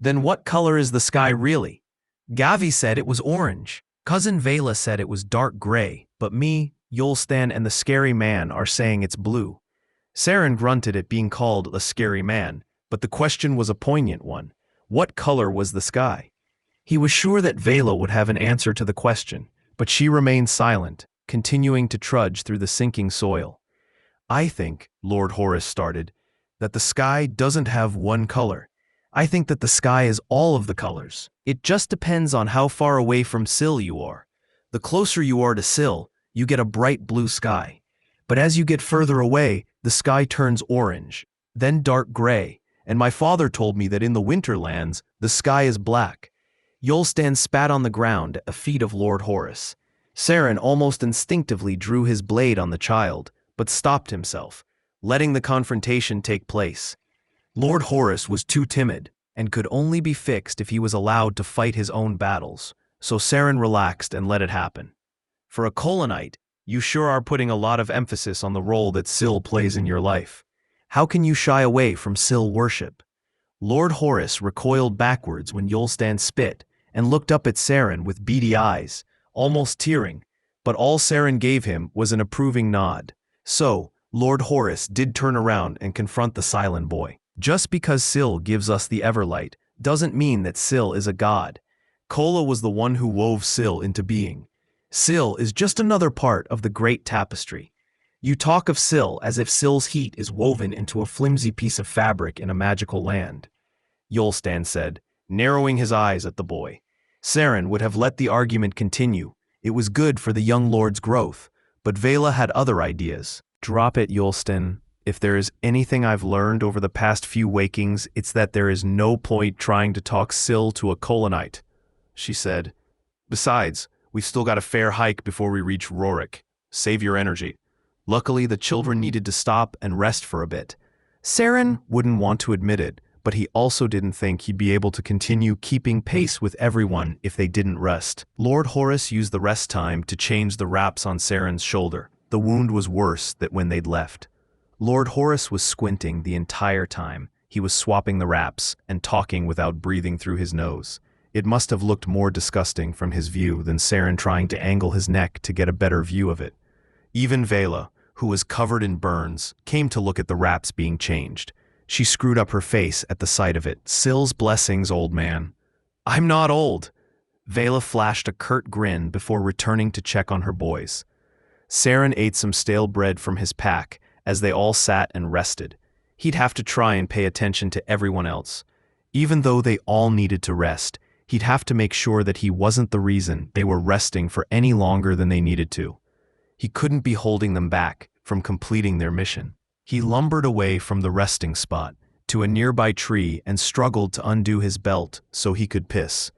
"Then what color is the sky really?" "Gavi said it was orange. Cousin Veyla said it was dark gray, but me, Yulstan, and the scary man are saying it's blue." Saren grunted at being called a scary man, but the question was a poignant one. What color was the sky? He was sure that Veyla would have an answer to the question, but she remained silent, continuing to trudge through the sinking soil. "I think," Lord Horus started, "that the sky doesn't have one color. I think that the sky is all of the colors. It just depends on how far away from Syl you are.
The closer you are to Syl, you get a bright blue sky. But as you get further away, the sky turns orange, then dark gray, and my father told me that in the Winterlands, the sky is black. Yulstan spat on the ground at the feet of Lord Horus. Saren almost instinctively drew his blade on the child, but stopped himself, letting the confrontation take place. Lord Horus was too timid, and could only be fixed if he was allowed to fight his own battles, so Saren relaxed and let it happen. For a Kolanite, you sure are putting a lot of emphasis on the role that Syl plays in your life. How can you shy away from Syl worship? Lord Horus recoiled backwards when Yulstan spit, and looked up at Saren with beady eyes, almost tearing, but all Saren gave him was an approving nod. So, Lord Horus did turn around and confront the Sylen boy. Just because Syl gives us the Everlight, doesn't mean that Syl is a god. Kola was the one who wove Syl into being. Syl is just another part of the great tapestry. You talk of Syl as if Syl's heat is woven into a flimsy piece of fabric in a magical land, Yulstan said, narrowing his eyes at the boy. Saren would have let the argument continue. It was good for the young lord's growth, but Veyla had other ideas.
Drop it, Yulstan. If there is anything I've learned over the past few wakings, it's that there is no point trying to talk Syl to a Kolanite, she said. Besides, we've still got a fair hike before we reach Rorick. Save your energy. Luckily, the children needed to stop and rest for a bit. Saren wouldn't want to admit it, but he also didn't think he'd be able to continue keeping pace with everyone if they didn't rest. Lord Horus used the rest time to change the wraps on Saren's shoulder. The wound was worse than when they'd left. Lord Horus was squinting the entire time. He was swapping the wraps and talking without breathing through his nose. It must have looked more disgusting from his view than Saren trying to angle his neck to get a better view of it. Even Veyla, who was covered in burns, came to look at the wraps being changed. She screwed up her face at the sight of it. Syl's blessings, old man. I'm not old. Veyla flashed a curt grin before returning to check on her boys. Saren ate some stale bread from his pack as they all sat and rested. He'd have to try and pay attention to everyone else. Even though they all needed to rest, he'd have to make sure that he wasn't the reason they were resting for any longer than they needed to. He couldn't be holding them back from completing their mission. He lumbered away from the resting spot to a nearby tree and struggled to undo his belt so he could piss.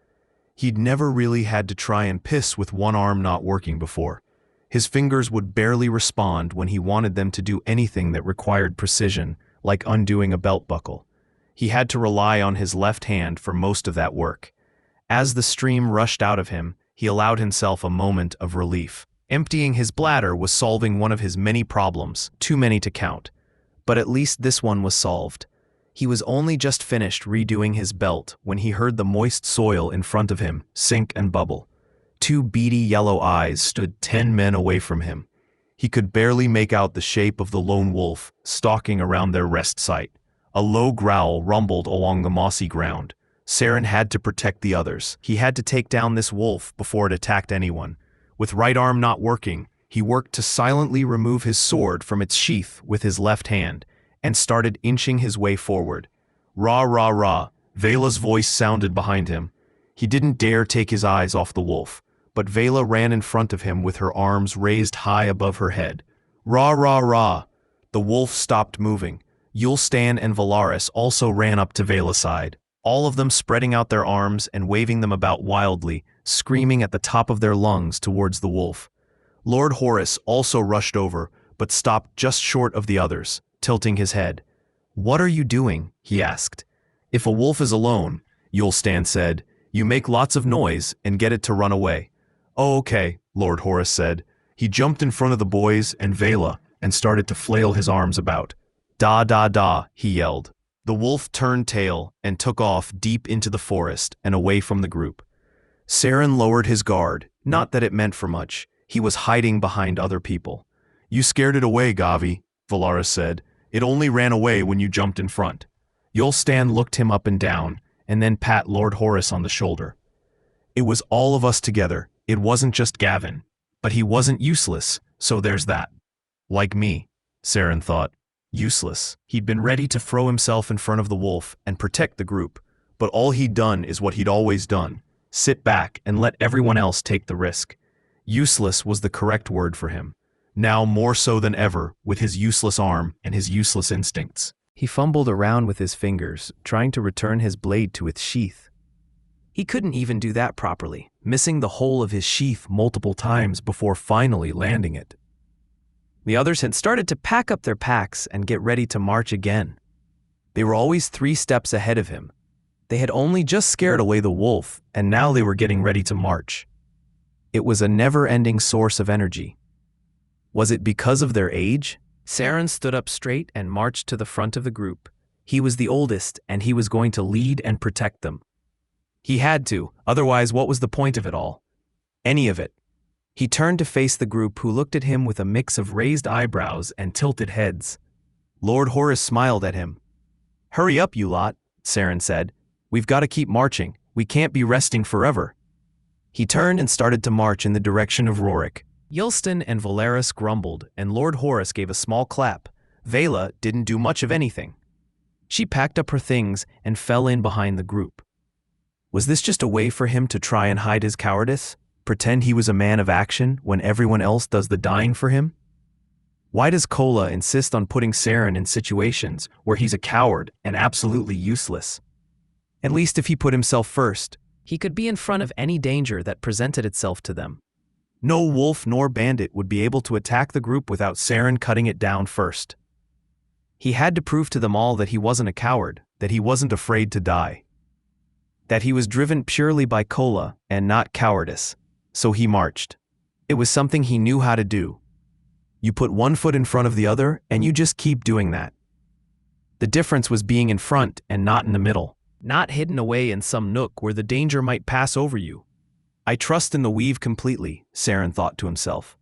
He'd never really had to try and piss with one arm not working before. His fingers would barely respond when he wanted them to do anything that required precision, like undoing a belt buckle. He had to rely on his left hand for most of that work. As the stream rushed out of him, he allowed himself a moment of relief. Emptying his bladder was solving one of his many problems, too many to count. But at least this one was solved. He was only just finished redoing his belt when he heard the moist soil in front of him sink and bubble. Two beady yellow eyes stood 10 men away from him. He could barely make out the shape of the lone wolf stalking around their rest site. A low growl rumbled along the mossy ground. Saren had to protect the others. He had to take down this wolf before it attacked anyone. With right arm not working, he worked to silently remove his sword from its sheath with his left hand, and started inching his way forward. Rah, rah, rah, Veyla's voice sounded behind him. He didn't dare take his eyes off the wolf, but Veyla ran in front of him with her arms raised high above her head. Rah, rah, rah. The wolf stopped moving. Yulstan and Valaris also ran up to Veyla's side, all of them spreading out their arms and waving them about wildly, screaming at the top of their lungs towards the wolf. Lord Horus also rushed over, but stopped just short of the others, tilting his head. "What are you doing?" he asked. "If a wolf is alone," Yulstan said, "you make lots of noise and get it to run away." "Oh, okay," Lord Horus said. He jumped in front of the boys and Veyla and started to flail his arms about. "Da da da," he yelled. The wolf turned tail and took off deep into the forest and away from the group. Saren lowered his guard, not that it meant for much. He was hiding behind other people. "You scared it away, Gavi," Valaris said. "It only ran away when you jumped in front." Yulstan looked him up and down, and then pat Lord Horus on the shoulder. "It was all of us together. It wasn't just Gavin. But he wasn't useless, so there's that." Like me, Saren thought. Useless. He'd been ready to throw himself in front of the wolf and protect the group, but all he'd done is what he'd always done. Sit back and let everyone else take the risk. Useless was the correct word for him, now more so than ever with his useless arm and his useless instincts.
He fumbled around with his fingers, trying to return his blade to its sheath. He couldn't even do that properly, missing the hole of his sheath multiple times before finally landing it. The others had started to pack up their packs and get ready to march again. They were always 3 steps ahead of him. They had only just scared away the wolf, and now they were getting ready to march. It was a never-ending source of energy. Was it because of their age? Saren stood up straight and marched to the front of the group. He was the oldest, and he was going to lead and protect them. He had to, otherwise what was the point of it all? Any of it. He turned to face the group, who looked at him with a mix of raised eyebrows and tilted heads. Lord Horus smiled at him. "Hurry up, you lot," Saren said. "We've got to keep marching. We can't be resting forever." He turned and started to march in the direction of Rorick. Yulston and Valeris grumbled, and Lord Horus gave a small clap. Veyla didn't do much of anything. She packed up her things and fell in behind the group. Was this just a way for him to try and hide his cowardice? Pretend he was a man of action when everyone else does the dying for him? Why does Kola insist on putting Saren in situations where he's a coward and absolutely useless? At least if he put himself first, he could be in front of any danger that presented itself to them. No wolf nor bandit would be able to attack the group without Saren cutting it down first. He had to prove to them all that he wasn't a coward, that he wasn't afraid to die. That he was driven purely by Kola and not cowardice. So he marched. It was something he knew how to do. You put one foot in front of the other, and you just keep doing that. The difference was being in front and not in the middle. Not hidden away in some nook where the danger might pass over you. I trust in the weave completely, Saren thought to himself.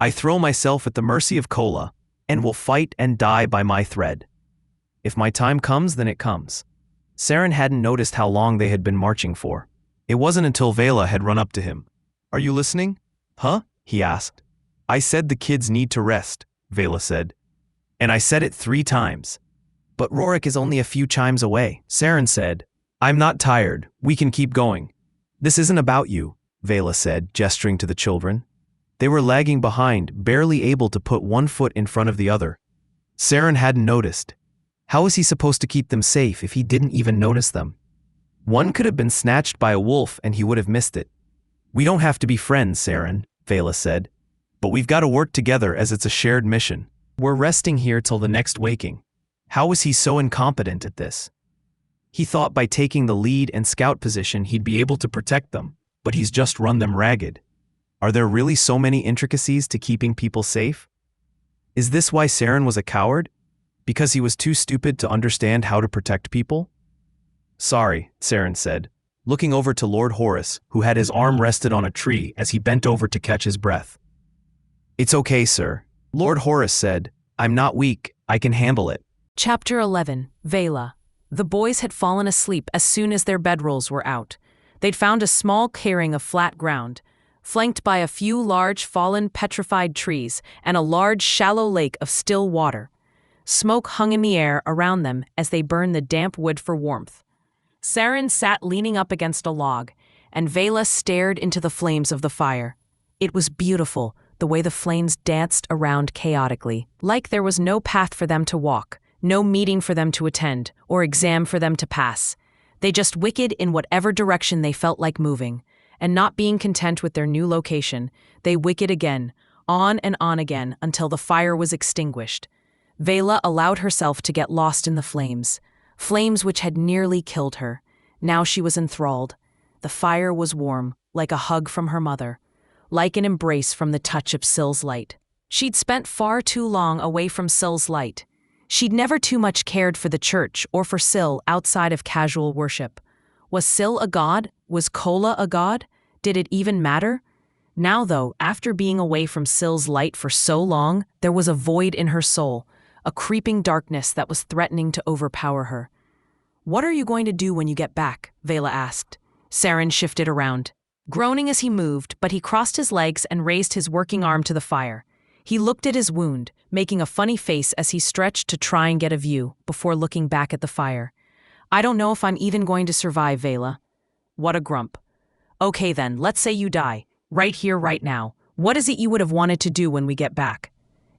I throw myself at the mercy of Kola, and will fight and die by my thread. If my time comes, then it comes. Saren hadn't noticed how long they had been marching for. It wasn't until Veyla had run up to him. "Are you listening?" "Huh?" he asked. "I said the kids need to rest," Veyla said. "And I said it 3 times. "But Rorick is only a few chimes away," Saren said. "I'm not tired. We can keep going." "This isn't about you," Veyla said, gesturing to the children. They were lagging behind, barely able to put one foot in front of the other. Saren hadn't noticed. How was he supposed to keep them safe if he didn't even notice them? One could have been snatched by a wolf and he would have missed it. "We don't have to be friends, Saren," Veyla said. "But we've got to work together as it's a shared mission. We're resting here till the next waking." How was he so incompetent at this? He thought by taking the lead and scout position he'd be able to protect them, but he's just run them ragged. Are there really so many intricacies to keeping people safe? Is this why Saren was a coward? Because he was too stupid to understand how to protect people? "Sorry," Saren said, looking over to Lord Horus, who had his arm rested on a tree as he bent over to catch his breath. "It's okay, sir," Lord Horus said. "I'm not weak, I can handle it."
Chapter 11, Veyla. The boys had fallen asleep as soon as their bedrolls were out. They'd found a small clearing of flat ground, flanked by a few large fallen petrified trees and a large shallow lake of still water. Smoke hung in the air around them as they burned the damp wood for warmth. Saren sat leaning up against a log, and Veyla stared into the flames of the fire. It was beautiful, the way the flames danced around chaotically, like there was no path for them to walk, no meeting for them to attend, or exam for them to pass. They just wicked in whatever direction they felt like moving, and not being content with their new location, they wicked again, on and on again until the fire was extinguished. Veyla allowed herself to get lost in the flames, flames which had nearly killed her. Now she was enthralled. The fire was warm, like a hug from her mother, like an embrace from the touch of Syl's light. She'd spent far too long away from Syl's light. She'd never too much cared for the church or for Syl outside of casual worship. Was Syl a god? Was Kola a god? Did it even matter? Now, though, after being away from Syl's light for so long, there was a void in her soul, a creeping darkness that was threatening to overpower her. "What are you going to do when you get back?" Veyla asked. Saren shifted around, groaning as he moved, but he crossed his legs and raised his working arm to the fire. He looked at his wound, making a funny face as he stretched to try and get a view, before looking back at the fire. "I don't know if I'm even going to survive, Veyla." "What a grump." "Okay then, let's say you die. Right here, right now. What is it you would have wanted to do when we get back?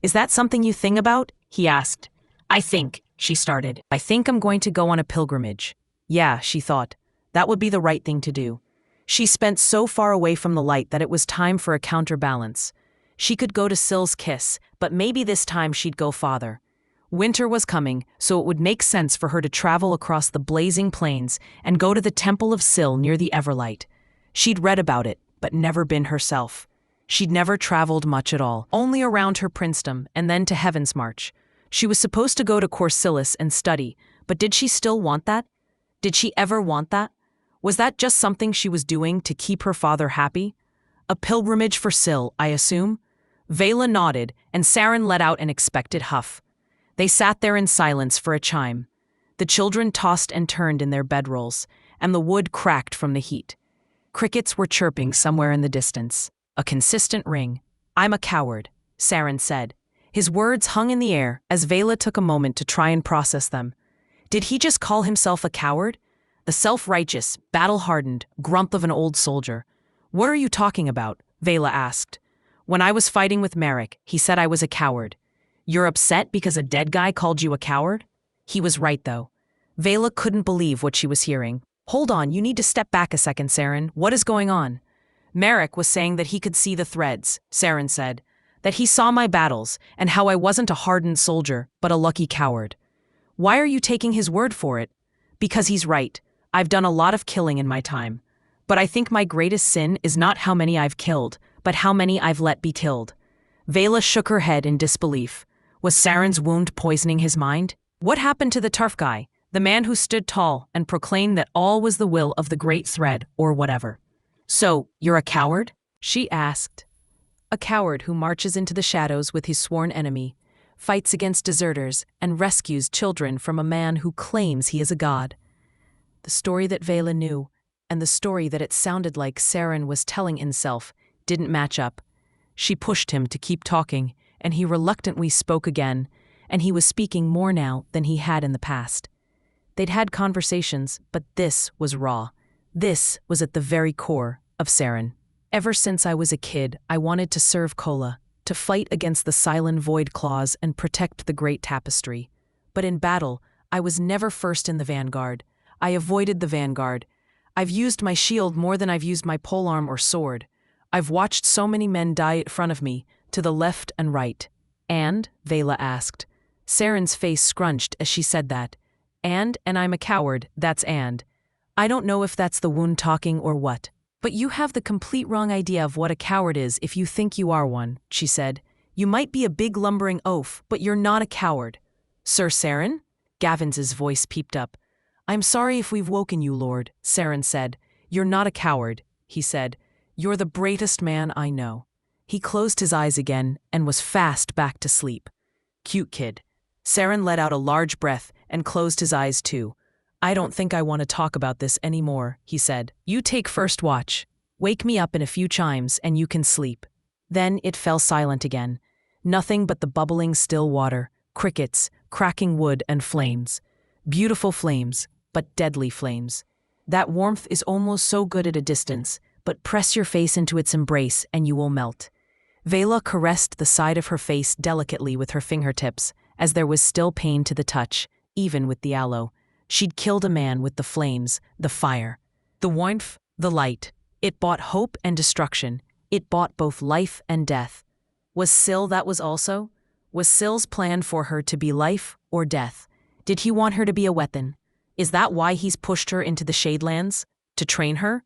Is that something you think about? He asked. I think, she started. I think I'm going to go on a pilgrimage. Yeah, she thought. That would be the right thing to do. She spent so far away from the light that it was time for a counterbalance. She could go to Syl's kiss, but maybe this time she'd go farther. Winter was coming, so it would make sense for her to travel across the blazing plains and go to the Temple of Syl near the Everlight. She'd read about it, but never been herself. She'd never traveled much at all, only around her princedom and then to Heaven's March. She was supposed to go to Corsilis and study, but did she still want that? Did she ever want that? Was that just something she was doing to keep her father happy? A pilgrimage for Syl, I assume? Veyla nodded, and Saren let out an expected huff. They sat there in silence for a chime. The children tossed and turned in their bedrolls, and the wood cracked from the heat. Crickets were chirping somewhere in the distance. A consistent ring. I'm a coward, Saren said. His words hung in the air as Veyla took a moment to try and process them. Did he just call himself a coward? The self-righteous, battle-hardened grump of an old soldier. What are you talking about? Veyla asked. When I was fighting with Merrick, he said I was a coward. You're upset because a dead guy called you a coward? He was right, though. Veyla couldn't believe what she was hearing. Hold on, you need to step back a second, Saren. What is going on? Merrick was saying that he could see the threads, Saren said. That he saw my battles, and how I wasn't a hardened soldier, but a lucky coward. Why are you taking his word for it? Because he's right. I've done a lot of killing in my time. But I think my greatest sin is not how many I've killed, but how many I've let be killed. Veyla shook her head in disbelief. Was Saren's wound poisoning his mind? What happened to the turf guy, the man who stood tall and proclaimed that all was the will of the great thread, or whatever? So, you're a coward? She asked. A coward who marches into the shadows with his sworn enemy, fights against deserters, and rescues children from a man who claims he is a god. The story that Veyla knew, and the story that it sounded like Saren was telling himself, didn't match up. She pushed him to keep talking, and he reluctantly spoke again, and he was speaking more now than he had in the past. They'd had conversations, but this was raw. This was at the very core of Saren. Ever since I was a kid, I wanted to serve Kola, to fight against the Sylen Void Claws and protect the Great Tapestry. But in battle, I was never first in the vanguard. I avoided the vanguard. I've used my shield more than I've used my polearm or sword. I've watched so many men die in front of me, to the left and right. And? Veyla asked. Saren's face scrunched as she said that. And I'm a coward, that's and. I don't know if that's the wound talking or what. But you have the complete wrong idea of what a coward is if you think you are one, she said. You might be a big lumbering oaf, but you're not a coward. Sir Saren? Gavin's voice peeped up. I'm sorry if we've woken you, Lord, Saren said. You're not a coward, he said. You're the bravest man I know. He closed his eyes again and was fast back to sleep. Cute kid. Saren let out a large breath and closed his eyes too. I don't think I want to talk about this anymore, he said. You take first watch. Wake me up in a few chimes and you can sleep. Then it fell silent again. Nothing but the bubbling still water, crickets, cracking wood and flames. Beautiful flames, but deadly flames. That warmth is almost so good at a distance, but press your face into its embrace and you will melt. Veyla caressed the side of her face delicately with her fingertips, as there was still pain to the touch, even with the aloe. She'd killed a man with the flames, the fire. The warmth, the light. It bought hope and destruction. It bought both life and death. Was Syl that was also? Was Syl's plan for her to be life or death? Did he want her to be a weapon? Is that why he's pushed her into the Shadelands? To train her?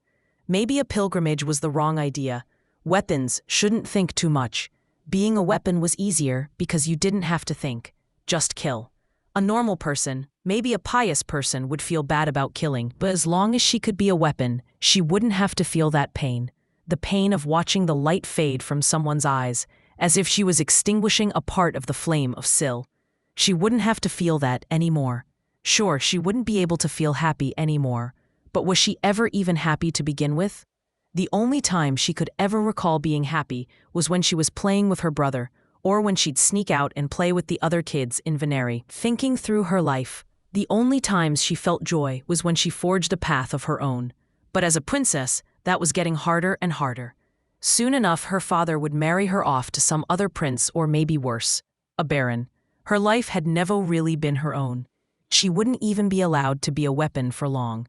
Maybe a pilgrimage was the wrong idea. Weapons shouldn't think too much. Being a weapon was easier because you didn't have to think. Just kill. A normal person, maybe a pious person, would feel bad about killing, but as long as she could be a weapon, she wouldn't have to feel that pain. The pain of watching the light fade from someone's eyes, as if she was extinguishing a part of the flame of Syl. She wouldn't have to feel that anymore. Sure, she wouldn't be able to feel happy anymore, but was she ever even happy to begin with? The only time she could ever recall being happy was when she was playing with her brother, or when she'd sneak out and play with the other kids in Veneri. Thinking through her life, the only times she felt joy was when she forged a path of her own. But as a princess, that was getting harder and harder. Soon enough, her father would marry her off to some other prince, or maybe worse, a baron. Her life had never really been her own. She wouldn't even be allowed to be a weapon for long.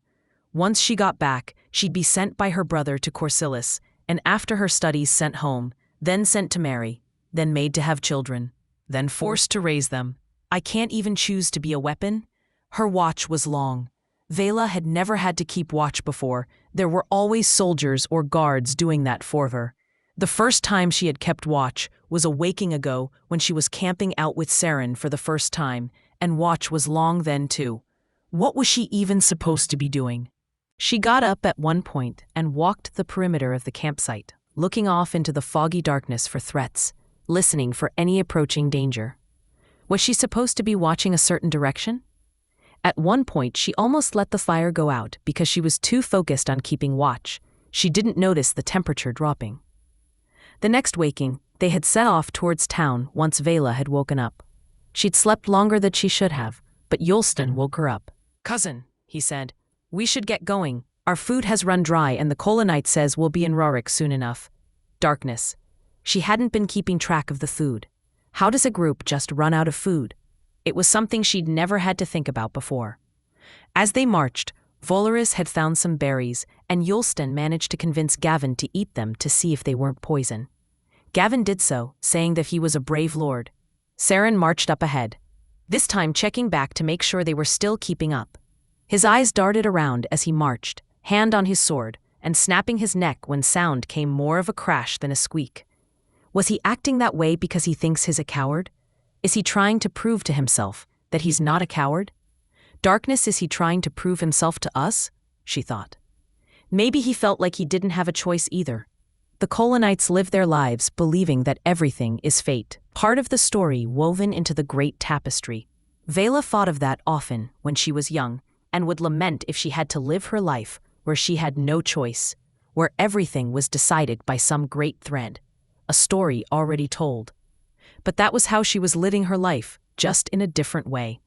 Once she got back, she'd be sent by her brother to Corsilis, and after her studies sent home, then sent to marry, then made to have children, then forced to raise them. I can't even choose to be a weapon? Her watch was long. Veyla had never had to keep watch before. There were always soldiers or guards doing that for her. The first time she had kept watch was a waking ago when she was camping out with Saren for the first time, and watch was long then too. What was she even supposed to be doing? She got up at one point and walked the perimeter of the campsite, looking off into the foggy darkness for threats, listening for any approaching danger. Was she supposed to be watching a certain direction? At one point, she almost let the fire go out because she was too focused on keeping watch. She didn't notice the temperature dropping. The next waking, they had set off towards town once Veyla had woken up. She'd slept longer than she should have, but Yulston woke her up. "Cousin," he said, "we should get going. Our food has run dry and the Kolanite says we'll be in Rorick soon enough." Darkness. She hadn't been keeping track of the food. How does a group just run out of food? It was something she'd never had to think about before. As they marched, Volaris had found some berries, and Yulston managed to convince Gavin to eat them to see if they weren't poison. Gavin did so, saying that he was a brave lord. Saren marched up ahead, this time checking back to make sure they were still keeping up. His eyes darted around as he marched, hand on his sword, and snapping his neck when sound came more of a crash than a squeak. Was he acting that way because he thinks he's a coward? Is he trying to prove to himself that he's not a coward? Darkness, is he trying to prove himself to us? She thought. Maybe he felt like he didn't have a choice either. The Kolanites live their lives believing that everything is fate, part of the story woven into the great tapestry. Veyla thought of that often when she was young, and would lament if she had to live her life where she had no choice, where everything was decided by some great thread, a story already told. But that was how she was living her life, just in a different way.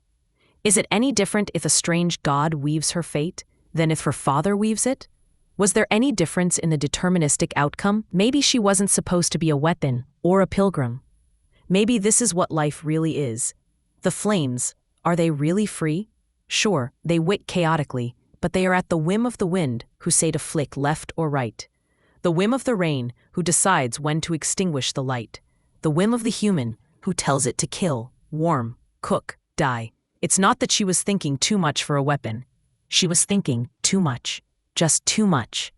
Is it any different if a strange god weaves her fate than if her father weaves it? Was there any difference in the deterministic outcome? Maybe she wasn't supposed to be a weapon or a pilgrim. Maybe this is what life really is. The flames, are they really free? Sure, they wick chaotically, but they are at the whim of the wind, who say to flick left or right. The whim of the rain, who decides when to extinguish the light. The whim of the human, who tells it to kill, warm, cook, die. It's not that she was thinking too much for a weapon. She was thinking too much. Just too much.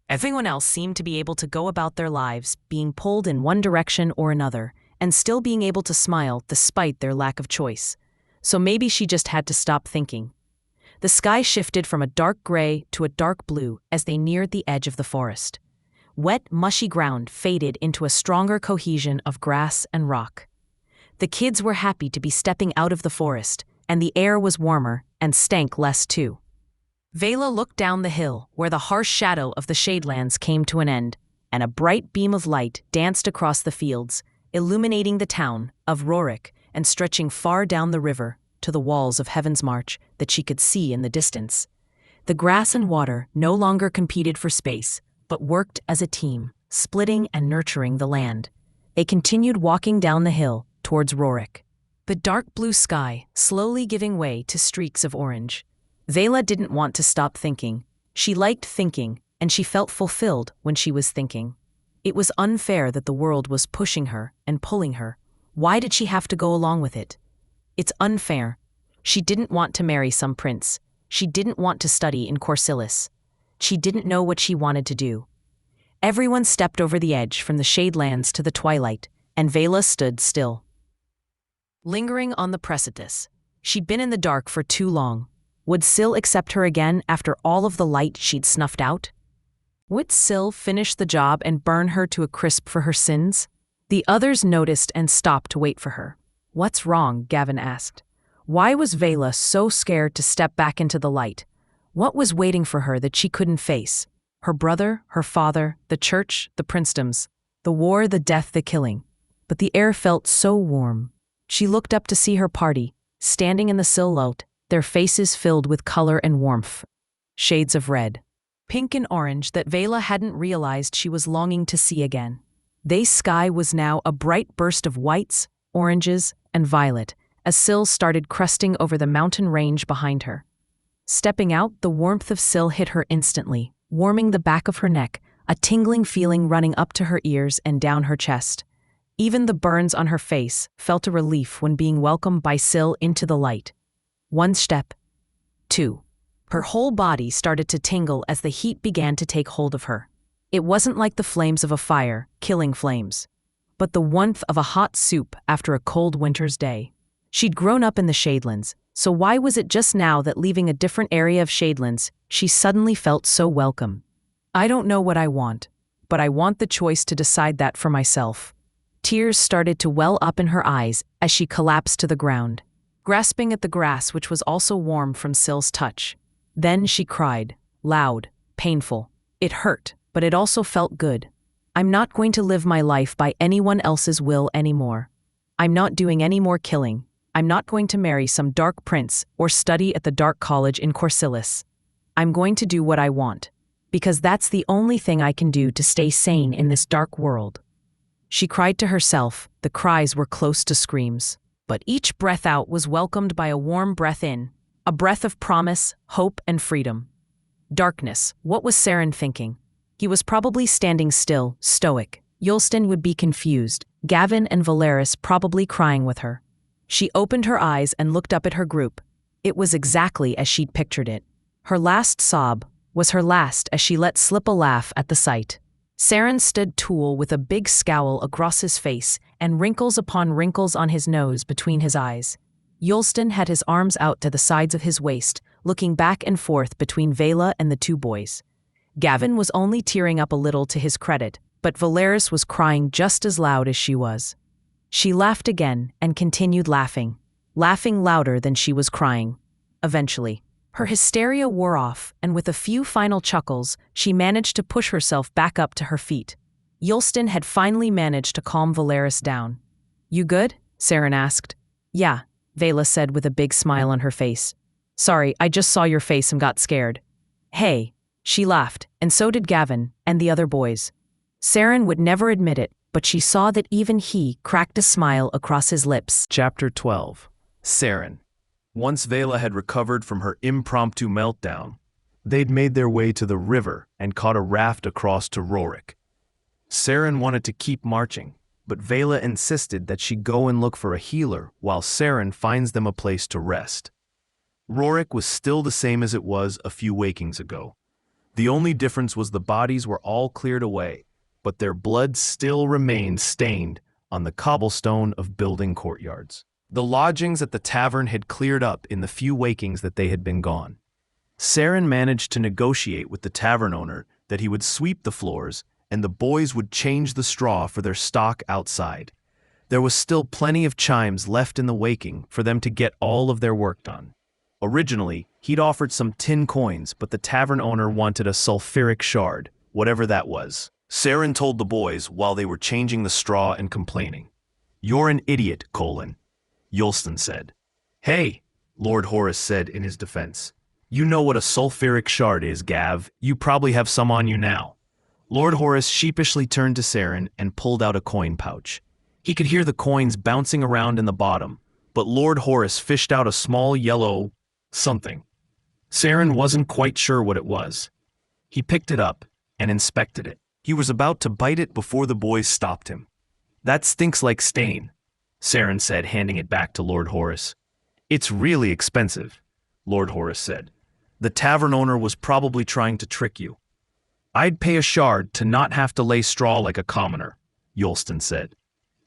Everyone else seemed to be able to go about their lives, being pulled in one direction or another, and still being able to smile despite their lack of choice. So maybe she just had to stop thinking. The sky shifted from a dark gray to a dark blue as they neared the edge of the forest. Wet, mushy ground faded into a stronger cohesion of grass and rock. The kids were happy to be stepping out of the forest, and the air was warmer and stank less too. Veyla looked down the hill where the harsh shadow of the shadelands came to an end, and a bright beam of light danced across the fields, illuminating the town of Rorick and stretching far down the river to the walls of Heaven's March that she could see in the distance. The grass and water no longer competed for space, but worked as a team, splitting and nurturing the land. They continued walking down the hill towards Rorick, the dark blue sky slowly giving way to streaks of orange. Veyla didn't want to stop thinking. She liked thinking, and she felt fulfilled when she was thinking. It was unfair that the world was pushing her and pulling her. Why did she have to go along with it? It's unfair. She didn't want to marry some prince. She didn't want to study in Corsilis. She didn't know what she wanted to do. Everyone stepped over the edge from the shadelands to the twilight, and Veyla stood still. Lingering on the precipice. She'd been in the dark for too long. Would Syl accept her again after all of the light she'd snuffed out? Would Syl finish the job and burn her to a crisp for her sins? The others noticed and stopped to wait for her. "What's wrong?" Gavin asked. Why was Veyla so scared to step back into the light? What was waiting for her that she couldn't face? Her brother, her father, the church, the Princedoms, the war, the death, the killing. But the air felt so warm. She looked up to see her party, standing in the silhouette, their faces filled with color and warmth. Shades of red. pink and orange that Veyla hadn't realized she was longing to see again. The sky was now a bright burst of whites, oranges, and violet as Syl started cresting over the mountain range behind her. Stepping out, the warmth of Syl hit her instantly, warming the back of her neck, a tingling feeling running up to her ears and down her chest. Even the burns on her face felt a relief when being welcomed by Syl into the light. One step. Two. Her whole body started to tingle as the heat began to take hold of her. It wasn't like the flames of a fire, killing flames, but the warmth of a hot soup after a cold winter's day. She'd grown up in the Shadelands, so why was it just now that leaving a different area of Shadelands, she suddenly felt so welcome? I don't know what I want, but I want the choice to decide that for myself. Tears started to well up in her eyes as she collapsed to the ground, grasping at the grass which was also warm from Syl's touch. Then she cried, loud, painful. It hurt, but it also felt good. I'm not going to live my life by anyone else's will anymore. I'm not doing any more killing. I'm not going to marry some dark prince or study at the dark college in Corsilis. I'm going to do what I want, because that's the only thing I can do to stay sane in this dark world. She cried to herself. The cries were close to screams, but each breath out was welcomed by a warm breath in, a breath of promise, hope, and freedom. Darkness. What was Saren thinking? He was probably standing still, stoic. Yulston would be confused, Gavin and Valeris probably crying with her. She opened her eyes and looked up at her group. It was exactly as she'd pictured it. Her last sob was her last as she let slip a laugh at the sight. Saren stood tall with a big scowl across his face and wrinkles upon wrinkles on his nose between his eyes. Yulston had his arms out to the sides of his waist, looking back and forth between Veyla and the two boys. Gavin was only tearing up a little to his credit, but Valeris was crying just as loud as she was. She laughed again and continued laughing louder than she was crying. Eventually, her hysteria wore off, and with a few final chuckles, she managed to push herself back up to her feet. Yulston had finally managed to calm Valeris down. You good? Saren asked. Yeah, Veyla said with a big smile on her face. Sorry, I just saw your face and got scared. Hey, she laughed, and so did Gavin and the other boys. Saren would never admit it, but she saw that even he cracked a smile across his lips.
Chapter 12. Saren. Once Veyla had recovered from her impromptu meltdown, they'd made their way to the river and caught a raft across to Rorick. Saren wanted to keep marching, but Veyla insisted that she go and look for a healer while Saren finds them a place to rest. Rorick was still the same as it was a few wakings ago. The only difference was the bodies were all cleared away, but their blood still remained stained on the cobblestone of building courtyards. The lodgings at the tavern had cleared up in the few wakings that they had been gone. Saren managed to negotiate with the tavern owner that he would sweep the floors and the boys would change the straw for their stock outside. There was still plenty of chimes left in the waking for them to get all of their work done. Originally, he'd offered some tin coins, but the tavern owner wanted a sulfuric shard, whatever that was. Saren told the boys while they were changing the straw and complaining. You're an idiot, Kolan, Yulston said. Hey, Lord Horace said in his defense. You know what a sulfuric shard is, Gav. You probably have some on you now. Lord Horace sheepishly turned to Saren and pulled out a coin pouch. He could hear the coins bouncing around in the bottom, but Lord Horace fished out a small yellow something. Saren wasn't quite sure what it was. He picked it up and inspected it. He was about to bite it before the boys stopped him. That stinks like stain, Saren said, handing it back to Lord Horace. It's really expensive, Lord Horace said. The tavern owner was probably trying to trick you. I'd pay a shard to not have to lay straw like a commoner, Yulston said.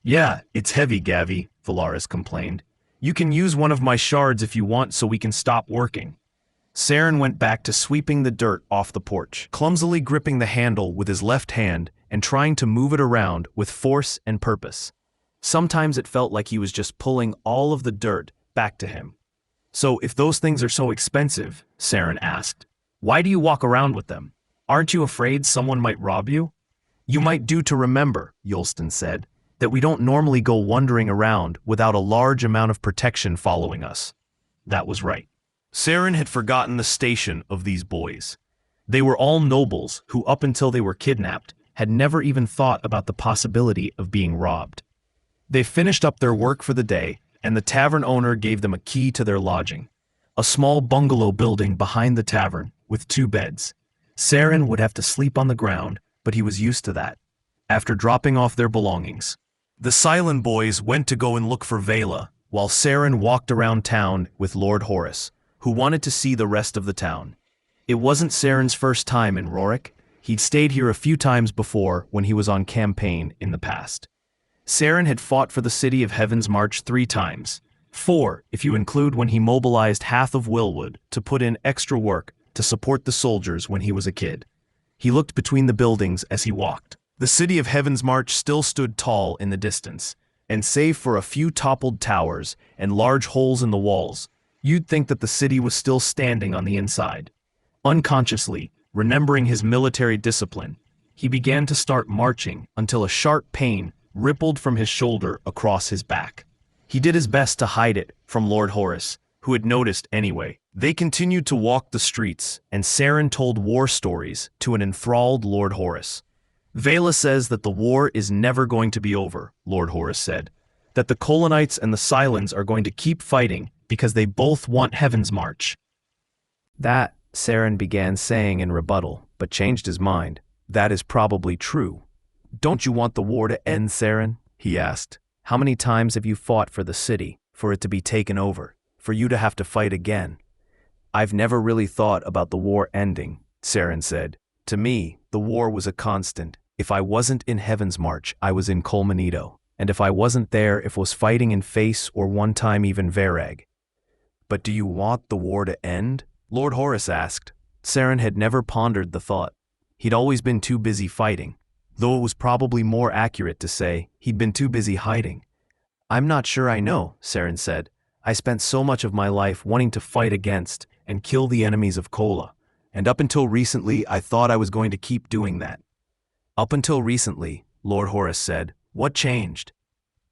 Yeah, it's heavy, Gavi, Valeris complained. You can use one of my shards if you want so we can stop working. Saren went back to sweeping the dirt off the porch, clumsily gripping the handle with his left hand and trying to move it around with force and purpose. Sometimes it felt like he was just pulling all of the dirt back to him. So if those things are so expensive, Saren asked, why do you walk around with them? Aren't you afraid someone might rob you? You might do to remember, Yulston said, that we don't normally go wandering around without a large amount of protection following us. That was right. Saren had forgotten the station of these boys.
They were all nobles who, up until they were kidnapped, had never even thought about the possibility of being robbed. They finished up their work for the day, and the tavern owner gave them a key to their lodging. A small bungalow building behind the tavern, with 2 beds. Saren would have to sleep on the ground, but he was used to that. After dropping off their belongings, the Sylen boys went to go and look for Veyla, while Saren walked around town with Lord Horus, who wanted to see the rest of the town. It wasn't Saren's first time in Rorick. He'd stayed here a few times before when he was on campaign in the past. Saren had fought for the city of Heaven's March 3 times. 4, if you include when he mobilized half of Willwood to put in extra work to support the soldiers when he was a kid. He looked between the buildings as he walked. The city of Heaven's March still stood tall in the distance, and save for a few toppled towers and large holes in the walls, you'd think that the city was still standing on the inside. Unconsciously, remembering his military discipline, he began to start marching until a sharp pain rippled from his shoulder across his back. He did his best to hide it from Lord Horus, who had noticed anyway. They continued to walk the streets, and Saren told war stories to an enthralled Lord Horus. Veyla says that the war is never going to be over, Lord Horus said. That the Kolanites and the Sylens are going to keep fighting because they both want Heaven's March.
That, Saren began saying in rebuttal, but changed his mind. That is probably true. Don't you want the war to end, Saren? He asked. How many times have you fought for the city, for it to be taken over, for you to have to fight again? I've never really thought about the war ending, Saren said. To me, the war was a constant. If I wasn't in Heaven's March, I was in Colmanito, and if I wasn't there, it was fighting in Face or one time even Varag. But do you want the war to end? Lord Horus asked. Saren had never pondered the thought. He'd always been too busy fighting, though it was probably more accurate to say he'd been too busy hiding. I'm not sure I know, Saren said. I spent so much of my life wanting to fight against and kill the enemies of Kola, and up until recently I thought I was going to keep doing that. Up until recently, Lord Horus said. What changed?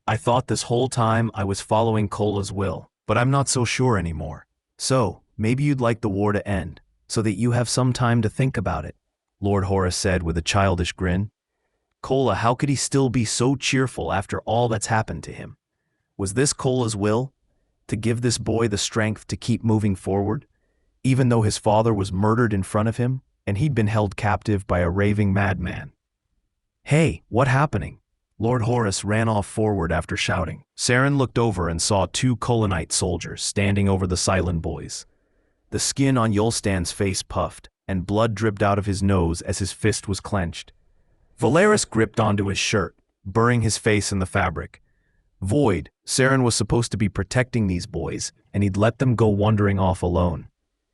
I thought this whole time I was following Kola's will, but I'm not so sure anymore. So, maybe you'd like the war to end, so that you have some time to think about it, Lord Horus said with a childish grin. Kola, how could he still be so cheerful after all that's happened to him? Was this Kola's will? To give this boy the strength to keep moving forward? Even though his father was murdered in front of him, and he'd been held captive by a raving madman. Hey, what happening? Lord Horus ran off forward after shouting. Saren looked over and saw 2 Kolanite soldiers standing over the Sylen boys. The skin on Yulstan's face puffed, and blood dripped out of his nose as his fist was clenched. Valeris gripped onto his shirt, burying his face in the fabric. Void, Saren was supposed to be protecting these boys, and he'd let them go wandering off alone.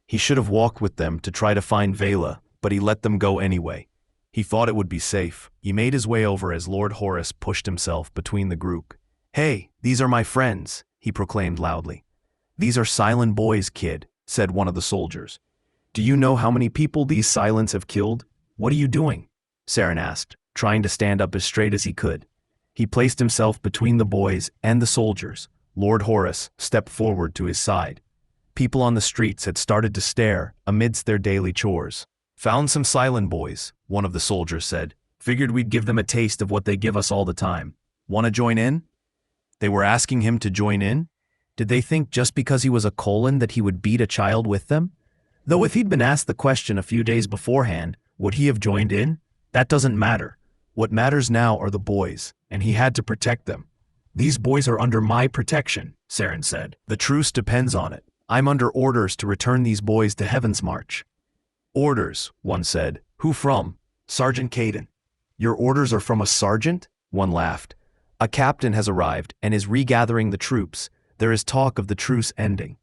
He should have walked with them to try to find Veyla, but he let them go anyway. He thought it would be safe. He made his way over as Lord Horus pushed himself between the group. Hey, these are my friends, he proclaimed loudly. These are Sylen boys, kid, said one of the soldiers. Do you know how many people these Sylens have killed? What are you doing? Saren asked, trying to stand up as straight as he could. He placed himself between the boys and the soldiers. Lord Horus stepped forward to his side. People on the streets had started to stare amidst their daily chores. Found some Sylen boys, one of the soldiers said. Figured we'd give them a taste of what they give us all the time. Want to join in? They were asking him to join in? Did they think just because he was a Kolan that he would beat a child with them? Though if he'd been asked the question a few days beforehand, would he have joined in? That doesn't matter. What matters now are the boys, and he had to protect them. These boys are under my protection, Saren said. The truce depends on it. I'm under orders to return these boys to Heaven's March. Orders, one said. Who from? Sergeant Caden. Your orders are from a sergeant? One laughed. A captain has arrived and is regathering the troops. There is talk of the truce ending.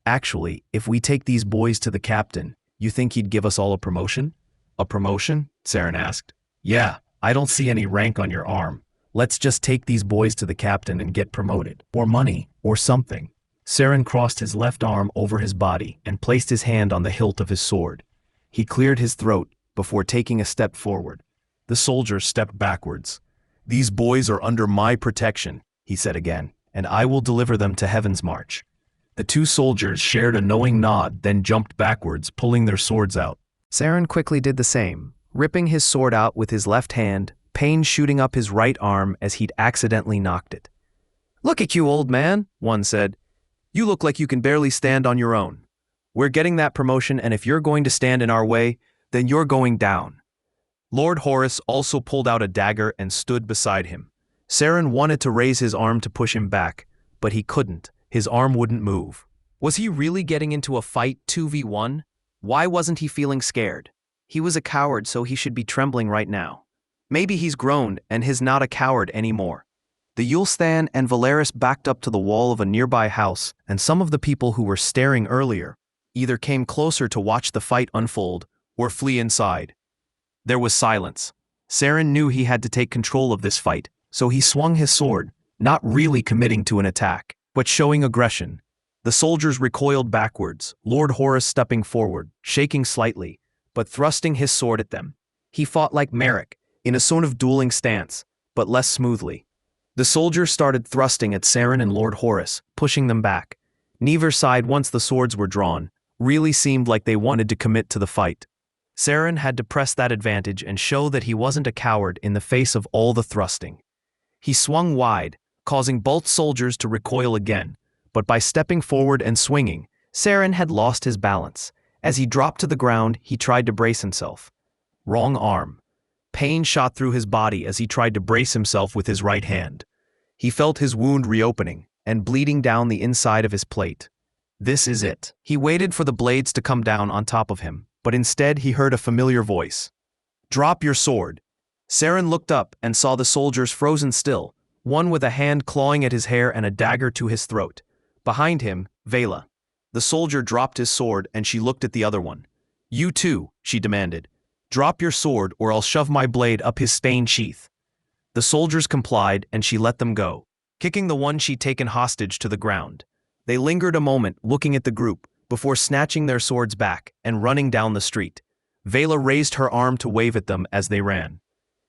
Actually, if we take these boys to the captain, you think he'd give us all a promotion? A promotion? Saren asked. Yeah, I don't see any rank on your arm. Let's just take these boys to the captain and get promoted. Or money, or something. Saren crossed his left arm over his body and placed his hand on the hilt of his sword. He cleared his throat before taking a step forward. The soldier stepped backwards. These boys are under my protection, he said again, and I will deliver them to Heaven's March. The 2 soldiers shared a knowing nod, then jumped backwards, pulling their swords out.
Saren quickly did the same, ripping his sword out with his left hand, pain shooting up his right arm as he'd accidentally knocked it. "Look at you, old man," one said. "You look like you can barely stand on your own. We're getting that promotion, and if you're going to stand in our way, then you're going down." Lord Horus also pulled out a dagger and stood beside him. Saren wanted to raise his arm to push him back, but he couldn't. His arm wouldn't move. Was he really getting into a fight 2v1? Why wasn't he feeling scared? He was a coward, so he should be trembling right now. Maybe he's grown and is not a coward anymore. The Yulstan and Valeris backed up to the wall of a nearby house, and some of the people who were staring earlier either came closer to watch the fight unfold or flee inside. There was silence. Saren knew he had to take control of this fight, so he swung his sword, not really committing to an attack, but showing aggression. The soldiers recoiled backwards, Lord Horus stepping forward, shaking slightly, but thrusting his sword at them. He fought like Merrick, in a sort of dueling stance, but less smoothly. The soldiers started thrusting at Saren and Lord Horus, pushing them back. Neither side, once the swords were drawn, really seemed like they wanted to commit to the fight. Saren had to press that advantage and show that he wasn't a coward in the face of all the thrusting. He swung wide, causing both soldiers to recoil again, but by stepping forward and swinging, Saren had lost his balance. As he dropped to the ground, he tried to brace himself. Wrong arm. Pain shot through his body as he tried to brace himself with his right hand. He felt his wound reopening and bleeding down the inside of his plate. This is it. He waited for the blades to come down on top of him, but instead he heard a familiar voice. "Drop your sword." Saren looked up and saw the soldiers frozen still, one with a hand clawing at his hair and a dagger to his throat. Behind him, Veyla. The soldier dropped his sword and she looked at the other one. "You too," she demanded. "Drop your sword or I'll shove my blade up his stained sheath." The soldiers complied and she let them go, kicking the one she'd taken hostage to the ground. They lingered a moment looking at the group, before snatching their swords back and running down the street. Veyla raised her arm to wave at them as they ran.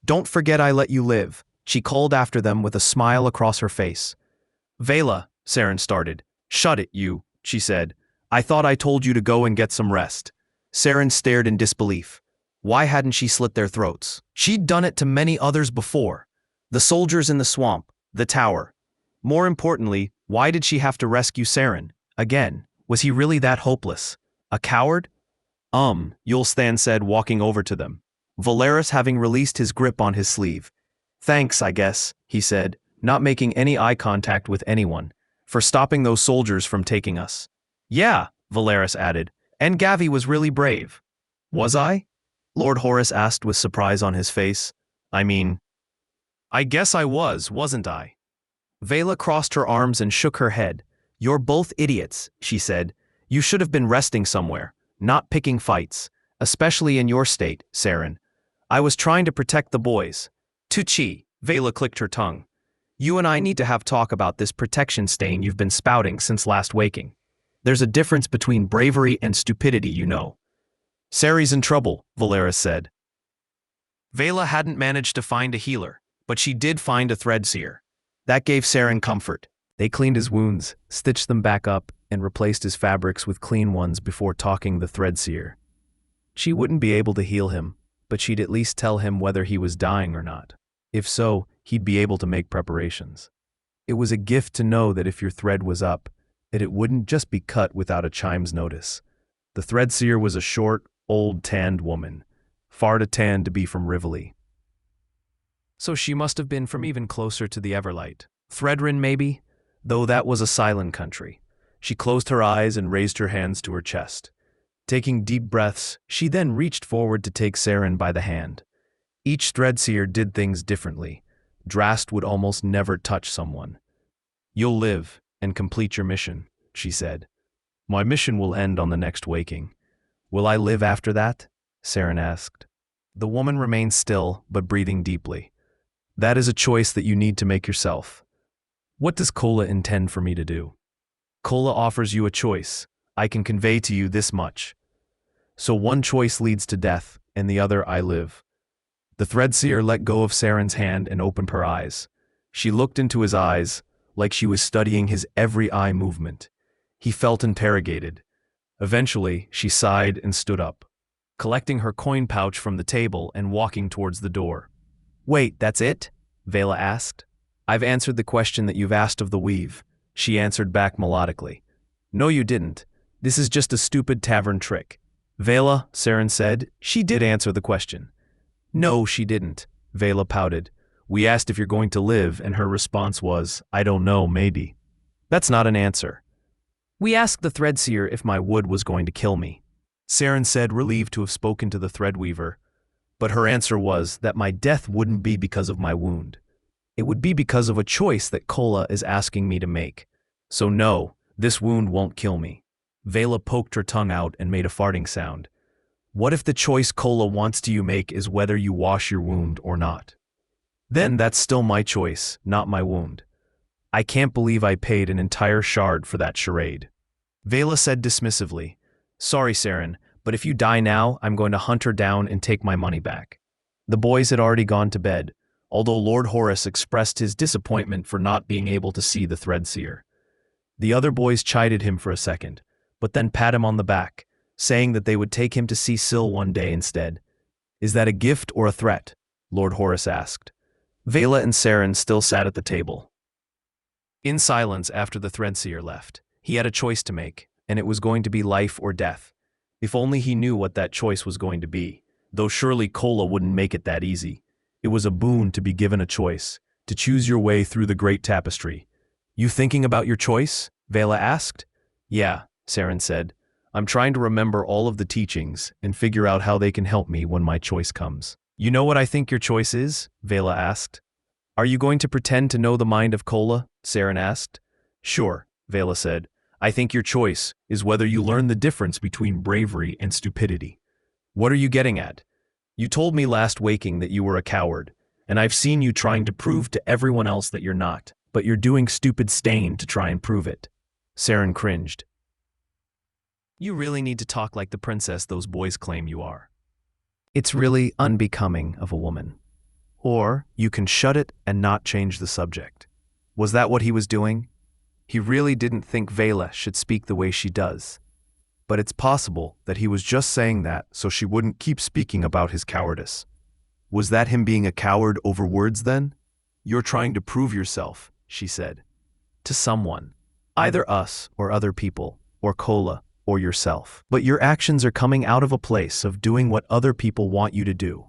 "Don't forget I let you live," she called after them with a smile across her face. "Veyla," Saren started. "Shut it, you," she said. "I thought I told you to go and get some rest." Saren stared in disbelief. Why hadn't she slit their throats? She'd done it to many others before. The soldiers in the swamp, the tower. More importantly, why did she have to rescue Saren? Again, was he really that hopeless? A coward? Yulstan said, walking over to them. Valeris having released his grip on his sleeve. "Thanks, I guess," he said, not making any eye contact with anyone, "for stopping those soldiers from taking us." "Yeah," Valeris added, "and Gavi was really brave." "Was I?" Lord Horus asked with surprise on his face. I guess I was, wasn't I?" Veyla crossed her arms and shook her head. "You're both idiots," she said. "You should have been resting somewhere, not picking fights, especially in your state, Saren. I was trying to protect the boys." "Tuchi," Veyla clicked her tongue. "You and I need to have talk about this protection stain you've been spouting since last waking. There's a difference between bravery and stupidity, you know." "Sari's in trouble," Valeris said. Veyla hadn't managed to find a healer, but she did find a threadseer. That gave Saren comfort. They cleaned his wounds, stitched them back up, and replaced his fabrics with clean ones before talking the threadseer. She wouldn't be able to heal him, but she'd at least tell him whether he was dying or not. If so, he'd be able to make preparations. It was a gift to know that if your thread was up, that it wouldn't just be cut without a chime's notice. The threadseer was a short, old, tanned woman, far too tanned to be from Rivoli. So she must have been from even closer to the Everlight. Thredrin, maybe? Though that was a Sylen country. She closed her eyes and raised her hands to her chest. Taking deep breaths, she then reached forward to take Saren by the hand. Each threadseer did things differently. Drast would almost never touch someone. "You'll live and complete your mission," she said. "My mission will end on the next waking." "Will I live after that?" Saren asked. The woman remained still, but breathing deeply. "That is a choice that you need to make yourself." "What does Kola intend for me to do?" "Kola offers you a choice. I can convey to you this much. So one choice leads to death, and the other I live." The threadseer let go of Saren's hand and opened her eyes. She looked into his eyes, like she was studying his every eye movement. He felt interrogated. Eventually, she sighed and stood up. collecting her coin pouch from the table and walking towards the door. "Wait, that's it?" Veyla asked. "I've answered the question that you've asked of the weave," she answered back melodically. "No, you didn't. This is just a stupid tavern trick." "Veyla," Saren said, "she did answer the question." "No, she didn't," Veyla pouted. "We asked if you're going to live, and her response was, 'I don't know, maybe.' That's not an answer." "We asked the Threadseer if my wood was going to kill me," Saren said, relieved to have spoken to the Threadweaver. "But her answer was that my death wouldn't be because of my wound. It would be because of a choice that Kola is asking me to make. So no, this wound won't kill me." Veyla poked her tongue out and made a farting sound. "What if the choice Kola wants you to make is whether you wash your wound or not? Then that's still my choice, not my wound. I can't believe I paid an entire shard for that charade." Veyla said dismissively, "Sorry, Saren, but if you die now, I'm going to hunt her down and take my money back." The boys had already gone to bed, although Lord Horace expressed his disappointment for not being able to see the Threadseer. The other boys chided him for a second, but then pat him on the back, saying that they would take him to see Syl one day instead. "Is that a gift or a threat?" Lord Horace asked. Veyla and Saren still sat at the table. In silence after the Threadseer left, he had a choice to make, and it was going to be life or death. If only he knew what that choice was going to be, though surely Kola wouldn't make it that easy. It was a boon to be given a choice, to choose your way through the great tapestry. "You thinking about your choice?" Veyla asked. "Yeah," Saren said. "I'm trying to remember all of the teachings and figure out how they can help me when my choice comes." "You know what I think your choice is?" Veyla asked. "Are you going to pretend to know the mind of Kola?" Saren asked. "Sure," Veyla said. "I think your choice is whether you learn the difference between bravery and stupidity." "What are you getting at?" "You told me last waking that you were a coward, and I've seen you trying to prove to everyone else that you're not, but you're doing stupid stain to try and prove it." Saren cringed. "You really need to talk like the princess those boys claim you are. It's really unbecoming of a woman. Or you can shut it and not change the subject." Was that what he was doing? He really didn't think Veyla should speak the way she does. But it's possible that he was just saying that so she wouldn't keep speaking about his cowardice. Was that him being a coward over words then? "You're trying to prove yourself," she said. "To someone. Either us or other people, or Kola, or yourself. But your actions are coming out of a place of doing what other people want you to do.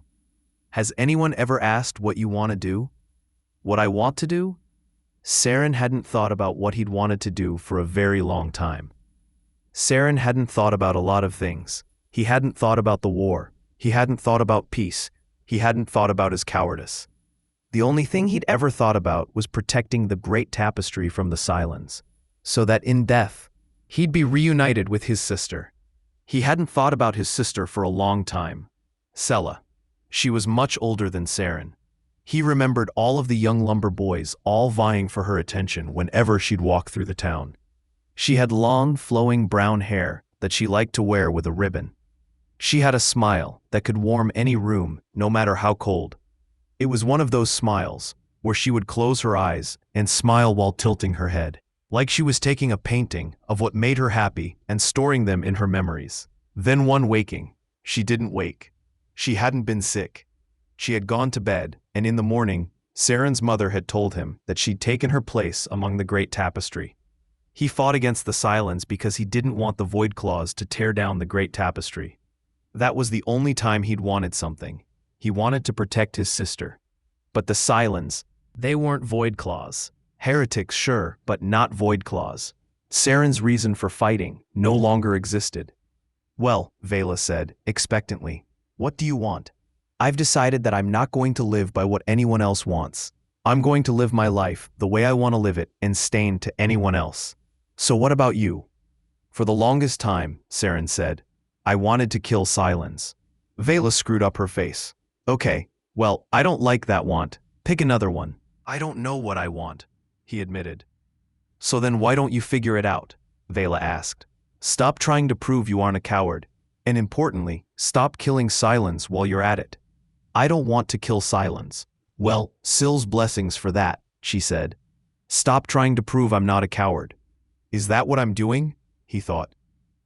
Has anyone ever asked what you want to do? What I want to do?" Saren hadn't thought about what he'd wanted to do for a very long time. Saren hadn't thought about a lot of things. He hadn't thought about the war. He hadn't thought about peace. He hadn't thought about his cowardice. The only thing he'd ever thought about was protecting the great tapestry from the Sylens, so that in death, he'd be reunited with his sister. He hadn't thought about his sister for a long time. Sela. She was much older than Saren. He remembered all of the young lumber boys all vying for her attention whenever she'd walk through the town. She had long, flowing brown hair that she liked to wear with a ribbon. She had a smile that could warm any room, no matter how cold. It was one of those smiles where she would close her eyes and smile while tilting her head, like she was taking a painting of what made her happy and storing them in her memories. Then one waking, she didn't wake. She hadn't been sick. She had gone to bed, and in the morning, Saren's mother had told him that she'd taken her place among the great tapestry. He fought against the Sylens because he didn't want the Void Claws to tear down the great tapestry. That was the only time he'd wanted something. He wanted to protect his sister. But the Sylens, they weren't Void Claws. Heretics, sure, but not Void Claws. Saren's reason for fighting no longer existed. "Well," Veyla said, expectantly, "what do you want?" "I've decided that I'm not going to live by what anyone else wants. I'm going to live my life the way I want to live it and stain to anyone else. So what about you?" "For the longest time," Saren said, "I wanted to kill Sylens." Veyla screwed up her face. "Okay, well, I don't like that want. Pick another one." "I don't know what I want," he admitted. "So then why don't you figure it out?" Veyla asked. "Stop trying to prove you aren't a coward. And importantly, stop killing Sylens while you're at it." "I don't want to kill Sylens." "Well, Syl's blessings for that," she said. "Stop trying to prove I'm not a coward." "Is that what I'm doing?" he thought.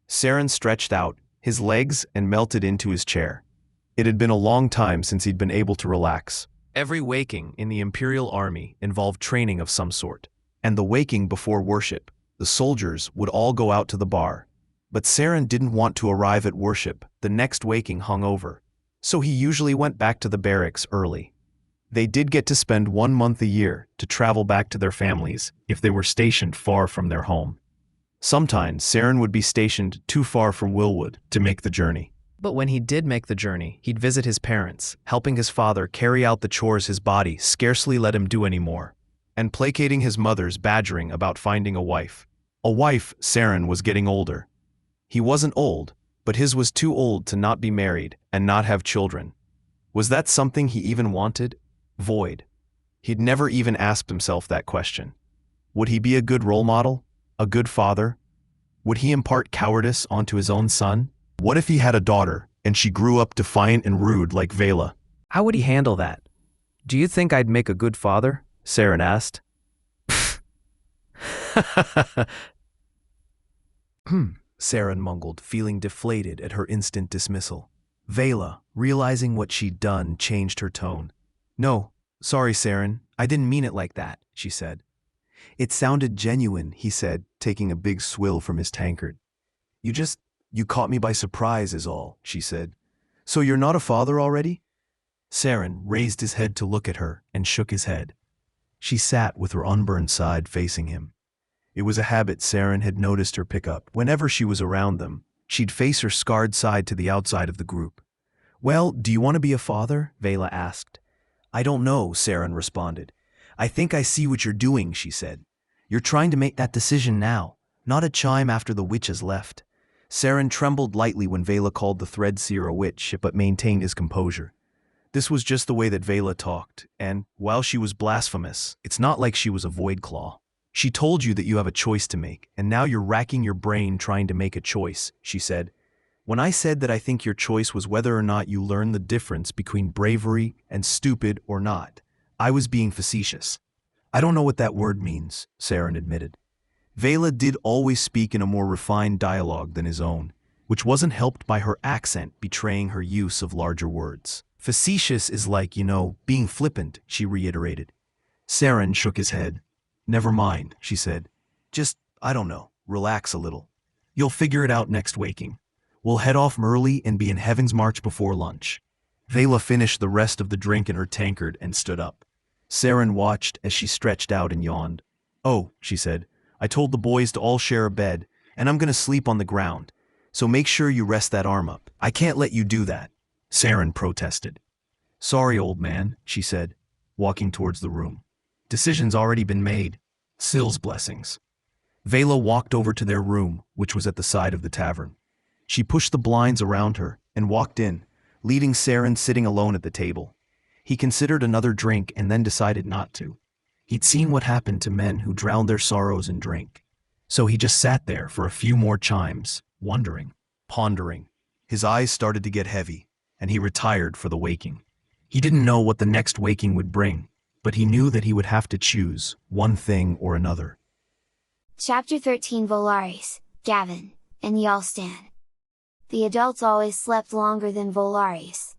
Saren stretched out,
his legs, and melted into his chair. It had been a long time since he'd been able to relax. Every waking in the Imperial Army involved training of some sort. And the waking before worship, the soldiers would all go out to the bar. But Saren didn't want to arrive at worship the next waking hungover, so he usually went back to the barracks early. They did get to spend 1 month a year to travel back to their families if they were stationed far from their home. Sometimes Saren would be stationed too far from Willwood to make the journey.
But when he did make the journey, he'd visit his parents, helping his father carry out the chores his body scarcely let him do anymore, and placating his mother's badgering about finding a wife. Saren was getting older. He wasn't old, but his was too old to not be married and not have children. Was that something he even wanted? Void. He'd never even asked himself that question. Would he be a good role model? A good father? Would he impart cowardice onto his own son? What if he had a daughter, and she grew up defiant and rude like Veyla? How would he handle that? Do you think I'd make a good father? Saren asked.
Saren mumbled, feeling deflated at her instant dismissal. Veyla, realizing what she'd done, changed her tone.
No, sorry, Saren. I didn't mean it like that, she said.
It sounded genuine, he said, taking a big swill from his tankard. You caught me by surprise is all, she said. So you're not a father already? Saren raised his head to look at her and shook his head. She sat with her unburned side facing him. It was a habit Saren had noticed her pick up. Whenever she was around them, she'd face her scarred side to the outside of the group.
Well, do you want to be a father? Veyla asked.
I don't know, Saren responded. I think I see what you're doing, she said. You're trying to make that decision now, not a chime after the witch has left. Saren trembled lightly when Veyla called the Threadseer a witch, but maintained his composure. This was just the way that Veyla talked, and, while she was blasphemous, it's not like she was a Voidclaw. She told you that you have a choice to make, and now you're racking your brain trying to make a choice, she said. When I said that I think your choice was whether or not you learn the difference between bravery and stupid or not, I was being facetious. I don't know what that word means, Saren admitted. Veyla did always speak in a more refined dialogue than his own, which wasn't helped by her accent betraying her use of larger words. Facetious is like, being flippant, she reiterated. Saren shook his head. Never mind, she said. Just, I don't know, relax a little. You'll figure it out next waking. We'll head off early and be in Heaven's March before lunch. Veyla finished the rest of the drink in her tankard and stood up. Saren watched as she stretched out and yawned. Oh, she said, I told the boys to all share a bed, and I'm going to sleep on the ground, so make sure you rest that arm up. I can't let you do that, Saren protested. Sorry, old man, she said, walking towards the room. Decision's already been made. Syl's blessings. Veyla walked over to their room, which was at the side of the tavern. She pushed the blinds around her and walked in, leaving Saren sitting alone at the table. He considered another drink and then decided not to. He'd seen what happened to men who drowned their sorrows in drink. So he just sat there for a few more chimes, wondering, pondering. His eyes started to get heavy, and he retired for the waking. He didn't know what the next waking would bring, but he knew that he would have to choose one thing or another.
Chapter 13 Volaris, Gavin, and Yalstan. The adults always slept longer than Volaris.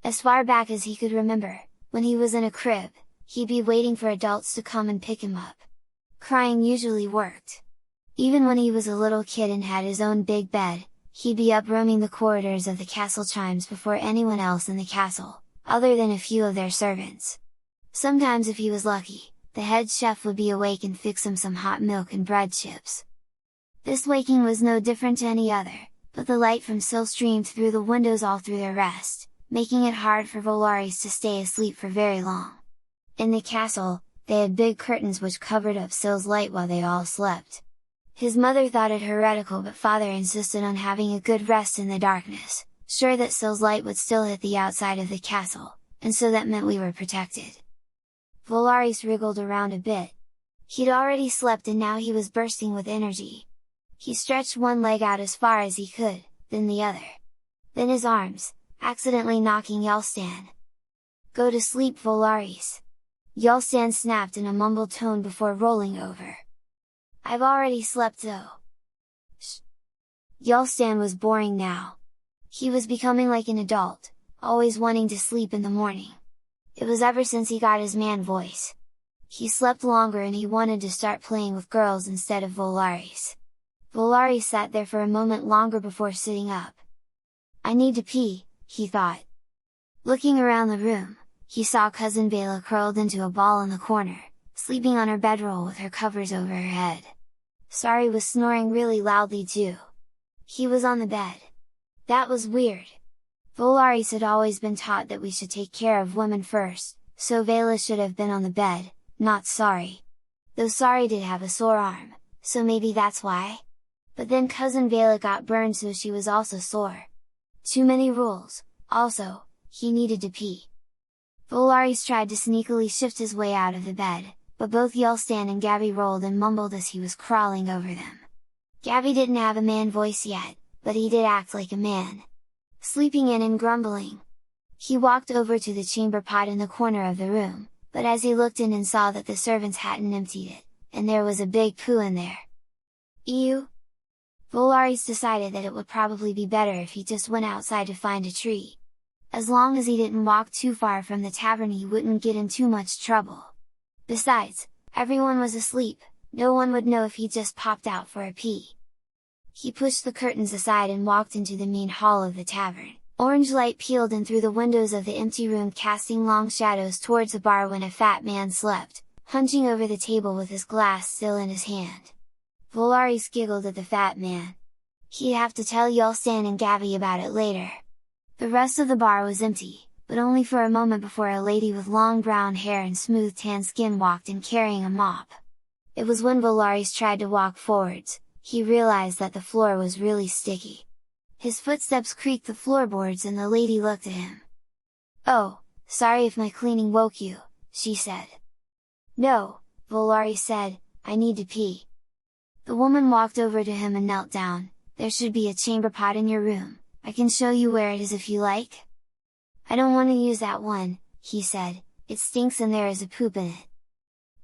As far back as he could remember, when he was in a crib, he'd be waiting for adults to come and pick him up. Crying usually worked. Even when he was a little kid and had his own big bed, he'd be up roaming the corridors of the castle chimes before anyone else in the castle, other than a few of their servants. Sometimes if he was lucky, the head chef would be awake and fix him some hot milk and bread chips. This waking was no different to any other, but the light from Syl streamed through the windows all through their rest, making it hard for Volaris to stay asleep for very long. In the castle, they had big curtains which covered up Syl's light while they all slept. His mother thought it heretical, but father insisted on having a good rest in the darkness, sure that Syl's light would still hit the outside of the castle, and so that meant we were protected. Volaris wriggled around a bit. He'd already slept and now he was bursting with energy. He stretched one leg out as far as he could, then the other. Then his arms, accidentally knocking Yalstan. Go to sleep, Volaris. Yalstan snapped in a mumbled tone before rolling over. I've already slept though. Shh. Yalstan was boring now. He was becoming like an adult, always wanting to sleep in the morning. It was ever since he got his man voice. He slept longer and he wanted to start playing with girls instead of Volaris. Volaris sat there for a moment longer before sitting up. I need to pee, he thought. Looking around the room, he saw cousin Veyla curled into a ball in the corner, sleeping on her bedroll with her covers over her head. Sari was snoring really loudly too. He was on the bed. That was weird. Volaris had always been taught that we should take care of women first, so Veyla should have been on the bed, not Sari. Though Sari did have a sore arm, so maybe that's why? But then cousin Veyla got burned so she was also sore. Too many rules, also, he needed to pee. Volaris tried to sneakily shift his way out of the bed, but both Yelstan and Gabby rolled and mumbled as he was crawling over them. Gabby didn't have a man voice yet, but he did act like a man. Sleeping in and grumbling. He walked over to the chamber pot in the corner of the room, but as he looked in and saw that the servants hadn't emptied it, and there was a big poo in there. Ew! Volaris decided that it would probably be better if he just went outside to find a tree. As long as he didn't walk too far from the tavern he wouldn't get in too much trouble. Besides, everyone was asleep, no one would know if he just popped out for a pee. He pushed the curtains aside and walked into the main hall of the tavern. Orange light peeled in through the windows of the empty room, casting long shadows towards the bar when a fat man slept, hunching over the table with his glass still in his hand. Volaris giggled at the fat man. He'd have to tell Yelstan and Gabby about it later. The rest of the bar was empty, but only for a moment before a lady with long brown hair and smooth tan skin walked in carrying a mop. It was when Volaris tried to walk forwards, he realized that the floor was really sticky. His footsteps creaked the floorboards and the lady looked at him. "Oh, sorry if my cleaning woke you," she said. "No," Volaris said, "I need to pee." The woman walked over to him and knelt down. "There should be a chamber pot in your room, I can show you where it is if you like." "I don't want to use that one," he said, "it stinks and there is a poop in it."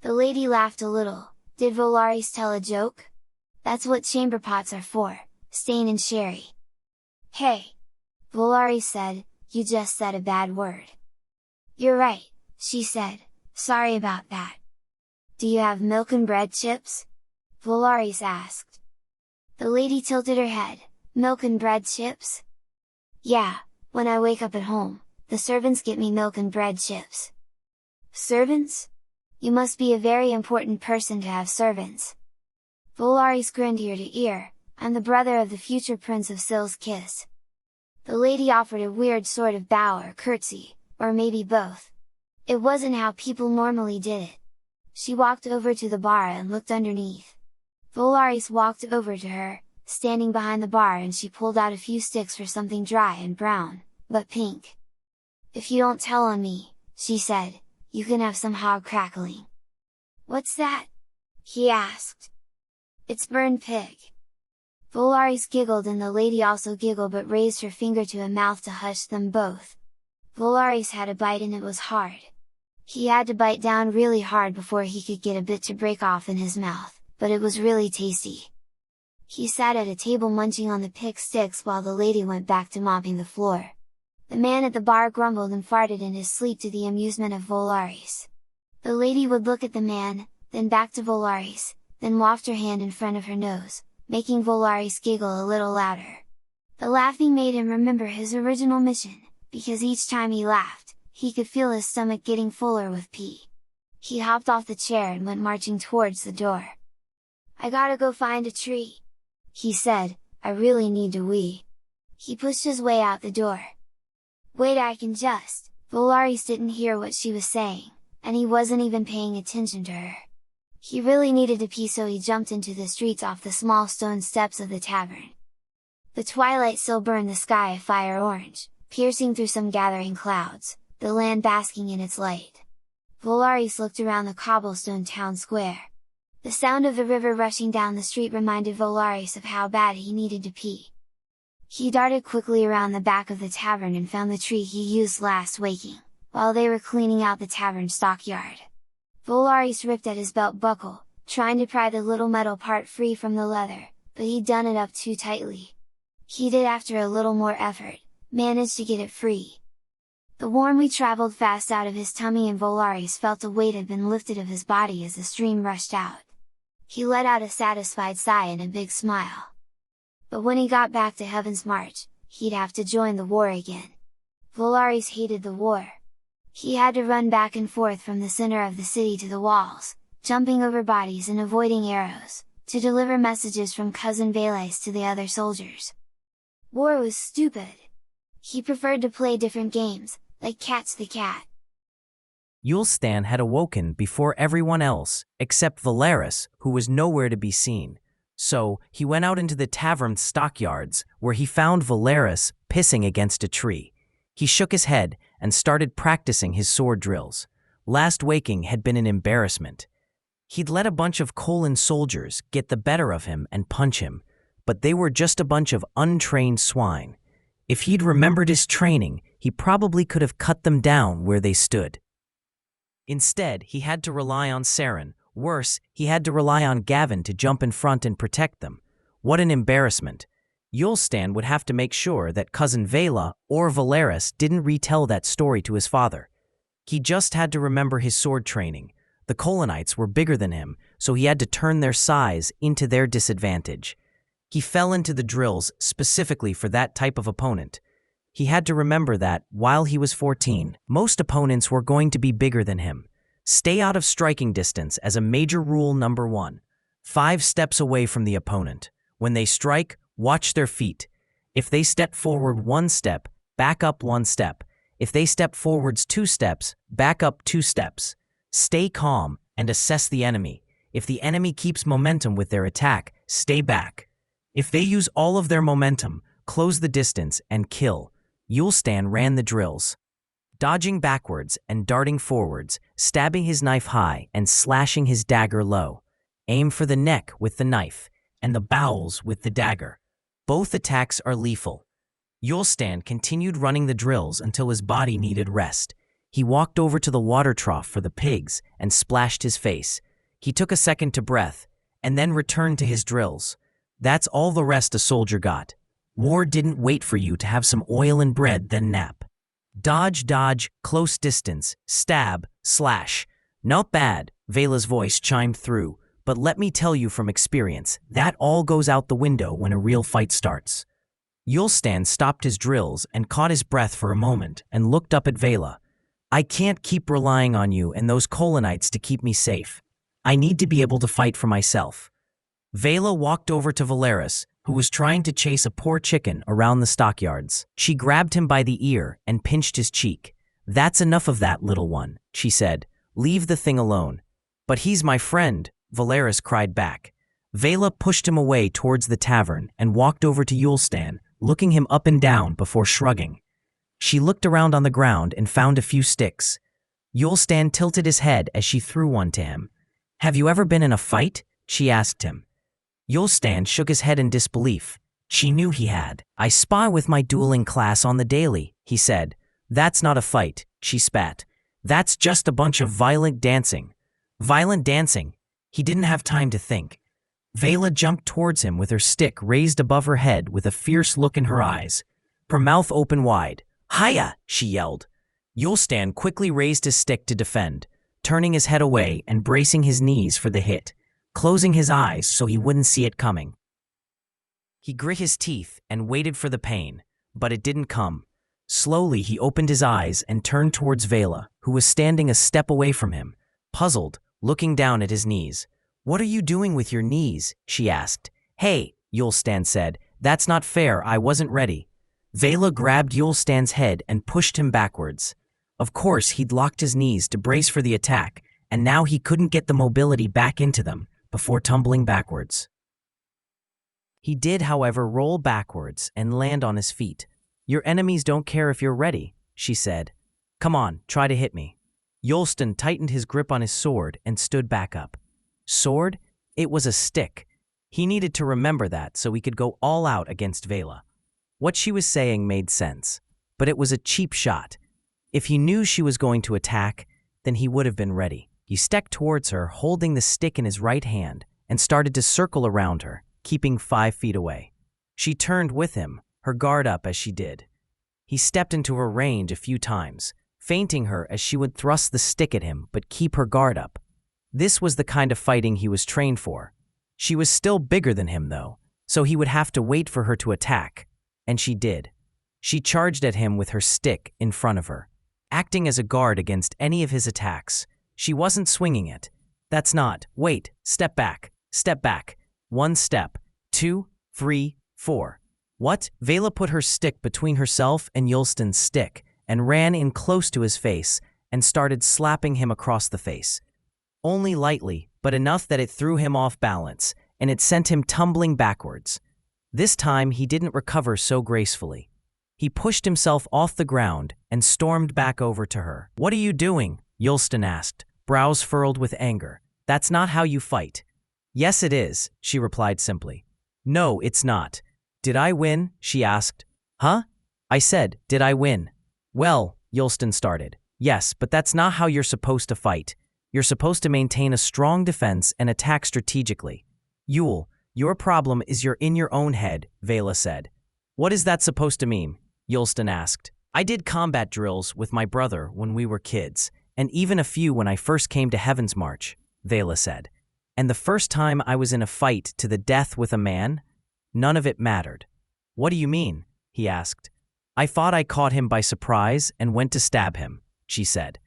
The lady laughed a little. Did Volaris tell a joke? That's what chamber pots are for, stain and sherry. "Hey!" Volaris said, "You just said a bad word." "You're right," she said, "sorry about that." "Do you have milk and bread chips?" Volaris asked. The lady tilted her head. "Milk and bread chips? Yeah, when I wake up at home, the servants get me milk and bread chips." "Servants? You must be a very important person to have servants." Volaris grinned ear to ear, "I'm the brother of the future Prince of Syl's Kiss." The lady offered a weird sort of bow or curtsy, or maybe both. It wasn't how people normally did it. She walked over to the bar and looked underneath. Volaris walked over to her, standing behind the bar, and she pulled out a few sticks for something dry and brown, but pink. "If you don't tell on me," she said, "you can have some hog crackling." "What's that?" he asked. "It's burned pig." Volaris giggled and the lady also giggled, but raised her finger to her mouth to hush them both. Volaris had a bite and it was hard. He had to bite down really hard before he could get a bit to break off in his mouth, but it was really tasty. He sat at a table munching on the pig sticks while the lady went back to mopping the floor. The man at the bar grumbled and farted in his sleep to the amusement of Volaris. The lady would look at the man, then back to Volaris, then waft her hand in front of her nose, making Volaris giggle a little louder. The laughing made him remember his original mission, because each time he laughed, he could feel his stomach getting fuller with pee. He hopped off the chair and went marching towards the door. "I gotta go find a tree," he said, "I really need to wee." He pushed his way out the door. "Wait, I can just..." Volaris didn't hear what she was saying, and he wasn't even paying attention to her. He really needed to pee, so he jumped into the streets off the small stone steps of the tavern. The twilight still burned the sky a fire orange, piercing through some gathering clouds, the land basking in its light. Volaris looked around the cobblestone town square. The sound of the river rushing down the street reminded Volaris of how bad he needed to pee. He darted quickly around the back of the tavern and found the tree he used last waking, while they were cleaning out the tavern stockyard. Volaris ripped at his belt buckle, trying to pry the little metal part free from the leather, but he'd done it up too tightly. He did, after a little more effort, manage to get it free. The worm traveled fast out of his tummy, and Volaris felt a weight had been lifted of his body as the stream rushed out. He let out a satisfied sigh and a big smile. But when he got back to Heaven's March, he'd have to join the war again. Volaris hated the war. He had to run back and forth from the center of the city to the walls, jumping over bodies and avoiding arrows, to deliver messages from cousin Veyla to the other soldiers. War was stupid. He preferred to play different games, like Catch the Cat.
Yulstan had awoken before everyone else, except Valeris, who was nowhere to be seen. So, he went out into the tavern stockyards, where he found Valeris pissing against a tree. He shook his head and started practicing his sword drills. Last waking had been an embarrassment. He'd let a bunch of Kolan soldiers get the better of him and punch him, but they were just a bunch of untrained swine. If he'd remembered his training, he probably could have cut them down where they stood. Instead, he had to rely on Saren. Worse, he had to rely on Gavin to jump in front and protect them. What an embarrassment. Yulstan would have to make sure that cousin Veyla or Valeris didn't retell that story to his father. He just had to remember his sword training. The Kolanites were bigger than him, so he had to turn their size into their disadvantage. He fell into the drills specifically for that type of opponent. He had to remember that, while he was 14, most opponents were going to be bigger than him. Stay out of striking distance as a major rule number 1. 5 steps away from the opponent. When they strike, watch their feet. If they step forward 1 step, back up 1 step. If they step forwards 2 steps, back up 2 steps. Stay calm and assess the enemy. If the enemy keeps momentum with their attack, stay back. If they use all of their momentum, close the distance and kill. Yulstan ran the drills, dodging backwards and darting forwards, stabbing his knife high and slashing his dagger low. Aim for the neck with the knife, and the bowels with the dagger. Both attacks are lethal. Yulstan continued running the drills until his body needed rest. He walked over to the water trough for the pigs and splashed his face. He took a second to breath, and then returned to his drills. That's all the rest a soldier got. War didn't wait for you to have some oil and bread, then nap. Dodge, dodge, close distance, stab, slash. Not bad, Veyla's voice chimed through, but let me tell you from experience, that all goes out the window when a real fight starts. Yulstan stopped his drills and caught his breath for a moment and looked up at Veyla. I can't keep relying on you and those Kolanites to keep me safe. I need to be able to fight for myself. Veyla walked over to Valeris, who was trying to chase a poor chicken around the stockyards. She grabbed him by the ear and pinched his cheek. That's enough of that, little one, she said. Leave the thing alone. But he's my friend, Valeris cried back. Veyla pushed him away towards the tavern and walked over to Yulstan, looking him up and down before shrugging. She looked around on the ground and found a few sticks. Yulstan tilted his head as she threw one to him. Have you ever been in a fight? She asked him. Yulstan shook his head in disbelief. She knew he had. I spar with my dueling class on the daily, he said. That's not a fight, she spat. That's just a bunch of violent dancing. Violent dancing? He didn't have time to think. Veyla jumped towards him with her stick raised above her head with a fierce look in her eyes. Her mouth open wide. Hiya, she yelled. Yulstan quickly raised his stick to defend, turning his head away and bracing his knees for the hit, closing his eyes so he wouldn't see it coming. He grit his teeth and waited for the pain, but it didn't come. Slowly he opened his eyes and turned towards Veyla, who was standing a step away from him, puzzled, looking down at his knees. What are you doing with your knees? She asked. Hey, Yulstan said, that's not fair, I wasn't ready. Veyla grabbed Yulstan's head and pushed him backwards. Of course, he'd locked his knees to brace for the attack, and now he couldn't get the mobility back into them before tumbling backwards. He did, however, roll backwards and land on his feet. Your enemies don't care if you're ready, she said. Come on, try to hit me. Yulstan tightened his grip on his sword and stood back up. Sword? It was a stick. He needed to remember that so he could go all out against Veyla. What she was saying made sense, but it was a cheap shot. If he knew she was going to attack, then he would have been ready. He stepped towards her, holding the stick in his right hand, and started to circle around her, keeping 5 feet away. She turned with him, her guard up as she did. He stepped into her range a few times, feinting her as she would thrust the stick at him but keep her guard up. This was the kind of fighting he was trained for. She was still bigger than him, though, so he would have to wait for her to attack. And she did. She charged at him with her stick in front of her, acting as a guard against any of his attacks. She wasn't swinging it. That's not. Wait, step back. Step back. 1 step. 2, 3, 4. What? Veyla put her stick between herself and Yulsten's stick and ran in close to his face and started slapping him across the face. Only lightly, but enough that it threw him off balance, and it sent him tumbling backwards. This time he didn't recover so gracefully. He pushed himself off the ground and stormed back over to her. "What are you doing?" Yulsten asked, brows furrowed with anger. "That's not how you fight." "Yes, it is," she replied simply. "No, it's not." "Did I win?" she asked. "Huh?" I said, "Did I win?" "Well," Yulsten started. "Yes, but that's not how you're supposed to fight. You're supposed to maintain a strong defense and attack strategically." "Yul, your problem is you're in your own head," Veyla said. "What is that supposed to mean?" Yulsten asked. "I did combat drills with my brother when we were kids, and even a few when I first came to Heaven's March," Veyla said. "And the first time I was in a fight to the death with a man, none of it mattered." "What do you mean?" he asked. "I thought I caught him by surprise and went to stab him," she said.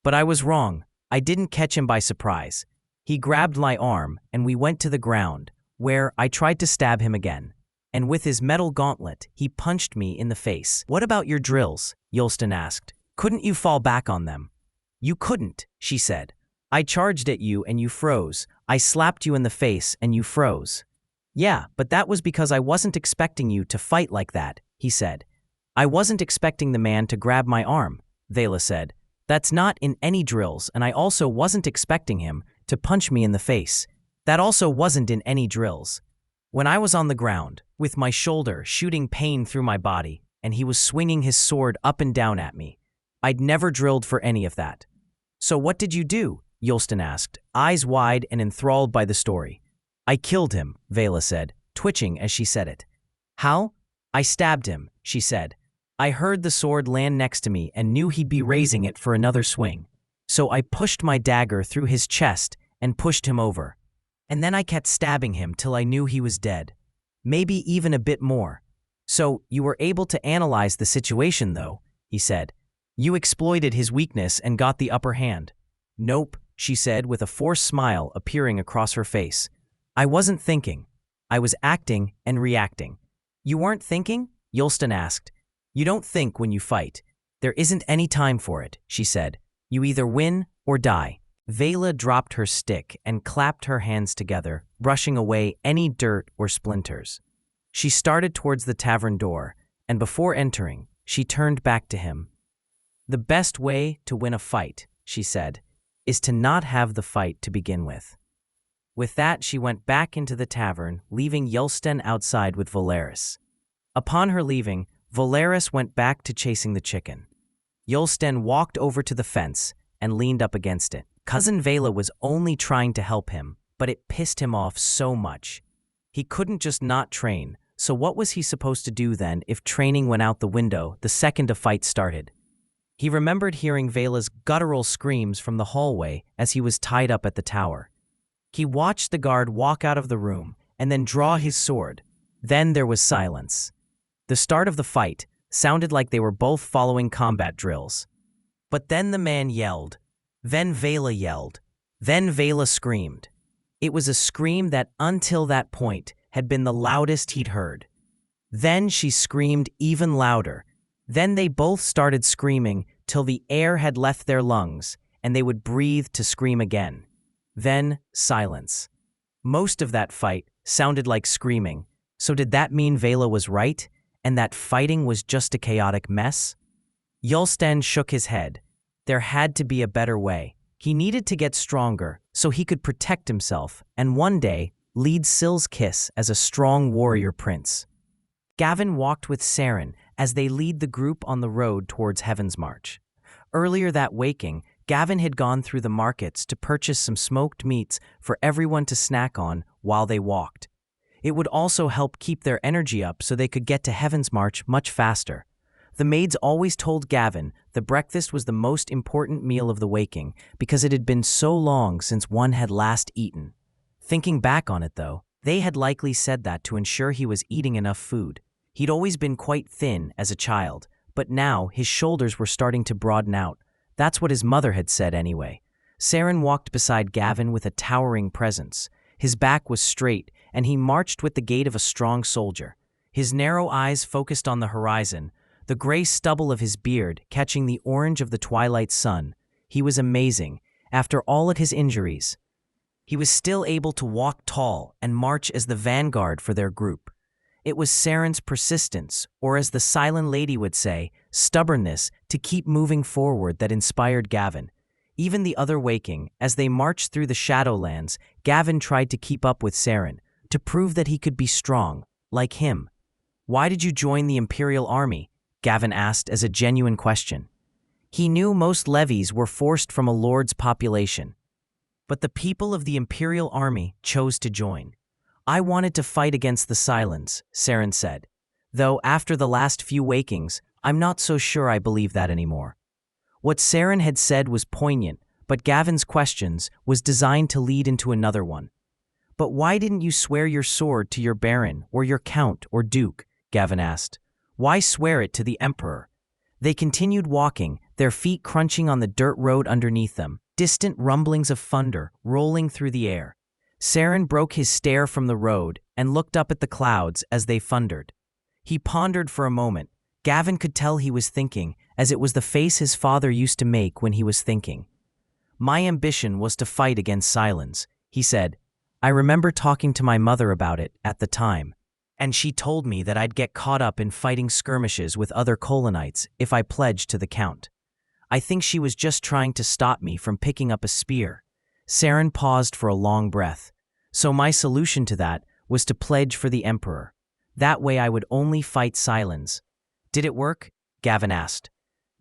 "But I was wrong. I didn't catch him by surprise. He grabbed my arm and we went to the ground, where I tried to stab him again. And with his metal gauntlet, he punched me in the face." "What about your drills?" Yulsten asked. "Couldn't you fall back on them?" "You couldn't," she said. "I charged at you and you froze. I slapped you in the face and you froze." "Yeah, but that was because I wasn't expecting you to fight like that," he said. "I wasn't expecting the man to grab my arm," Veyla said. "That's not in any drills, and I also wasn't expecting him to punch me in the face. That also wasn't in any drills. When I was on the ground, with my shoulder shooting pain through my body, and he was swinging his sword up and down at me, I'd never drilled for any of that." "So what did you do?" Yulsten asked, eyes wide and enthralled by the story. "I killed him," Veyla said, twitching as she said it. "How?" "I stabbed him," she said. "I heard the sword land next to me and knew he'd be raising it for another swing. So I pushed my dagger through his chest and pushed him over. And then I kept stabbing him till I knew he was dead. Maybe even a bit more." "So you were able to analyze the situation, though," he said. "You exploited his weakness and got the upper hand." "Nope," she said with a forced smile appearing across her face. "I wasn't thinking. I was acting and reacting." "You weren't thinking?" Yulsten asked. "You don't think when you fight. There isn't any time for it," she said. "You either win or die." Veyla dropped her stick and clapped her hands together, brushing away any dirt or splinters. She started towards the tavern door, and before entering, she turned back to him. "The best way to win a fight," she said, "is to not have the fight to begin with." With that, she went back into the tavern, leaving Yulsten outside with Valeris. Upon her leaving, Valeris went back to chasing the chicken. Yulsten walked over to the fence and leaned up against it. Cousin Veyla was only trying to help him, but it pissed him off so much. He couldn't just not train, so what was he supposed to do then if training went out the window the second a fight started? He remembered hearing Veyla's guttural screams from the hallway as he was tied up at the tower. He watched the guard walk out of the room and then draw his sword. Then there was silence. The start of the fight sounded like they were both following combat drills. But then the man yelled. Then Veyla yelled. Then Veyla screamed. It was a scream that, until that point, had been the loudest he'd heard. Then she screamed even louder. Then they both started screaming till the air had left their lungs, and they would breathe to scream again. Then silence. Most of that fight sounded like screaming. So did that mean Veyla was right, and that fighting was just a chaotic mess? Yulsten shook his head. There had to be a better way. He needed to get stronger so he could protect himself and one day lead Syl's Kiss as a strong warrior prince. Gavin walked with Saren as they lead the group on the road towards Heaven's March. Earlier that waking, Gavin had gone through the markets to purchase some smoked meats for everyone to snack on while they walked. It would also help keep their energy up so they could get to Heaven's March much faster. The maids always told Gavin the breakfast was the most important meal of the waking because it had been so long since one had last eaten. Thinking back on it though, they had likely said that to ensure he was eating enough food. He'd always been quite thin as a child, but now his shoulders were starting to broaden out. That's what his mother had said anyway. Saren walked beside Gavin with a towering presence. His back was straight, and he marched with the gait of a strong soldier. His narrow eyes focused on the horizon, the gray stubble of his beard catching the orange of the twilight sun. He was amazing. After all of his injuries, he was still able to walk tall and march as the vanguard for their group. It was Saren's persistence, or as the Sylen lady would say, stubbornness, to keep moving forward that inspired Gavin. Even the other waking, as they marched through the Shadowlands, Gavin tried to keep up with Saren, to prove that he could be strong, like him. "Why did you join the Imperial Army?" Gavin asked as a genuine question. He knew most levies were forced from a lord's population. But the people of the Imperial Army chose to join. "I wanted to fight against the Sylens," Saren said. "Though after the last few wakings, I'm not so sure I believe that anymore." What Saren had said was poignant, but Gavin's questions was designed to lead into another one. "But why didn't you swear your sword to your baron or your count or duke?" Gavin asked. "Why swear it to the emperor?" They continued walking, their feet crunching on the dirt road underneath them, distant rumblings of thunder rolling through the air. Saren broke his stare from the road and looked up at the clouds as they thundered. He pondered for a moment. Gavin could tell he was thinking, as it was the face his father used to make when he was thinking. "My ambition was to fight against Sylens," he said. "I remember talking to my mother about it at the time, and she told me that I'd get caught up in fighting skirmishes with other Kolanites if I pledged to the Count. I think she was just trying to stop me from picking up a spear." Saren paused for a long breath. "So my solution to that was to pledge for the Emperor. That way I would only fight Sylens." "Did it work?" Gavin asked.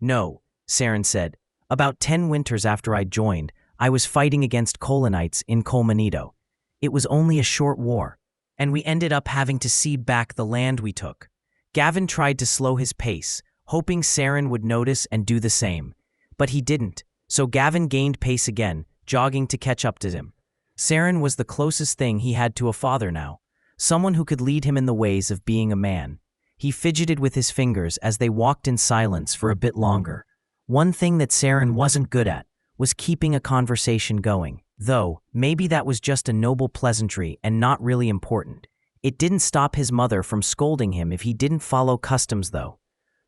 "No," Saren said. "About 10 winters after I joined, I was fighting against Kolanites in Colmanito. It was only a short war, and we ended up having to cede back the land we took." Gavin tried to slow his pace, hoping Saren would notice and do the same. But he didn't, so Gavin gained pace again, jogging to catch up to him. Saren was the closest thing he had to a father now, someone who could lead him in the ways of being a man. He fidgeted with his fingers as they walked in silence for a bit longer. One thing that Saren wasn't good at was keeping a conversation going, though maybe that was just a noble pleasantry and not really important. It didn't stop his mother from scolding him if he didn't follow customs though.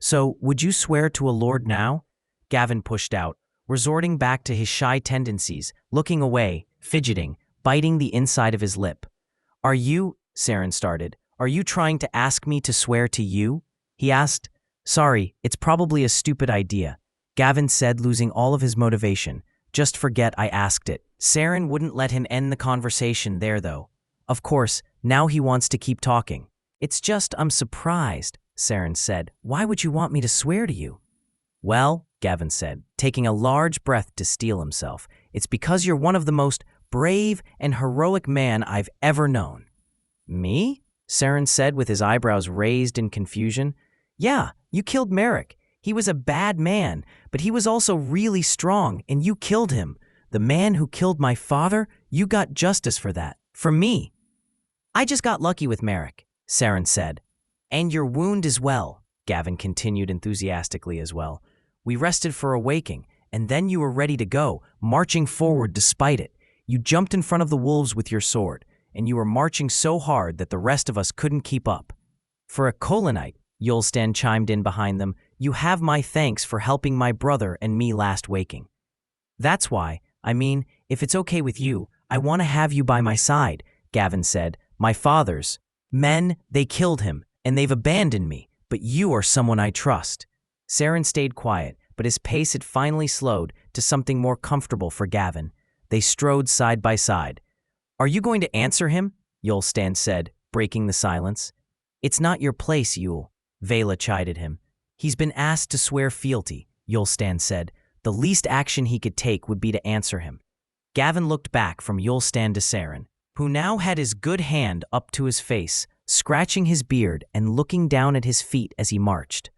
"So, would you swear to a lord now?" Gavin pushed out, resorting back to his shy tendencies, looking away, fidgeting, biting the inside of his lip. "Are you," Saren started, "are you trying to ask me to swear to you?" he asked. "Sorry, it's probably a stupid idea," Gavin said, losing all of his motivation. "Just forget I asked it." Saren wouldn't let him end the conversation there though. Of course, now he wants to keep talking. "It's just I'm surprised," Saren said. "Why would you want me to swear to you?" "Well," Gavin said, taking a large breath to steel himself, "it's because you're one of the most brave and heroic man I've ever known." "Me?" Saren said with his eyebrows raised in confusion. "Yeah, you killed Merrick. He was a bad man, but he was also really strong, and you killed him. The man who killed my father, you got justice for that. For me. I just got lucky with Merrick," Saren said. "And your wound as well," Gavin continued enthusiastically as well. "We rested for a waking, and then you were ready to go, marching forward despite it. You jumped in front of the wolves with your sword, and you were marching so hard that the rest of us couldn't keep up." "For a Kolanite," Yulstan chimed in behind them, "you have my thanks for helping my brother and me last waking. That's why, I mean, if it's okay with you, I want to have you by my side," Gavin said. "My father's men, they killed him, and they've abandoned me, but you are someone I trust." Saren stayed quiet, but his pace had finally slowed to something more comfortable for Gavin. They strode side by side. "Are you going to answer him?" Yulstan said, breaking the silence. "It's not your place, Yul," Veyla chided him. "He's been asked to swear fealty," Yulstan said. "The least action he could take would be to answer him." Gavin looked back from Yulstan to Saren. who now had his good hand up to his face, scratching his beard and looking down at his feet as he marched.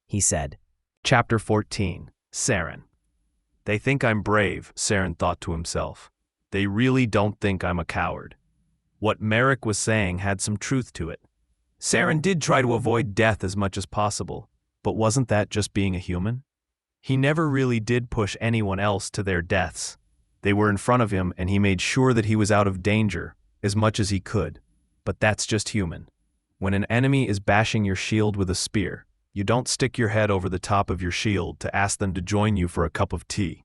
He said.
Chapter 14. Saren. They think I'm brave, Saren thought to himself. They really don't think I'm a coward. What Merrick was saying had some truth to it. Saren did try to avoid death as much as possible, but wasn't that just being a human? He never really did push anyone else to their deaths. They were in front of him and he made sure that he was out of danger as much as he could. But that's just human. When an enemy is bashing your shield with a spear, you don't stick your head over the top of your shield to ask them to join you for a cup of tea.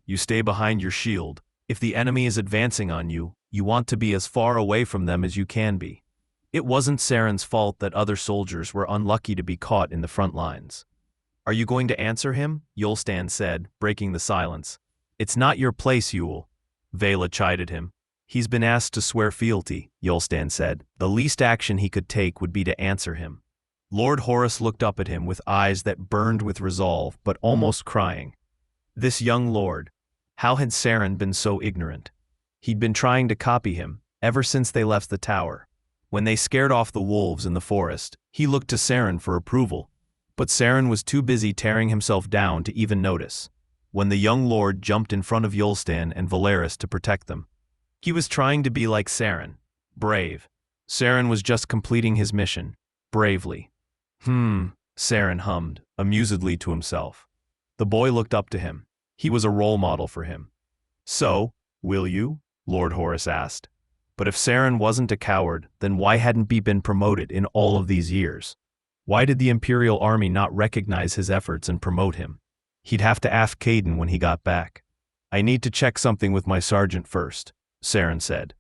You stay behind your shield. If the enemy is advancing on you, you want to be as far away from them as you can be. It wasn't Saren's fault that other soldiers were unlucky to be caught in the front lines. Are you going to answer him? Yulstan said, breaking the silence. It's not your place, Yul. Veyla chided him. He's been asked to swear fealty, Yulstan said. The least action he could take would be to answer him. Lord Horus looked up at him with eyes that burned with resolve, but almost crying. This young lord. How had Saren been so ignorant? He'd been trying to copy him, ever since they left the tower. When they scared off the wolves in the forest, he looked to Saren for approval. But Saren was too busy tearing himself down to even notice. When the young lord jumped in front of Yulstan and Valeris to protect them. He was trying to be like Saren. Brave. Saren was just completing his mission. Bravely. Saren hummed, amusedly to himself. The boy looked up to him. He was a role model for him. So, will you? Lord Horus asked. But if Saren wasn't a coward, then why hadn't he been promoted in all of these years? Why did the Imperial Army not recognize his efforts and promote him? He'd have to ask Caden when he got back. I need to check something with my sergeant first, Saren said.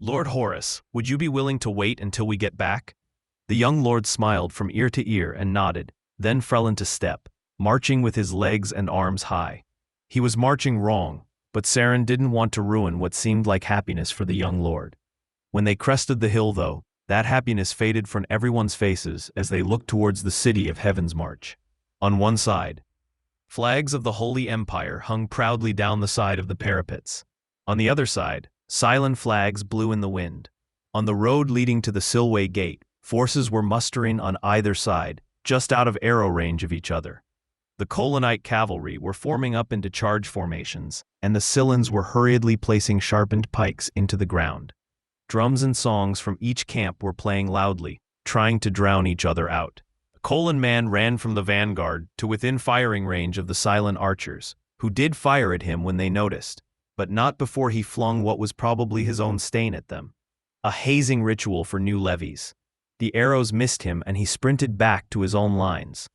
Lord Horus, would you be willing to wait until we get back? The young lord smiled from ear to ear and nodded, then fell into step, marching with his legs and arms high. He was marching wrong, but Saren didn't want to ruin what seemed like happiness for the young lord. When they crested the hill, though, that happiness faded from everyone's faces as they looked towards the city of Heaven's March. On one side, flags of the Holy Empire hung proudly down the side of the parapets. On the other side, Sylen flags blew in the wind. On the road leading to the Silway Gate, forces were mustering on either side, just out of arrow range of each other. The Kolanite cavalry were forming up into charge formations, and the Sylens were hurriedly placing sharpened pikes into the ground. Drums and songs from each camp were playing loudly, trying to drown each other out. A Kolan man ran from the vanguard to within firing range of the Sylen archers, who did fire at him when they noticed, but not before he flung what was probably his own stain at them. A hazing ritual for new levies. The arrows missed him and he sprinted back to his own lines.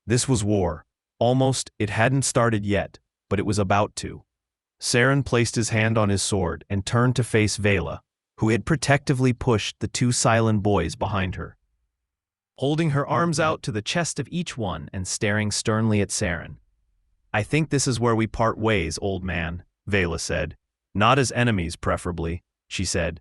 This was war. Almost, it hadn't started yet, but it was about to. Saren placed his hand on his sword and turned to face Veyla, who had protectively pushed the two Sylen boys behind her. Holding her arms out to the chest of each one and staring sternly at Saren. I think this is where we part ways, old man, Veyla said. Not as enemies, preferably, she said.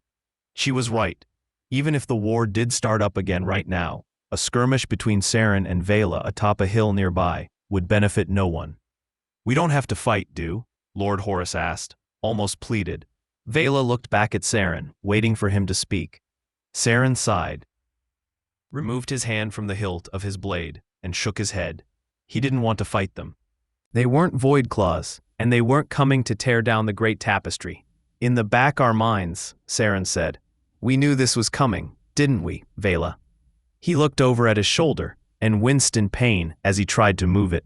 She was right. Even if the war did start up again right now, a skirmish between Saren and Veyla atop a hill nearby would benefit no one. We don't have to fight, do? Lord Horus asked, almost pleaded. Veyla looked back at Saren, waiting for him to speak. Saren sighed, removed his hand from the hilt of his blade, and shook his head. He didn't want to fight them. They weren't void claws, and they weren't coming to tear down the great tapestry. In the back our minds, Saren said. We knew this was coming, didn't we, Veyla? He looked over at his shoulder and winced in pain as he tried to move it.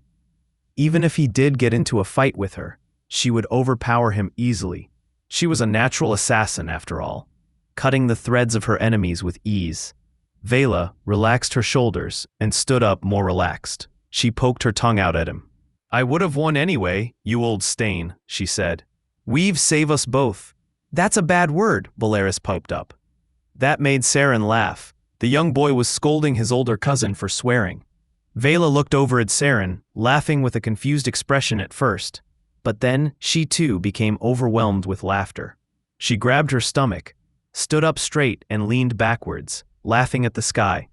Even if he did get into a fight with her, she would overpower him easily. She was a natural assassin after all, cutting the threads of her enemies with ease. Veyla relaxed her shoulders and stood up more relaxed. She poked her tongue out at him. I would have won anyway, you old stain, she said. Weave save us both. That's a bad word, Valeris piped up. That made Saren laugh. The young boy was scolding his older cousin for swearing. Veyla looked over at Saren, laughing with a confused expression at first. But then, she too became overwhelmed with laughter. She grabbed her stomach, stood up straight and leaned backwards, laughing at the sky.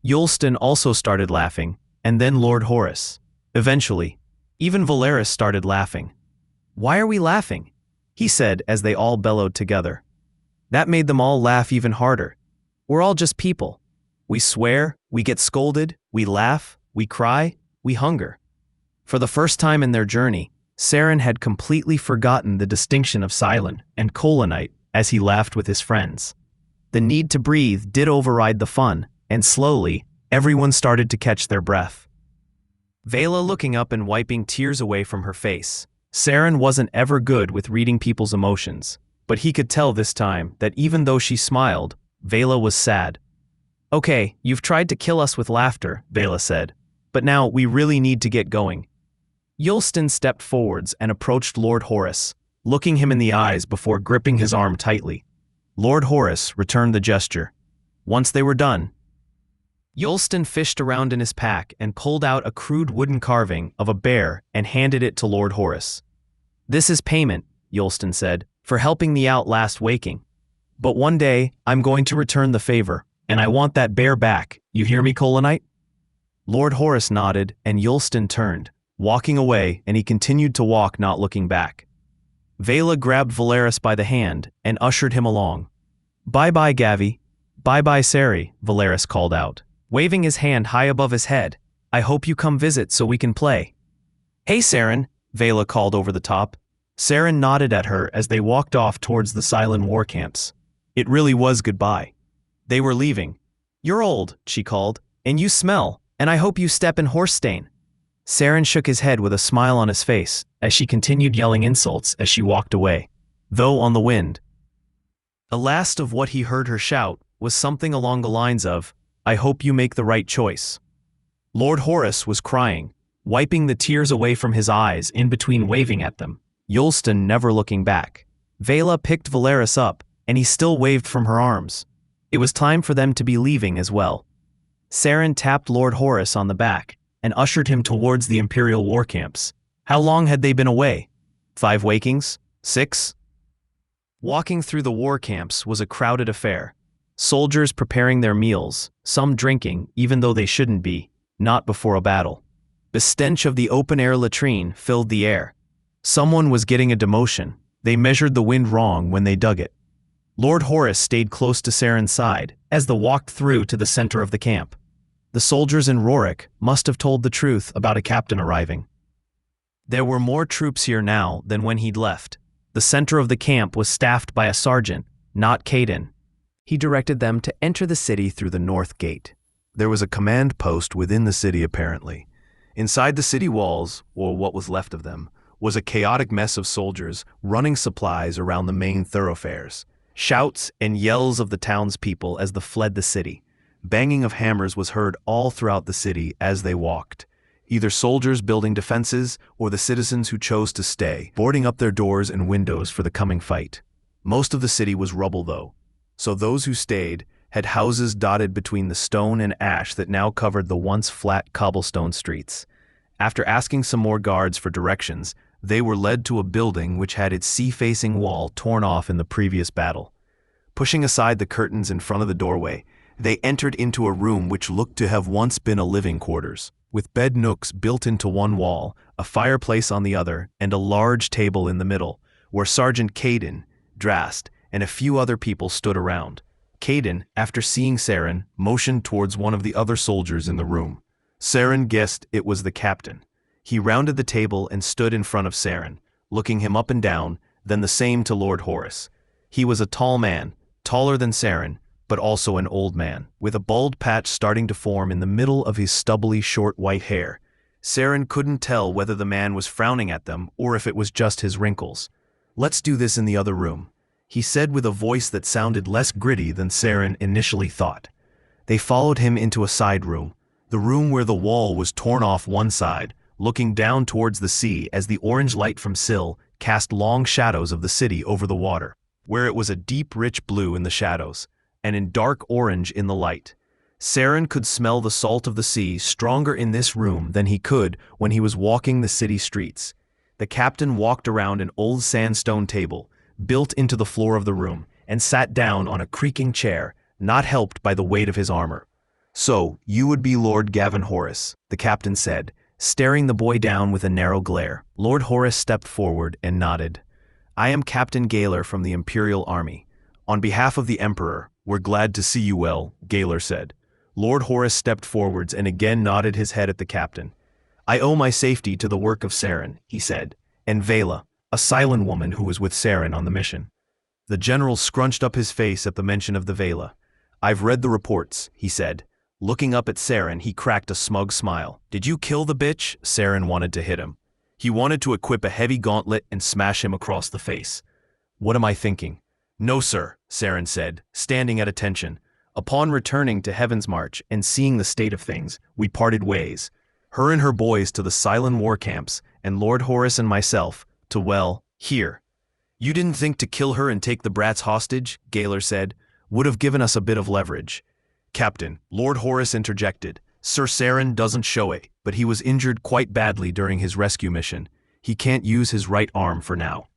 Yulstan also started laughing, and then Lord Horus. Eventually, even Valeris started laughing. Why are we laughing? He said as they all bellowed together.
That made them all laugh even harder. We're all just people. We swear, we get scolded, we laugh, we cry, we hunger. For the first time in their journey, Saren had completely forgotten the distinction of Sylen and Kolanite as he laughed with his friends. The need to breathe did override the fun, and slowly, everyone started to catch their breath. Veyla looking up and wiping tears away from her face. Saren wasn't ever good with reading people's emotions, but he could tell this time that even though she smiled, Veyla was sad. "Okay, you've tried to kill us with laughter," Veyla said, "but now we really need to get going." Yulston stepped forwards and approached Lord Horus, looking him in the eyes before gripping his arm tightly. Lord Horus returned the gesture. Once they were done, Yulston fished around in his pack and pulled out a crude wooden carving of a bear and handed it to Lord Horus. "This is payment," Yulston said, "for helping me out last waking. But one day, I'm going to return the favor, and I want that bear back. You hear me, Kolanite?" Lord Horus nodded, and Yulston turned, walking away, and he continued to walk, not looking back. Veyla grabbed Valeris by the hand and ushered him along. "Bye-bye, Gavi. Bye-bye, Sari," Valeris called out, waving his hand high above his head. "I hope you come visit so we can play." "Hey, Saren," Veyla called over the top. Saren nodded at her as they walked off towards the Sylen war camps. It really was goodbye. They were leaving. "You're old," she called, "and you smell, and I hope you step in horse stain." Saren shook his head with a smile on his face as she continued yelling insults as she walked away, though on the wind. The last of what he heard her shout was something along the lines of, "I hope you make the right choice." Lord Horus was crying, wiping the tears away from his eyes in between waving at them, Yulston never looking back. Veyla picked Valeris up, and he still waved from her arms. It was time for them to be leaving as well. Saren tapped Lord Horus on the back and ushered him towards the Imperial war camps. How long had they been away? 5 wakings? 6? Walking through the war camps was a crowded affair. Soldiers preparing their meals, some drinking even though they shouldn't be, not before a battle. The stench of the open-air latrine filled the air. Someone was getting a demotion. They measured the wind wrong when they dug it. Lord Horus stayed close to Saren's side as they walked through to the center of the camp. The soldiers in Rorick must have told the truth about a captain arriving. There were more troops here now than when he'd left. The center of the camp was staffed by a sergeant, not Caden. He directed them to enter the city through the north gate.
There was a command post within the city apparently. Inside the city walls, or what was left of them, was a chaotic mess of soldiers running supplies around the main thoroughfares. Shouts and yells of the townspeople as they fled the city. Banging of hammers was heard all throughout the city as they walked. Either soldiers building defenses or the citizens who chose to stay, boarding up their doors and windows for the coming fight. Most of the city was rubble though, so those who stayed had houses dotted between the stone and ash that now covered the once flat cobblestone streets. After asking some more guards for directions, they were led to a building which had its sea-facing wall torn off in the previous battle. Pushing aside the curtains in front of the doorway, they entered into a room which looked to have once been a living quarters, with bed nooks built into one wall, a fireplace on the other, and a large table in the middle, where Sergeant Caden, Drast, and a few other people stood around. Caden, after seeing Saren, motioned towards one of the other soldiers in the room. Saren guessed it was the captain. He rounded the table and stood in front of Saren, looking him up and down, then the same to Lord Horus. He was a tall man, taller than Saren, but also an old man, with a bald patch starting to form in the middle of his stubbly short white hair. Saren couldn't tell whether the man was frowning at them or if it was just his wrinkles. "Let's do this in the other room," he said with a voice that sounded less gritty than Saren initially thought. They followed him into a side room, the room where the wall was torn off one side, looking down towards the sea as the orange light from Syl cast long shadows of the city over the water, where it was a deep rich blue in the shadows, and in dark orange in the light. Saren could smell the salt of the sea stronger in this room than he could when he was walking the city streets. The captain walked around an old sandstone table, built into the floor of the room, and sat down on a creaking chair, not helped by the weight of his armor. "So, you would be Lord Gavin Horus," the captain said, staring the boy down with a narrow glare. Lord Horus stepped forward and nodded. "I am Captain Gaylor from the Imperial Army. On behalf of the Emperor, we're glad to see you well, Gaylor said. Lord Horus stepped forwards and again nodded his head at the captain. I owe my safety to the work of Saren, he said, and Veyla, a Sylen woman who was with Saren on the mission. The general scrunched up his face at the mention of the Veyla. I've read the reports, he said. Looking up at Saren, he cracked a smug smile. Did you kill the bitch? Saren wanted to hit him. He wanted to equip a heavy gauntlet and smash him across the face. What am I thinking? No, sir, Saren said, standing at attention. Upon returning to Heaven's March and seeing the state of things, we parted ways. Her and her boys to the Sylen war camps, and Lord Horus and myself to, well, here. You didn't think to kill her and take the brats hostage, Gaylor said. Would have given us a bit of leverage. Captain, Lord Horus interjected. Sir Saren doesn't show it, but he was injured quite badly during his rescue mission. He can't use his right arm for now.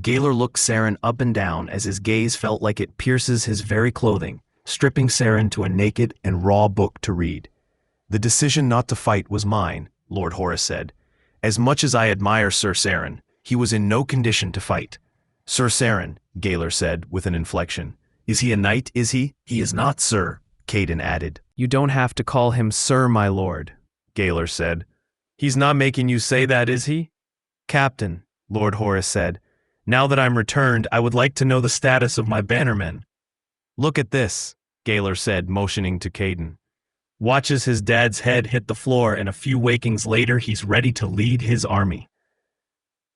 Gaylor looked Saren up and down as his gaze felt like it pierces his very clothing, stripping Saren to a naked and raw book to read. The decision not to fight was mine, Lord Horus said. As much as I admire Sir Saren, he was in no condition to fight. Sir Saren, Gaylor said with an inflection. Is he a knight, is he? He is not, sir, Caden added.
You don't have to call him sir, my lord, Gaylor said. He's not making you say that, is he? Captain, Lord Horus said. Now that I'm returned, I would like to know the status of my bannermen. Look at this, Gaylor said, motioning to Caden. Watches his dad's head hit the floor, and a few wakings later he's ready to lead his army.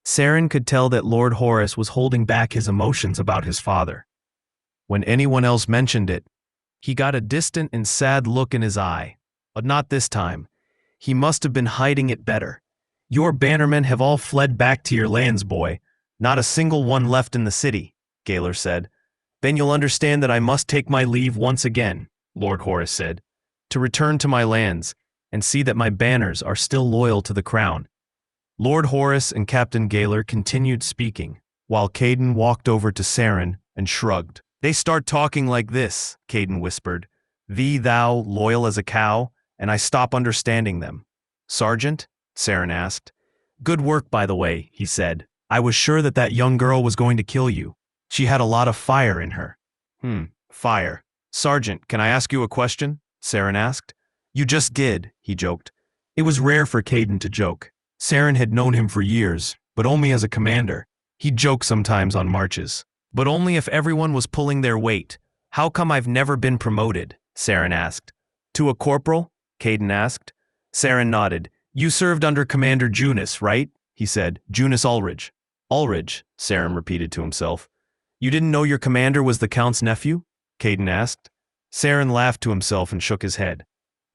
Saren could tell that Lord Horus was holding back his emotions about his father. When anyone else mentioned it, he got a distant and sad look in his eye. But not this time. He must have been hiding it better. Your bannermen have all fled back to your lands, boy. Not a single one left in the city, Gaylor said. Then you'll understand that I must take my leave once again, Lord Horus said, to return to my lands and see that my banners are still loyal to the crown. Lord Horus and Captain Gaylor continued speaking, while Caden walked over to Saren and shrugged. They start talking like this, Caden whispered. Thee thou, loyal as a cow, and I stop understanding them. Sergeant? Saren asked. Good work, by the way, he said. I was sure that that young girl was going to kill you. She had a lot of fire in her. Fire. Sergeant, can I ask you a question? Saren asked. You just did, he joked. It was rare for Caden to joke. Saren had known him for years, but only as a commander. He'd joke sometimes on marches. But only if everyone was pulling their weight. How come I've never been promoted? Saren asked. To a corporal? Caden asked. Saren nodded. You served under Commander Junus, right? He said. Junus Ulrich. Ulrich, Saren repeated to himself. You didn't know your commander was the Count's nephew? Caden asked. Saren laughed to himself and shook his head.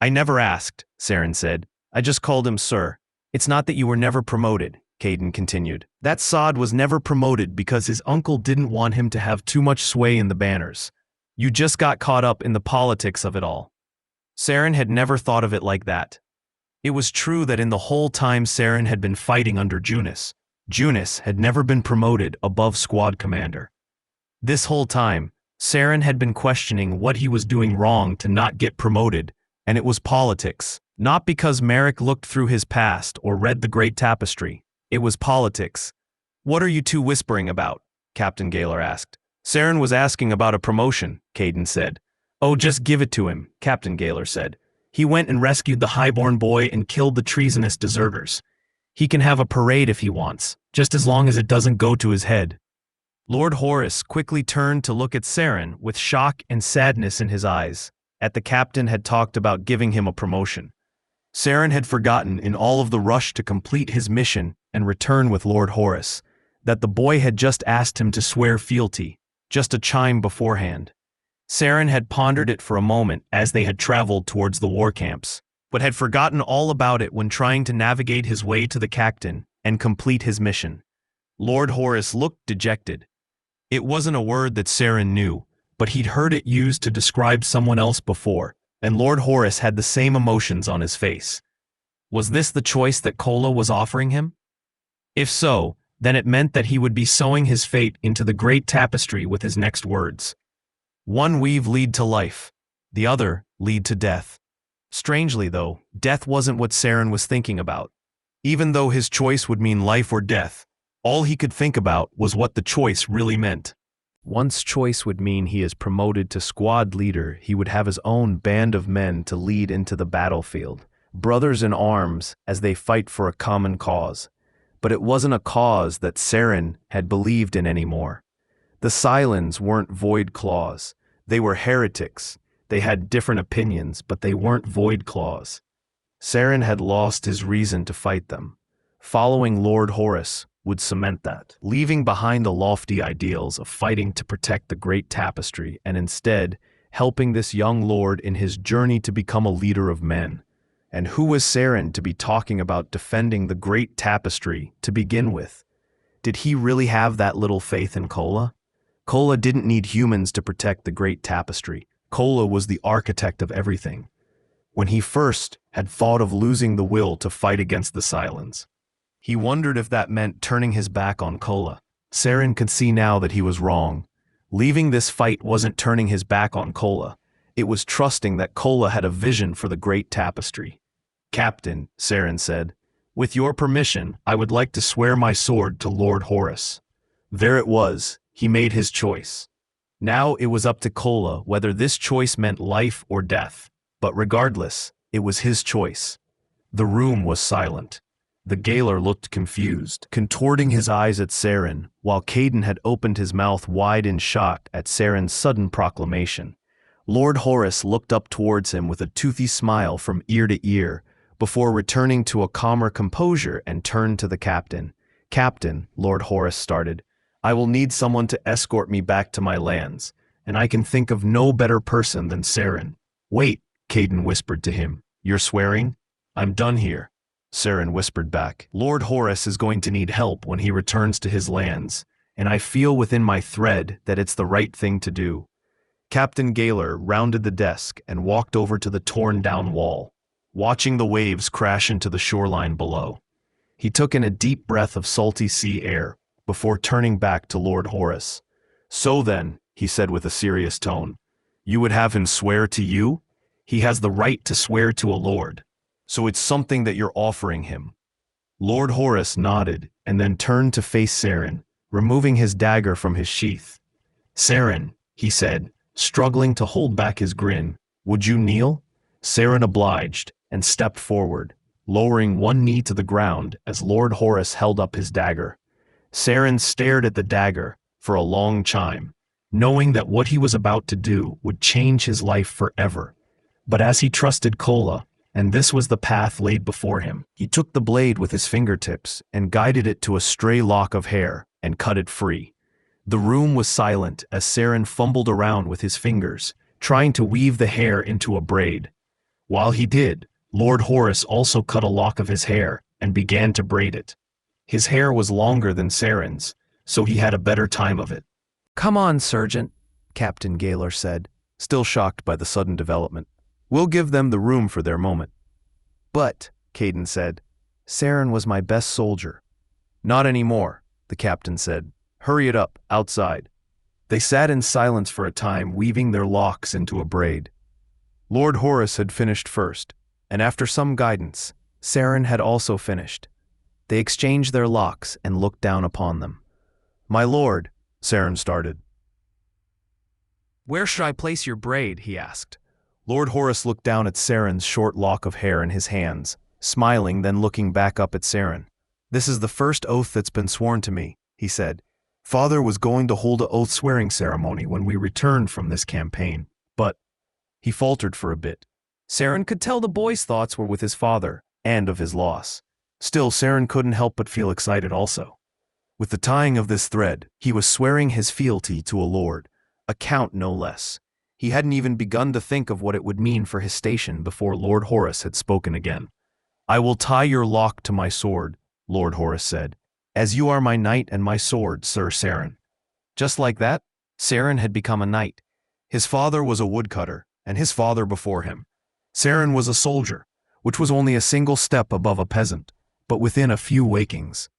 I never asked, Saren said. I just called him sir. It's not that you were never promoted, Caden continued. That sod was never promoted because his uncle didn't want him to have too much sway in the banners. You just got caught up in the politics of it all. Saren had never thought of it like that. It was true that in the whole time Saren had been fighting under Junus, Junus had never been promoted above squad commander. This whole time, Saren had been questioning what he was doing wrong to not get promoted, and it was politics. Not because Merrick looked through his past or read the Great Tapestry. It was politics. What are you two whispering about? Captain Gaylor asked. Saren was asking about a promotion, Caden said. Oh, just give it to him, Captain Gaylor said. He went and rescued the highborn boy and killed the treasonous deserters. He can have a parade if he wants, just as long as it doesn't go to his head. Lord Horus quickly turned to look at Saren with shock and sadness in his eyes. The captain had talked about giving him a promotion. Saren had forgotten in all of the rush to complete his mission and return with Lord Horus, that the boy had just asked him to swear fealty, just a chime beforehand. Saren had pondered it for a moment as they had traveled towards the war camps, but had forgotten all about it when trying to navigate his way to the Cacton and complete his mission. Lord Horus looked dejected. It wasn't a word that Saren knew, but he'd heard it used to describe someone else before, and Lord Horus had the same emotions on his face. Was this the choice that Kola was offering him? If so, then it meant that he would be sewing his fate into the great tapestry with his next words. One weave lead to life, the other lead to death. Strangely, though, death wasn't what Saren was thinking about. Even though his choice would mean life or death, all he could think about was what the choice really meant.
Once choice would mean he is promoted to squad leader, he would have his own band of men to lead into the battlefield, brothers in arms as they fight for a common cause. But it wasn't a cause that Saren had believed in anymore. The Sylens weren't void claws. They were heretics. They had different opinions, but they weren't void claws. Saren had lost his reason to fight them. Following Lord Horus would cement that, leaving behind the lofty ideals of fighting to protect the great tapestry and instead helping this young lord in his journey to become a leader of men. And who was Saren to be talking about defending the great tapestry to begin with? Did he really have that little faith in Kola? Kola didn't need humans to protect the great tapestry. Kola was the architect of everything. When he first had thought of losing the will to fight against the Sylens, he wondered if that meant turning his back on Kola. Saren could see now that he was wrong. Leaving this fight wasn't turning his back on Kola. It was trusting that Kola had a vision for the great tapestry. "Captain," Saren said, "with your permission, I would like to swear my sword to Lord Horus." There it was. He made his choice. Now it was up to Kola whether this choice meant life or death. But regardless, it was his choice. The room was silent. The Gaoler looked confused, contorting his eyes at Saren, while Caden had opened his mouth wide in shock at Saren's sudden proclamation. Lord Horus looked up towards him with a toothy smile from ear to ear, before returning to a calmer composure and turned to the captain. "Captain," Lord Horus started, "I will need someone to escort me back to my lands, and I can think of no better person than Saren." "Wait," Caden whispered to him. "You're swearing?" "I'm done here," Saren whispered back. "Lord Horus is going to need help when he returns to his lands, and I feel within my thread that it's the right thing to do." Captain Gaoler rounded the desk and walked over to the torn-down wall, watching the waves crash into the shoreline below. He took in a deep breath of salty sea air before turning back to Lord Horus. "So then," he said with a serious tone, "you would have him swear to you? He has the right to swear to a lord. So it's something that you're offering him." Lord Horus nodded and then turned to face Saren, removing his dagger from his sheath. "Saren," he said, struggling to hold back his grin, "would you kneel?" Saren obliged and stepped forward, lowering one knee to the ground as Lord Horus held up his dagger. Saren stared at the dagger for a long time, knowing that what he was about to do would change his life forever. But as he trusted Kola, and this was the path laid before him, he took the blade with his fingertips and guided it to a stray lock of hair and cut it free. The room was silent as Saren fumbled around with his fingers, trying to weave the hair into a braid. While he did, Lord Horus also cut a lock of his hair and began to braid it. His hair was longer than Saren's, so he had a better time of it. "Come on, Sergeant," Captain Gaoler said, still shocked by the sudden development. "We'll give them the room for their moment." "But," Caden said, "Saren was my best soldier." "Not anymore," the captain said. "Hurry it up, outside." They sat in silence for a time, weaving their locks into a braid. Lord Horus had finished first, and after some guidance, Saren had also finished. They exchanged their locks and looked down upon them. "My lord," Saren started. "Where should I place your braid?" he asked. Lord Horus looked down at Saren's short lock of hair in his hands, smiling, then looking back up at Saren. "This is the first oath that's been sworn to me," he said. "Father was going to hold an oath-swearing ceremony when we returned from this campaign, but—" He faltered for a bit. Saren could tell the boy's thoughts were with his father, and of his loss. Still, Saren couldn't help but feel excited also. With the tying of this thread, he was swearing his fealty to a lord, a count no less. He hadn't even begun to think of what it would mean for his station before Lord Horus had spoken again. "I will tie your lock to my sword," Lord Horus said, "as you are my knight and my sword, Sir Saren." Just like that, Saren had become a knight. His father was a woodcutter, and his father before him. Saren was a soldier, which was only a single step above a peasant, but within a few wakings.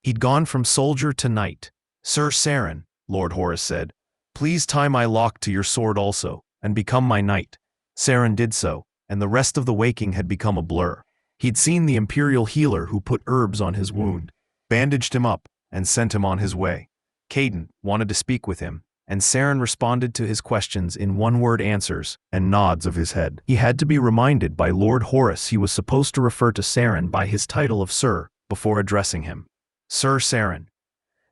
He'd gone from soldier to knight. "Sir Saren," Lord Horus said, "please tie my lock to your sword also, and become my knight." Saren did so, and the rest of the waking had become a blur. He'd seen the imperial healer who put herbs on his wound, bandaged him up, and sent him on his way. Caden wanted to speak with him, and Saren responded to his questions in one-word answers and nods of his head. He had to be reminded by Lord Horus he was supposed to refer to Saren by his title of Sir before addressing him. Sir Saren.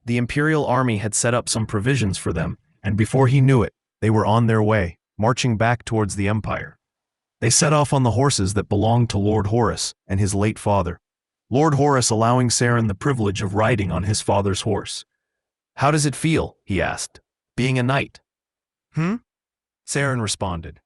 The Imperial Army had set up some provisions for them, and before he knew it, they were on their way, marching back towards the Empire. They set off on the horses that belonged to Lord Horus and his late father, Lord Horus allowing Saren the privilege of riding on his father's horse. "How does it feel?" he asked, "being a knight?" Saren responded.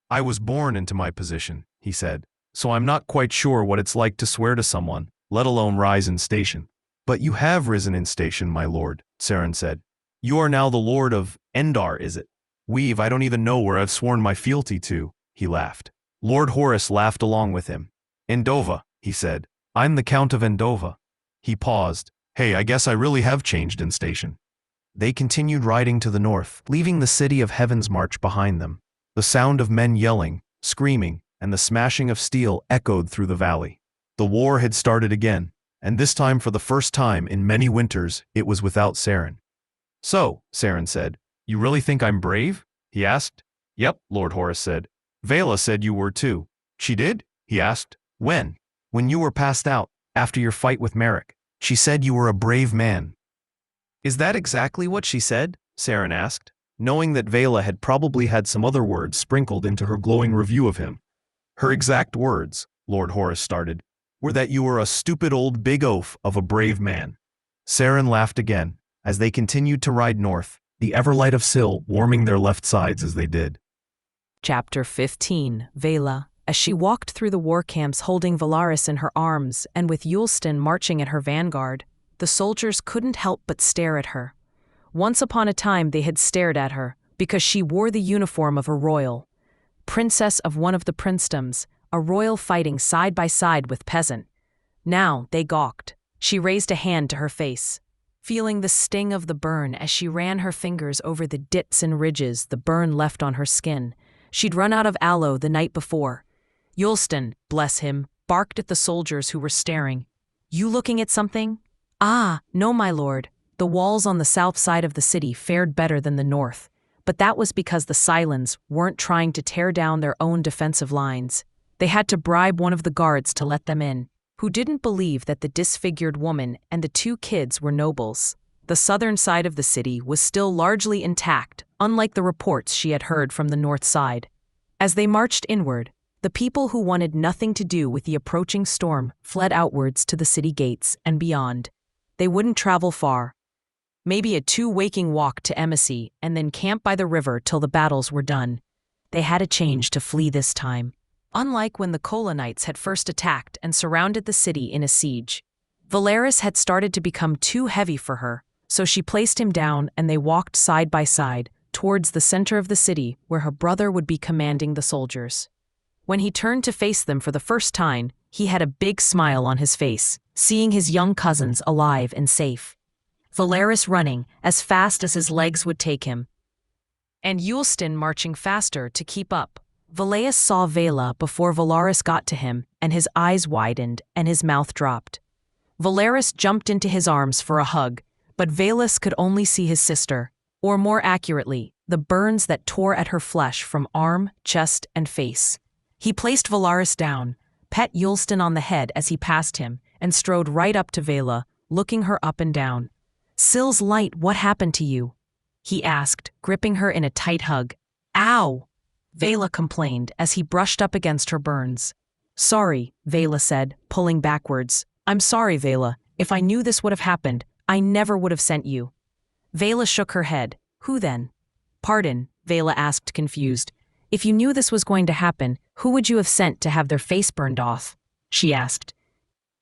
"I was born into my position," he said, "so I'm not quite sure what it's like to swear to someone, let alone rise in station." "But you have risen in station, my lord," Saren said. "You are now the lord of Endar, is it?" I don't even know where I've sworn my fealty to," he laughed. Lord Horus laughed along with him. "Endova," he said. "I'm the Count of Endova." He paused. "Hey, I guess I really have changed in station." They continued riding to the north, leaving the city of Heaven's March behind them. The sound of men yelling, screaming, and the smashing of steel echoed through the valley. The war had started again, and this time for the first time in many winters it was without Saren. "So," Saren said, "you really think I'm brave?" he asked. "Yep," Lord Horus said. "Veyla said you were too." "She did?" he asked. "When?" "When you were passed out, after your fight with Merrick. She said you were a brave man." "Is that exactly what she said?" Saren asked, knowing that Veyla had probably had some other words sprinkled into her glowing review of him. "Her exact words," Lord Horus started, "were that you were a stupid old big oaf of a brave man." Saren laughed again, as they continued to ride north, the everlight of Syl warming their left sides as they did.
Chapter 15, Veyla. As she walked through the war camps holding Valaris in her arms and with Yulston marching at her vanguard, the soldiers couldn't help but stare at her. Once upon a time they had stared at her because she wore the uniform of a royal. Princess of one of the princedoms, a royal fighting side by side with peasant. Now they gawked. She raised a hand to her face, feeling the sting of the burn as she ran her fingers over the dips and ridges the burn left on her skin. She'd run out of aloe the night before. Yulston, bless him, barked at the soldiers who were staring. "You looking at something?" "Ah, no, my lord. The walls on the south side of the city fared better than the north, but that was because the Sylens weren't trying to tear down their own defensive lines. They had to bribe one of the guards to let them in, who didn't believe that the disfigured woman and the 2 kids were nobles. The southern side of the city was still largely intact, unlike the reports she had heard from the north side. As they marched inward, the people who wanted nothing to do with the approaching storm fled outwards to the city gates and beyond. They wouldn't travel far. Maybe a 2-waking walk to Embassy and then camp by the river till the battles were done. They had a change to flee this time. Unlike when the Kolanites had first attacked and surrounded the city in a siege, Valaris had started to become too heavy for her, so she placed him down and they walked side by side towards the center of the city where her brother would be commanding the soldiers. When he turned to face them for the first time, he had a big smile on his face, seeing his young cousins alive and safe. Valaris running as fast as his legs would take him, and Yulston marching faster to keep up. Valaris saw Veyla before Valaris got to him, and his eyes widened and his mouth dropped. Valaris jumped into his arms for a hug, but Veyla could only see his sister, or more accurately, the burns that tore at her flesh from arm, chest, and face. He placed Valaris down, pet Yulston on the head as he passed him, and strode right up to Veyla, looking her up and down. "Syl's light, what happened to you?" he asked, gripping her in a tight hug. "Ow!" Veyla complained as he brushed up against her burns. "Sorry," Veyla said, pulling backwards. "I'm sorry, Veyla. If I knew this would have happened, I never would have sent you." Veyla shook her head. "Who then?" "Pardon," Veyla asked, confused. "If you knew this was going to happen, who would you have sent to have their face burned off?" she asked.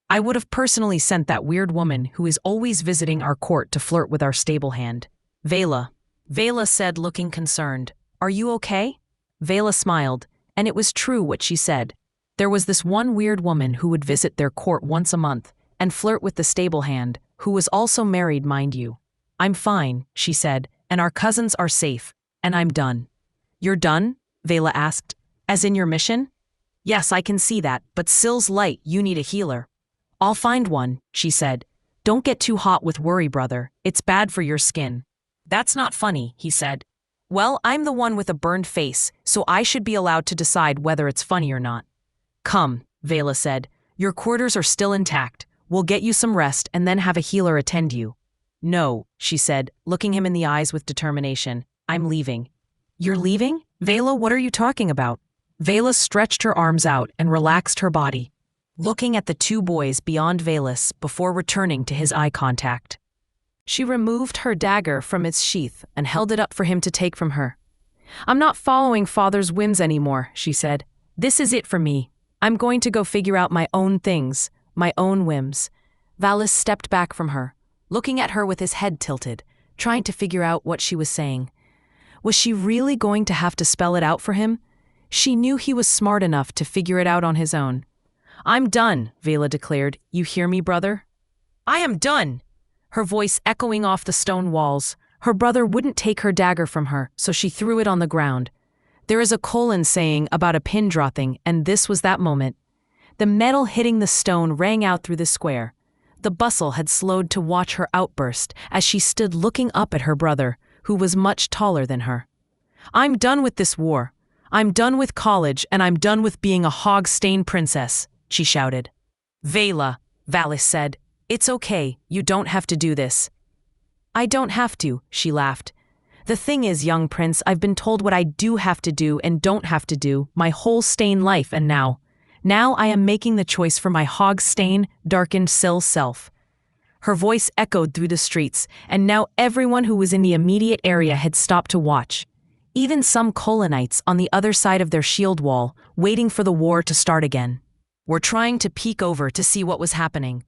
"I would have personally sent that weird woman who is always visiting our court to flirt with our stable hand." Veyla said, looking concerned. "Are you okay?" Veyla smiled, and it was true what she said. There was this one weird woman who would visit their court once a month and flirt with the stable hand, who was also married, mind you. "I'm fine," she said, "and our cousins are safe, and I'm done." "You're done?" Veyla asked. "As in your mission?" "Yes, I can see that, but Syl's light, you need a healer." "I'll find one," she said. "Don't get too hot with worry, brother. It's bad for your skin." That's not funny, he said. Well, I'm the one with a burned face, so I should be allowed to decide whether it's funny or not. Come, Veyla said. Your quarters are still intact. We'll get you some rest and then have a healer attend you. No, she said, looking him in the eyes with determination. I'm leaving. You're leaving? Veyla, what are you talking about? Veyla stretched her arms out and relaxed her body, looking at the two boys beyond Veylas before returning to his eye contact. She removed her dagger from its sheath and held it up for him to take from her. I'm not following Father's whims anymore, she said. This is it for me. I'm going to go figure out my own things, my own whims. Valis stepped back from her, looking at her with his head tilted, trying to figure out what she was saying. Was she really going to have to spell it out for him? She knew he was smart enough to figure it out on his own. I'm done, Veyla declared. You hear me, brother? I am done, her voice echoing off the stone walls. Her brother wouldn't take her dagger from her, so she threw it on the ground. There is a Kolan saying about a pin dropping, and this was that moment. The metal hitting the stone rang out through the square. The bustle had slowed to watch her outburst as she stood looking up at her brother, who was much taller than her. I'm done with this war. I'm done with college, and I'm done with being a hog-stained princess, she shouted. Veyla, Valis said. It's okay, you don't have to do this. I don't have to, she laughed. The thing is, young prince, I've been told what I do have to do and don't have to do my whole stained life, and now I am making the choice for my hog-stained, darkened Syl self. Her voice echoed through the streets, and now everyone who was in the immediate area had stopped to watch. Even some Kolanites on the other side of their shield wall, waiting for the war to start again, were trying to peek over to see what was happening.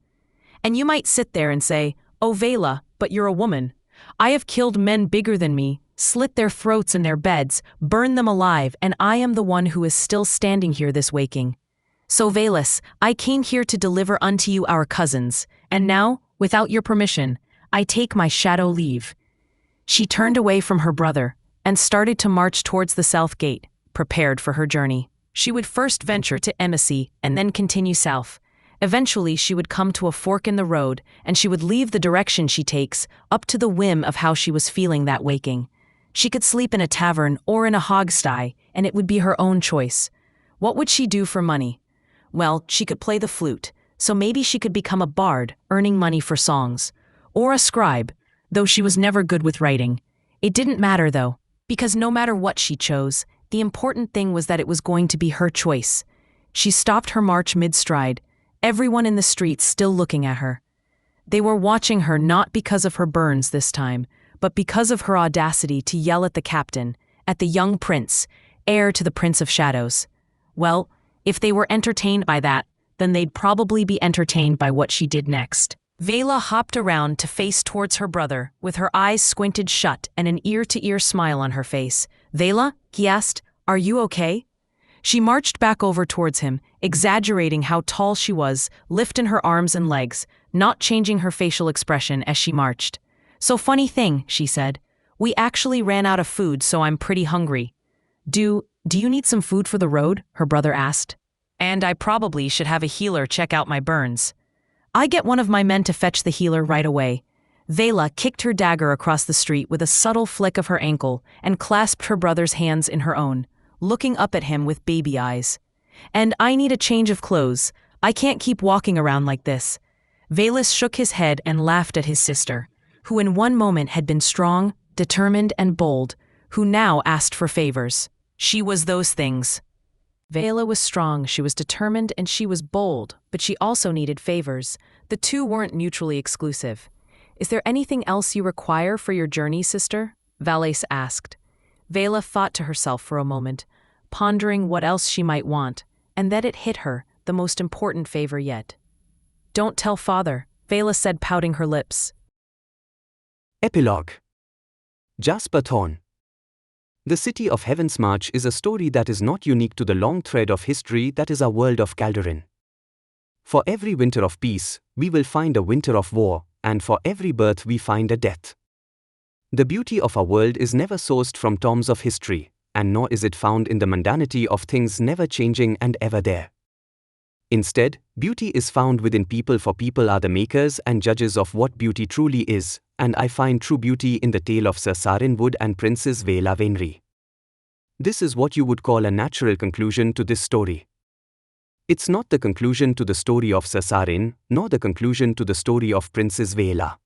And you might sit there and say, oh Veyla, but you're a woman. I have killed men bigger than me, slit their throats in their beds, burned them alive, and I am the one who is still standing here this waking. So Veylas, I came here to deliver unto you our cousins, and now, without your permission, I take my shadow leave. She turned away from her brother and started to march towards the south gate, prepared for her journey. She would first venture to Embassy and then continue south. Eventually, she would come to a fork in the road, and she would leave the direction she takes, up to the whim of how she was feeling that waking. She could sleep in a tavern or in a hogsty, and it would be her own choice. What would she do for money? Well, she could play the flute, so maybe she could become a bard, earning money for songs. Or a scribe, though she was never good with writing. It didn't matter, though, because no matter what she chose, the important thing was that it was going to be her choice. She stopped her march mid-stride, everyone in the streets still looking at her. They were watching her not because of her burns this time, but because of her audacity to yell at the captain, at the young prince, heir to the Prince of Shadows. Well, if they were entertained by that, then they'd probably be entertained by what she did next. Veyla hopped around to face towards her brother, with her eyes squinted shut and an ear-to-ear smile on her face. Veyla, he asked, are you okay? She marched back over towards him, exaggerating how tall she was, lifting her arms and legs, not changing her facial expression as she marched. So funny thing, she said. We actually ran out of food, so I'm pretty hungry. Do you need some food for the road? Her brother asked. And I probably should have a healer check out my burns. I get one of my men to fetch the healer right away. Veyla kicked her dagger across the street with a subtle flick of her ankle and clasped her brother's hands in her own, looking up at him with baby eyes. And I need a change of clothes. I can't keep walking around like this. Veylas shook his head and laughed at his sister, who in one moment had been strong, determined, and bold, who now asked for favors. She was those things. Veyla was strong, she was determined, and she was bold, but she also needed favors. The two weren't mutually exclusive. Is there anything else you require for your journey, sister? Valais asked. Veyla thought to herself for a moment, pondering what else she might want, and then it hit her, the most important favor yet. Don't tell father, Veyla said, pouting her lips.
Epilogue. Jasper Thorne. The City of Heaven's March is a story that is not unique to the long thread of history that is our world of Calderin. For every winter of peace, we will find a winter of war, and for every birth we find a death. The beauty of our world is never sourced from tomes of history, and nor is it found in the mundanity of things never changing and ever there. Instead, beauty is found within people, for people are the makers and judges of what beauty truly is, and I find true beauty in the tale of Sir Saren Wood and Princess Veyla Venri. This is what you would call a natural conclusion to this story. It's not the conclusion to the story of Sir Saren, nor the conclusion to the story of Princess Veyla.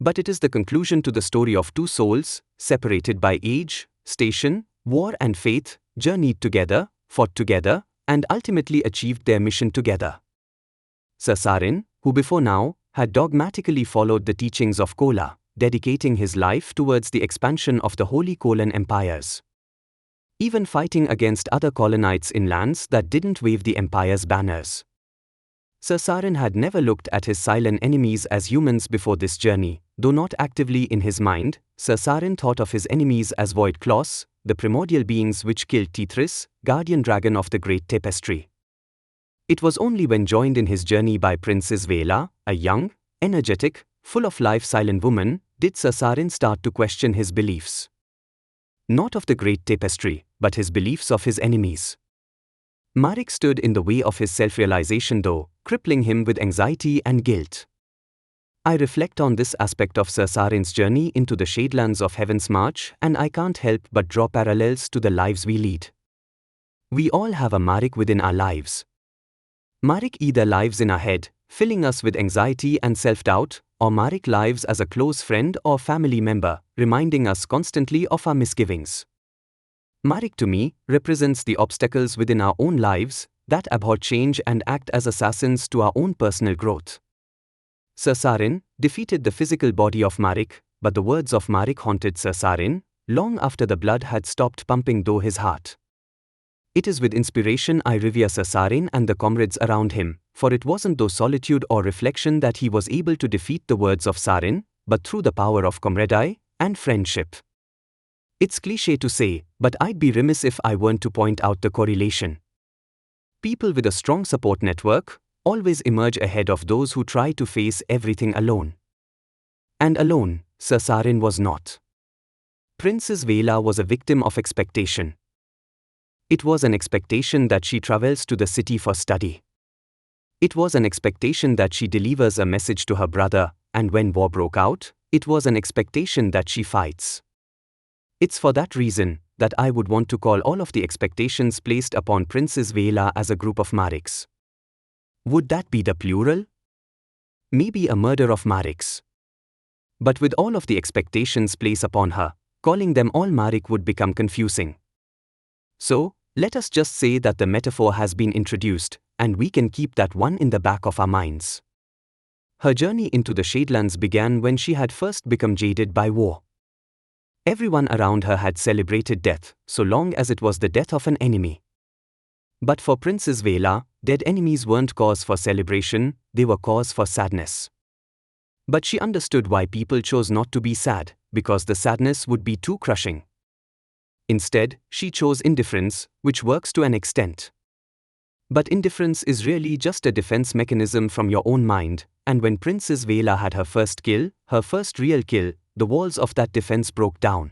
But it is the conclusion to the story of two souls, separated by age, station, war and faith, journeyed together, fought together, and ultimately achieved their mission together. Sir Saren, who before now had dogmatically followed the teachings of Kola, dedicating his life towards the expansion of the holy Kolan empires. Even fighting against other colonites in lands that didn't wave the empire's banners. Sir Saren had never looked at his Sylen enemies as humans before this journey, though not actively in his mind. Sir Saren thought of his enemies as void claws, the primordial beings which killed Tethris, guardian dragon of the great tapestry. It was only when joined in his journey by Princess Veyla, a young, energetic, full of life Sylen woman, did Sir Saren start to question his beliefs. Not of the great tapestry, but his beliefs of his enemies. Pyrrhic stood in the way of his self-realization though, crippling him with anxiety and guilt. I reflect on this aspect of Sir Saren's journey into the Shadelands of Heaven's March, and I can't help but draw parallels to the lives we lead. We all have a pyrrhic within our lives. Pyrrhic either lives in our head, filling us with anxiety and self-doubt, or pyrrhic lives as a close friend or family member, reminding us constantly of our misgivings. Pyrrhic to me represents the obstacles within our own lives that abhor change and act as assassins to our own personal growth. Sir Saren defeated the physical body of pyrrhic, but the words of pyrrhic haunted Sir Saren long after the blood had stopped pumping through his heart. It is with inspiration I revere Sir Saren and the comrades around him, for it wasn't through solitude or reflection that he was able to defeat the words of Saren, but through the power of camaraderie and friendship. It's cliché to say, but I'd be remiss if I weren't to point out the correlation. People with a strong support network always emerge ahead of those who try to face everything alone. And alone, Sir Saren was not. Princess Veyla was a victim of expectation. It was an expectation that she travels to the city for study. It was an expectation that she delivers a message to her brother, and when war broke out, it was an expectation that she fights. It's for that reason that I would want to call all of the expectations placed upon Princess Veyla as a group of pyrrhics. Would that be the plural? Maybe a murder of pyrrhics. But with all of the expectations placed upon her, calling them all pyrrhic would become confusing. So, let us just say that the metaphor has been introduced, and we can keep that one in the back of our minds. Her journey into the Shadelands began when she had first become jaded by war. Everyone around her had celebrated death, so long as it was the death of an enemy. But for Princess Veyla, dead enemies weren't cause for celebration, they were cause for sadness. But she understood why people chose not to be sad, because the sadness would be too crushing. Instead, she chose indifference, which works to an extent. But indifference is really just a defense mechanism from your own mind, and when Princess Veyla had her first kill, her first real kill, the walls of that defense broke down.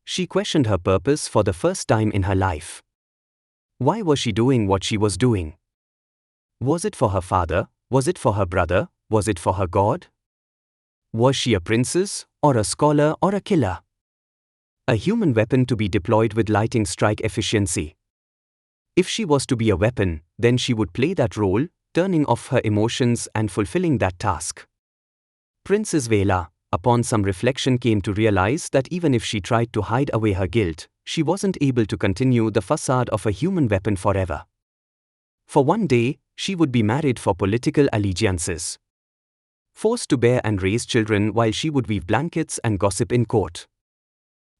She questioned her purpose for the first time in her life. Why was she doing what she was doing? Was it for her father? Was it for her brother? Was it for her God? Was she a princess, or a scholar, or a killer? A human weapon to be deployed with lightning strike efficiency. If she was to be a weapon, then she would play that role, turning off her emotions and fulfilling that task. Princess Veyla, upon some reflection, came to realize that even if she tried to hide away her guilt, she wasn't able to continue the facade of a human weapon forever. For one day, she would be married for political allegiances. Forced to bear and raise children while she would weave blankets and gossip in court.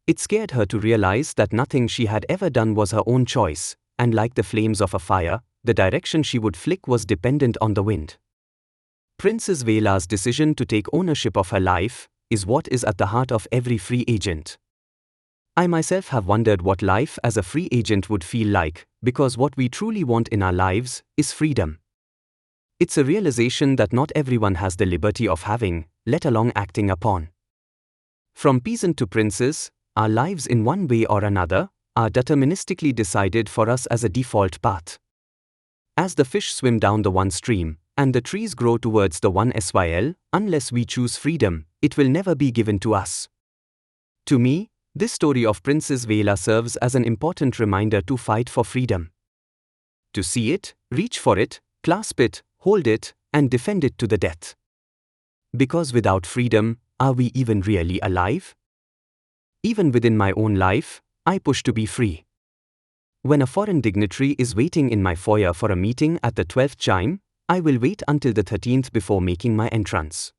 It scared her to realize that nothing she had ever done was her own choice, and like the flames of a fire, the direction she would flick was dependent on the wind. Princess Veyla's decision to take ownership of her life is what is at the heart of every free agent. I myself have wondered what life as a free agent would feel like, because what we truly want in our lives is freedom. It's a realization that not everyone has the liberty of having, let alone acting upon. From peasant to princess, our lives in one way or another are deterministically decided for us as a default path. As the fish swim down the one stream, and the trees grow towards the one Syl, unless we choose freedom, it will never be given to us. To me, this story of Princess Veyla serves as an important reminder to fight for freedom. To see it, reach for it, clasp it, hold it, and defend it to the death. Because without freedom, are we even really alive? Even within my own life, I push to be free. When a foreign dignitary is waiting in my foyer for a meeting at the 12th chime, I will wait until the 13th before making my entrance.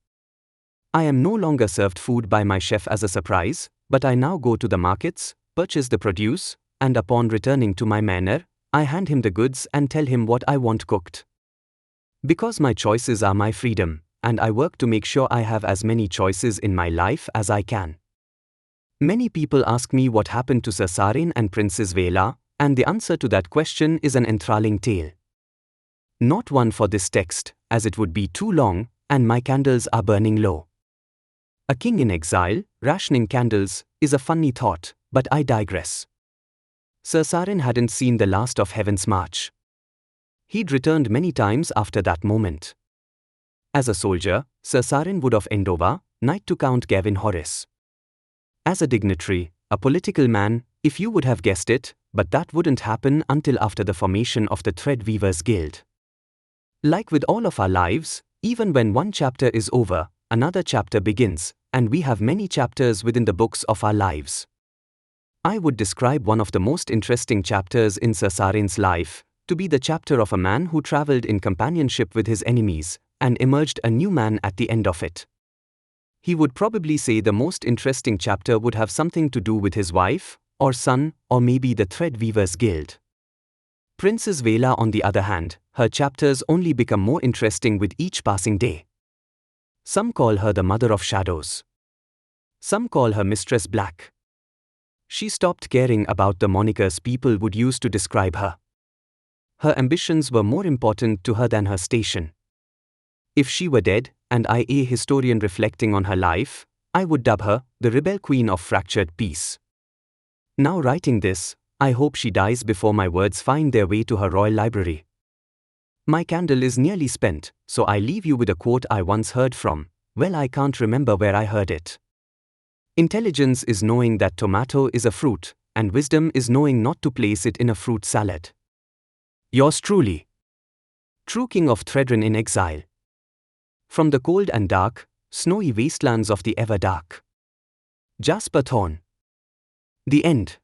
I am no longer served food by my chef as a surprise, but I now go to the markets, purchase the produce, and upon returning to my manor, I hand him the goods and tell him what I want cooked. Because my choices are my freedom, and I work to make sure I have as many choices in my life as I can. Many people ask me what happened to Sir Saren and Princess Veyla, and the answer to that question is an enthralling tale. Not one for this text, as it would be too long, and my candles are burning low. A king in exile, rationing candles, is a funny thought, but I digress. Sir Saren hadn't seen the last of Heaven's March. He'd returned many times after that moment. As a soldier, Sir Saren would of Endova, knight to Count Gavin Horace. As a dignitary, a political man, if you would have guessed it, but that wouldn't happen until after the formation of the Threadweavers Guild. Like with all of our lives, even when one chapter is over, another chapter begins, and we have many chapters within the books of our lives. I would describe one of the most interesting chapters in Sir Saren's life to be the chapter of a man who travelled in companionship with his enemies, and emerged a new man at the end of it. He would probably say the most interesting chapter would have something to do with his wife, or son, or maybe the Threadweavers Guild. Princess Veyla, on the other hand, her chapters only become more interesting with each passing day. Some call her the Mother of Shadows. Some call her Mistress Black. She stopped caring about the monikers people would use to describe her. Her ambitions were more important to her than her station. If she were dead, and I a historian reflecting on her life, I would dub her the Rebel Queen of Fractured Peace. Now writing this, I hope she dies before my words find their way to her royal library. My candle is nearly spent, so I leave you with a quote I once heard from, well, I can't remember where I heard it. Intelligence is knowing that tomato is a fruit, and wisdom is knowing not to place it in a fruit salad. Yours truly. True King of Thredren in exile. From the cold and dark, snowy wastelands of the ever dark. Jasper Thorne. The end.